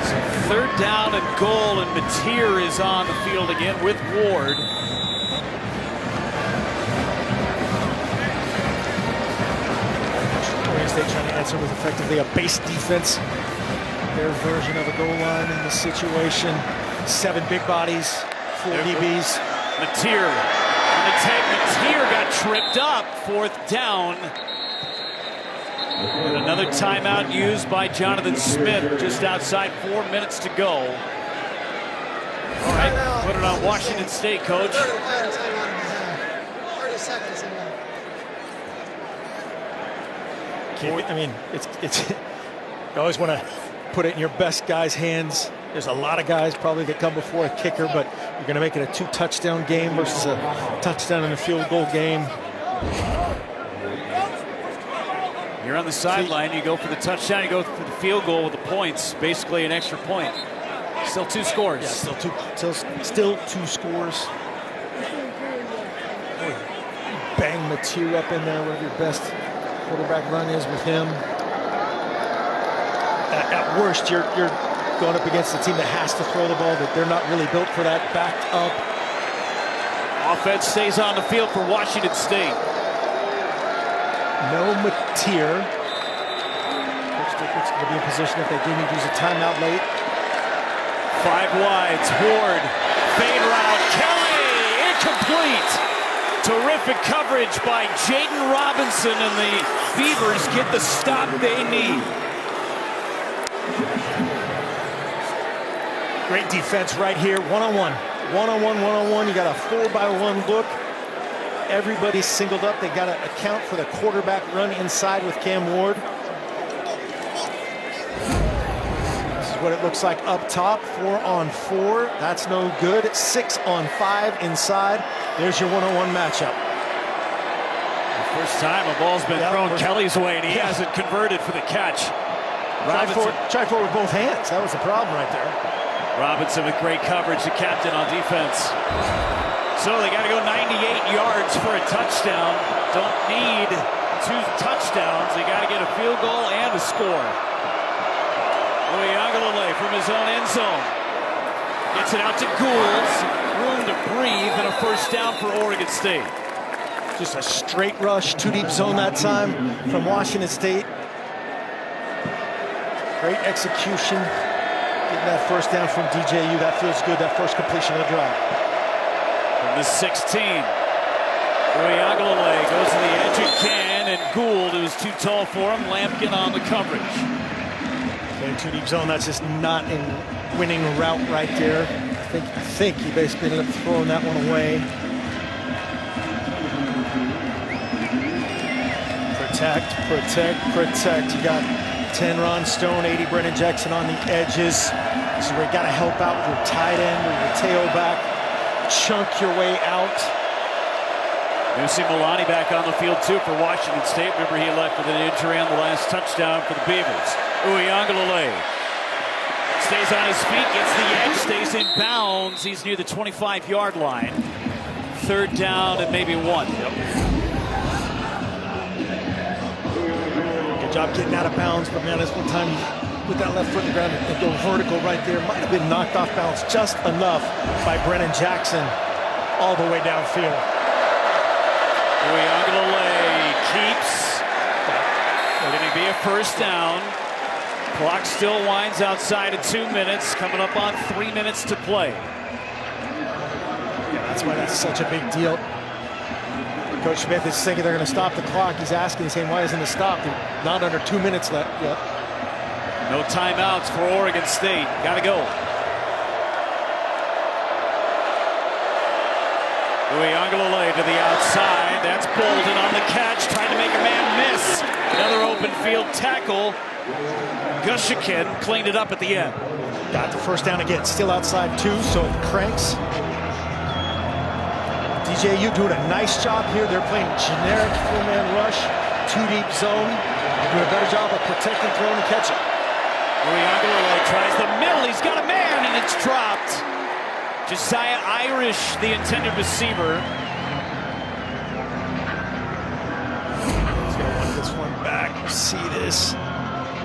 So 3rd down and goal, and Mateer is on the field again with Ward. Oregon State trying to answer with effectively a base defense. Their version of a goal line in this situation. 7 big bodies, 4 DBs. Mateer. Mateer got tripped up. 4th down. And another timeout used by Jonathan Smith just outside 4 minutes to go. All right, put it on Washington State, Coach. 30 seconds. I mean, it's you always want to put it in your best guy's hands. There's a lot of guys probably that come before a kicker, but you're going to make it a 2-touchdown game versus a touchdown and a field goal game. You're on the sideline, you go for the touchdown, you go for the field goal with the points, basically an extra point. Still 2 scores. Yeah, still two scores. Bang Mateer up in there, whatever your best quarterback run is with him. At worst, you're going up against a team that has to throw the ball, that they're not really built for that, backed up. Offense stays on the field for Washington State. No Mateer. Coach Dickert's going to be in position if they do need to use a timeout late. 5 wides, Ward, fade route, Kelly, incomplete. Terrific coverage by Jaden Robinson, and the Beavers get the stop they need. Great defense right here, one-on-one. One-on-one. You got a 4-by-1 look. Everybody's singled up. They got to account for the quarterback run inside with Cam Ward. This is what it looks like up top. 4-on-4. That's no good. 6-on-5 inside. There's your one-on-one matchup. The first time a ball's been thrown Kelly's way, and he hasn't converted for the catch. Try for it with both hands. That was the problem right there. Robinson with great coverage, the captain on defense. So they got to go 98 yards for a touchdown. Don't need 2 touchdowns. They got to get a field goal and a score. Uiagalelei from his own end zone. Gets it out to Gould. Room to breathe, and a first down for Oregon State. Just a straight rush, 2 deep zone that time from Washington State. Great execution. Getting that first down from DJU. That feels good, that first completion of the drive. From the 16. Uiagalelei goes to the edge again, and Gould, who's too tall for him, Lampkin on the coverage. Okay, 2 deep zone, that's just not a winning route right there. I think he basically ended up throwing that one away. Protect. You got 10 Ron Stone, 80 Brennan Jackson on the edges. This is where you got to help out with your tight end or your tailback. Chunk your way out. Nusi Milani back on the field too for Washington State. Remember, he left with an injury on the last touchdown for the Beavers. Uiagalelei stays on his feet, gets the edge, stays in bounds. He's near the 25-yard line. 3rd down and maybe 1. Good job getting out of bounds, but man, that's one time you put that left foot in the ground and go vertical right there. Might have been knocked off balance just enough by Brennan Jackson all the way downfield. Uiagalelei keeps. Going to be a first down. Clock still winds outside of 2 minutes, coming up on 3 minutes to play. Yeah, that's why that's such a big deal. Coach Smith is thinking they're going to stop the clock. He's asking, he's saying, why isn't it stopped? They're not under 2 minutes left yet. No timeouts for Oregon State. Got to go. Uiagalelei to the outside. That's Bolden on the catch, trying to make a man miss. Another open field tackle. Gushikin cleaned it up at the end. Got the first down again. Still outside 2, so it cranks. DJU doing a nice job here. They're playing generic 4-man rush, 2-deep zone. Doing a better job of protecting, throwing, and catching. Uiagalelei tries the middle. He's got a man, and it's dropped. Josiah Irish, the intended receiver. He's going to want this one back. You see this.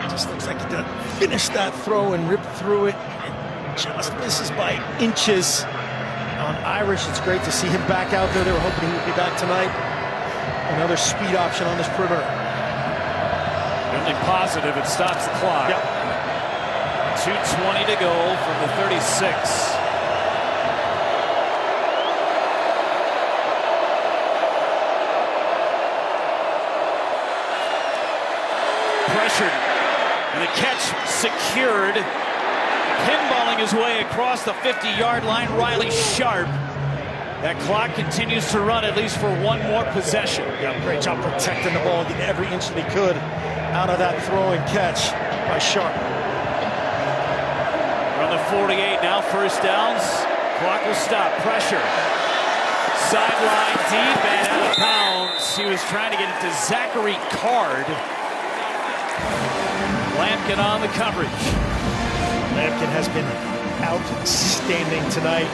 Just looks like he doesn't finish that throw and rip through it. And just misses by inches on Irish. It's great to see him back out there. They were hoping he would be back tonight. Another speed option on this perimeter. The only positive, it stops the clock. Yep. 2:20 to go from the 36. Pressured, and the catch secured. Pinballing his way across the 50-yard line, Riley Sharp. That clock continues to run at least for one more possession. Yeah, great job protecting the ball, getting every inch that he could out of that throw and catch by Sharp. From the 48 now, first downs. Clock will stop. Pressure. Sideline deep and out of bounds. He was trying to get it to Zachary Card. Lampkin on the coverage. Lampkin has been outstanding tonight.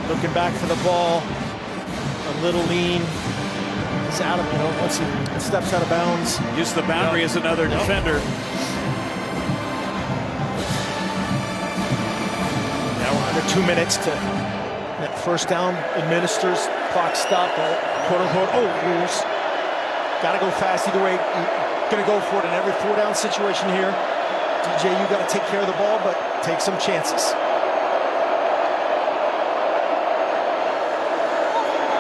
Looking back for the ball, a little lean. He's out of, once he steps out of bounds. Use the boundary as another defender. Now we're under 2 minutes to that first down administers. Clock stop, quote unquote, rules. Gotta go fast either way. Gonna go for it in every 4-down situation here. DJ, you gotta take care of the ball, but take some chances.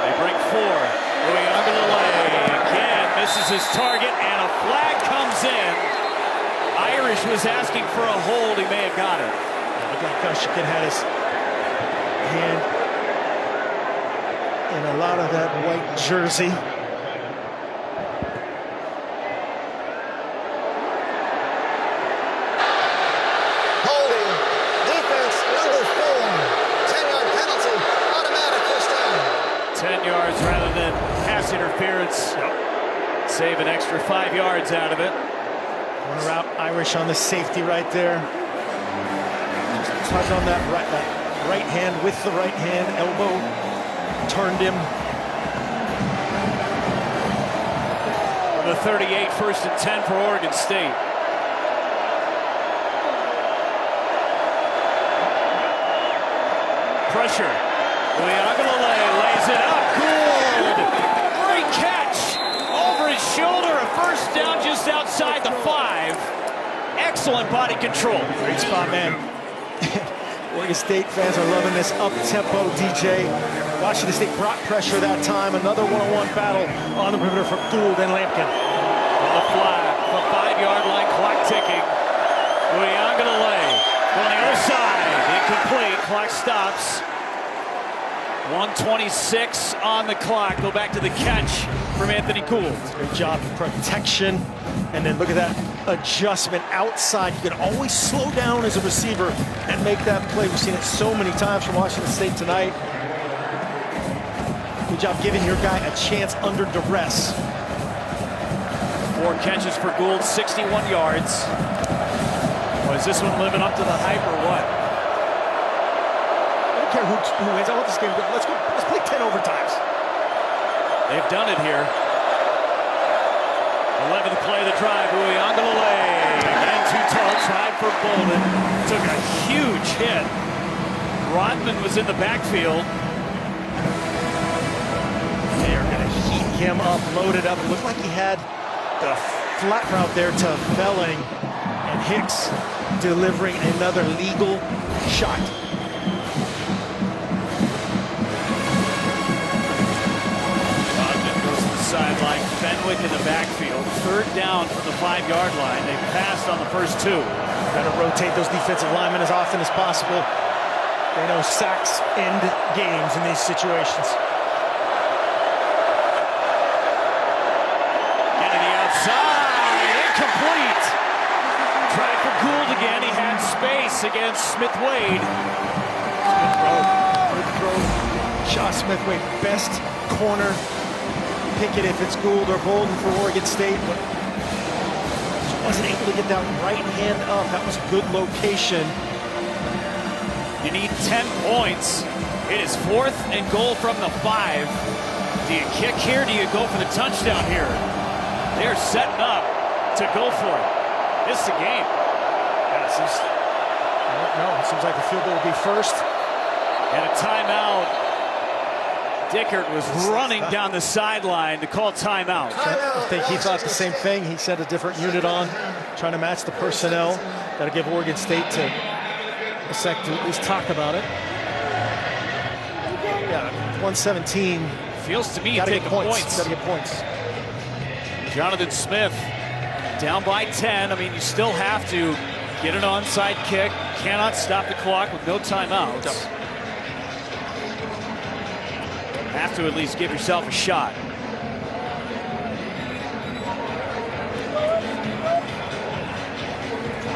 They bring 4. Uiagalelei again misses his target, and a flag comes in. Irish was asking for a hold. He may have got it. Look like Gushikin had his hand in a lot of that white jersey. Holding. Defense number 4. 10-yard penalty. Automatic first down. 10 yards rather than pass interference. Save an extra 5 yards out of it. Corner out, Irish on the safety right there. Just touch on that right hand with the right hand, elbow turned him. From the 38, first and 10 for Oregon State. Pressure. Uiagalelei lays it up. Good. Great catch. Over his shoulder. A first down just outside the 5. Excellent body control. Great spot, man. Oregon State fans are loving this up-tempo DJ. Washington State brought pressure that time. Another one-on-one battle on the perimeter for Gould and Lampkin. On the flag, the 5-yard line, clock ticking. Uiagalelei on the other side. Incomplete. Clock stops. 1:26 on the clock. Go back to the catch from Anthony Gould. Great job of protection. And then look at that adjustment outside. You can always slow down as a receiver and make that play. We've seen it so many times from Washington State tonight. Good job giving your guy a chance under duress. 4 catches for Gould, 61 yards. Was this one living up to the hype or what? I don't care who wins. I want this game to go. Let's play 10 overtimes. They've done it here. 11th play of the drive. Uiagalelei again too tall. Tried for Bolden. Took a huge hit. Rodman was in the backfield. They are going to heat him up, loaded up. It looked like he had the flat route there to Belling, and Hicks delivering another legal shot. Rodman goes Fenwick in the backfield. Third down from the 5-yard line. They passed on the first 2. Got to rotate those defensive linemen as often as possible. They know sacks end games in these situations. Into the outside, incomplete. Tried for Gould again. He had space against Smith-Wade. Good throw. Josh Smith-Wade, best corner. Pick it if it's Gould or Bolden for Oregon State, but just wasn't able to get that right hand up. That was a good location. You need 10 points. It is 4th and goal from the 5. Do you kick here? Do you go for the touchdown here? They're setting up to go for it. This is a game. Yeah, it seems like the field goal will be first. And a timeout. Dickert was running down the sideline to call timeout. I think he thought the same thing. He set a different unit on, trying to match the personnel. Got to give Oregon State a sec to at least talk about it. Yeah, 117. Feels to me Got to take get the points. points. Got to get points. Jonathan Smith down by 10. I mean, you still have to get an onside kick. Cannot stop the clock with no timeouts. Have to at least give yourself a shot.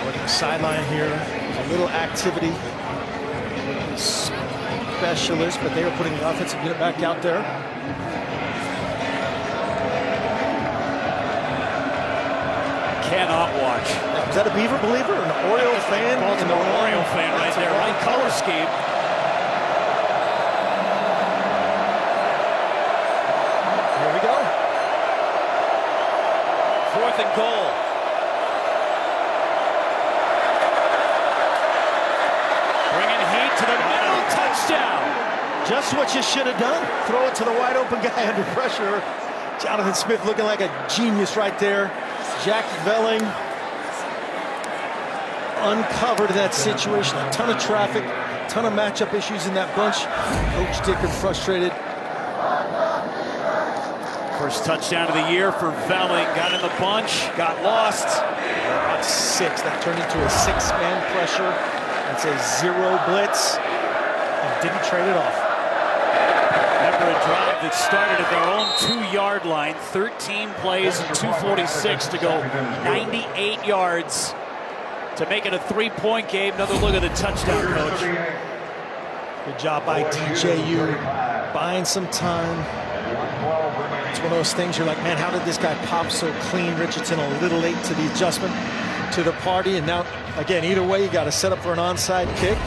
Look at the sideline here. There's a little activity with the specialist, but they are putting the offensive unit back out there. Cannot watch. Is that a Beaver believer or an Oriole fan? Baltimore Oriole fan right there. Right color scheme. Here we go. 4th and goal. Bringing heat to the middle. Touchdown. Just what you should have done. Throw it to the wide open guy under pressure. Jonathan Smith looking like a genius right there. Jack Velling uncovered that situation. A ton of traffic, a ton of matchup issues in that bunch. Coach Dickert frustrated. First touchdown of the year for Velling. Got in the bunch, got lost. About 6. That turned into a 6-man pressure. That's a 0 blitz. And didn't trade it off. Remember a drive that started at their own 2-yard line. 13 plays and 2:46 to go. 98 yards to make it a 3-point game. Another look at the touchdown, Coach. Good job by DJU. Buying some time. It's one of those things you're like, man, how did this guy pop so clean? Richardson a little late to the adjustment to the party. And now, again, either way, you got to set up for an onside kick.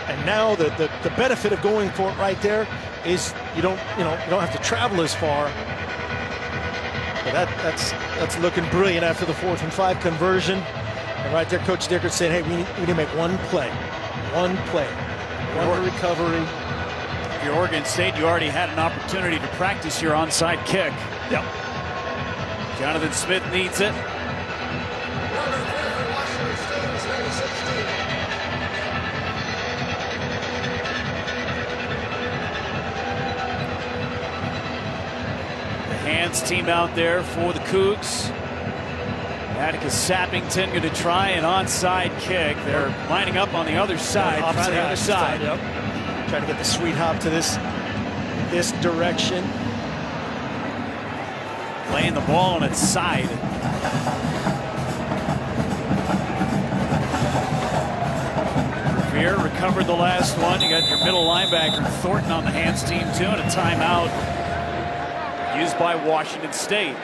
And now the benefit of going for it right there is you don't have to travel as far. But that's looking brilliant after the 4th and 5 conversion. And right there, Coach Dickert saying, hey, we need to make one play. One recovery. If you're Oregon State, you already had an opportunity to practice your onside kick. Yep. Jonathan Smith needs it. Hands team out there for the Cougs. Atticus Sappington going to try an onside kick. They're lining up on the other side. Try the other side. Yep. Trying to get the sweet hop to this direction. Laying the ball on its side. Revere recovered the last one. You got your middle linebacker Thornton on the hands team too, and a timeout used by Washington State.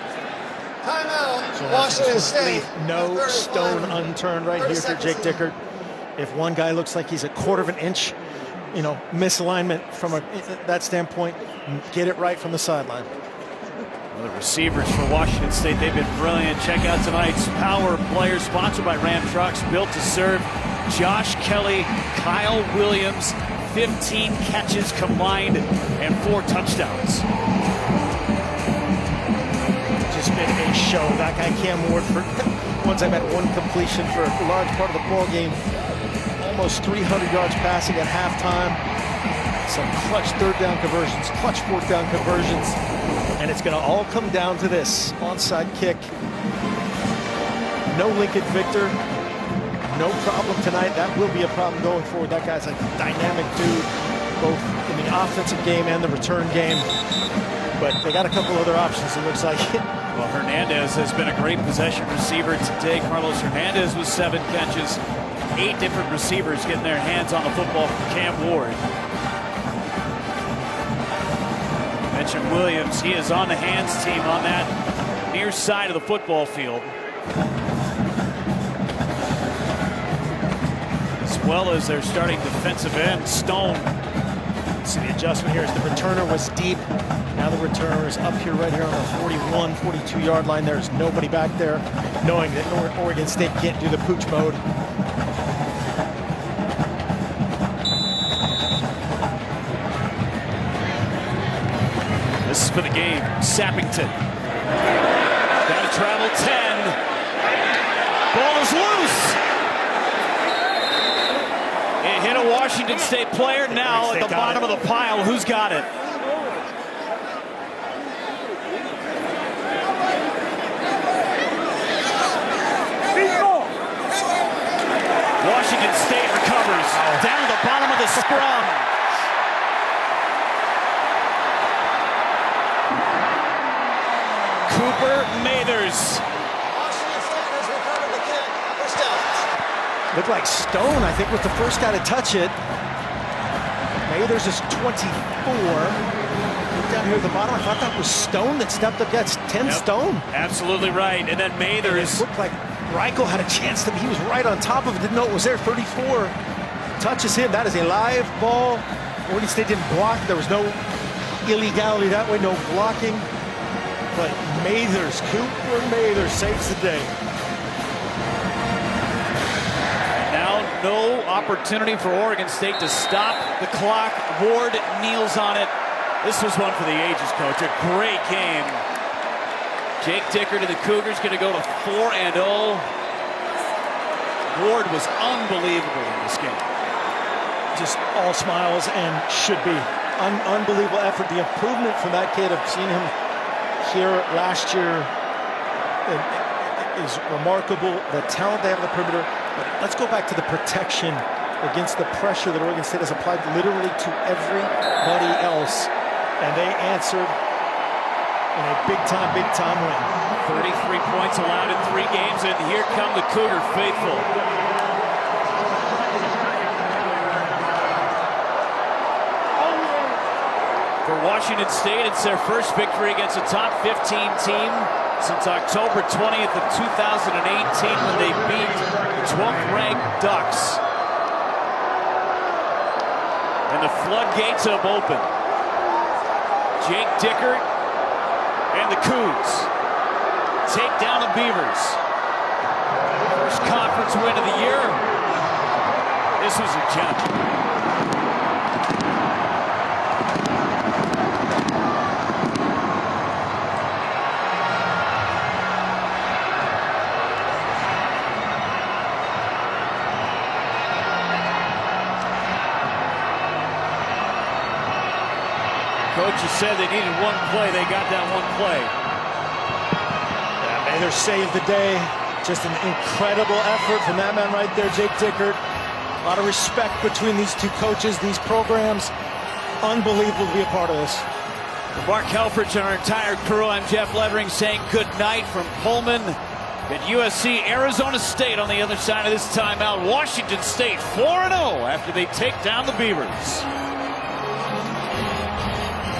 Timeout, So Washington State. leave no stone unturned right here for Jake Dickert. If one guy looks like he's a quarter of an inch, misalignment from that standpoint, get it right from the sideline. Well, the receivers for Washington State, they've been brilliant. Check out tonight's Power Players, sponsored by Ram Trucks, built to serve. Josh Kelly, Kyle Williams, 15 catches combined and 4 touchdowns. Just been a show. That guy Cam Ward, for once I've had 1 completion for a large part of the ball game. Almost 300 yards passing at halftime. Some clutch 3rd down conversions, clutch 4th down conversions. And it's going to all come down to this onside kick. No Lincoln Victor. No problem tonight. That will be a problem going forward. That guy's a dynamic dude, both in the offensive game and the return game. But they got a couple other options, it looks like. Well, Hernandez has been a great possession receiver today. Carlos Hernandez with 7 catches. 8 different receivers getting their hands on the football from Cam Ward. Mention Williams, he is on the hands team on that near side of the football field. As well as their starting defensive end, Stone. See the adjustment here as the returner was deep. Now the returner is up here, right here on the 41, 42-yard line. There's nobody back there, knowing that Oregon State can't do the pooch mode. This is for the game. Sappington. Got to travel 10. Ball is loose. It hit a Washington State player. Now at the bottom of the pile, who's got it? Washington State recovers. Down at the bottom of the scrum. Cooper Mathers. Washington State has recovered the kick for Stone. Looked like Stone, I think, was the first guy to touch it. Mathers is 24. Look down here at the bottom. I thought that was Stone that stepped up. That's 10 Stone. Absolutely right. And then Mathers. It looked like Reichel had a chance to. He was right on top of it. Didn't know it was there. 34 touches him. That is a live ball. Oregon State didn't block. There was no illegality that way. No blocking. But Mathers, Cooper Mathers saves the day. Now no opportunity for Oregon State to stop the clock. Ward kneels on it. This was one for the ages, coach. A great game. Jake Dickert to the Cougars, going to go to 4-0. Ward was unbelievable in this game. Just all smiles and should be. Unbelievable effort. The improvement from that kid, I've seen him here last year, is remarkable. The talent they have on the perimeter. But let's go back to the protection against the pressure that Oregon State has applied literally to everybody else. And they answered in a big-time win. 33 points allowed in 3 games, and here come the Cougar faithful. For Washington State, it's their first victory against a top 15 team since October 20th of 2018 when they beat the 12th-ranked Ducks. And the floodgates have opened. Jake Dickert and the Cougs take down the Beavers. First conference win of the year. This was a gem. Coaches said they needed one play. They got that one play. Yeah, Mathers saved the day. Just an incredible effort from that man right there, Jake Dickert. A lot of respect between these two coaches, these programs. Unbelievable to be a part of this. For Mark Helfrich and our entire crew, I'm Jeff Levering saying good night from Pullman at USC. Arizona State on the other side of this timeout. Washington State 4-0 after they take down the Beavers.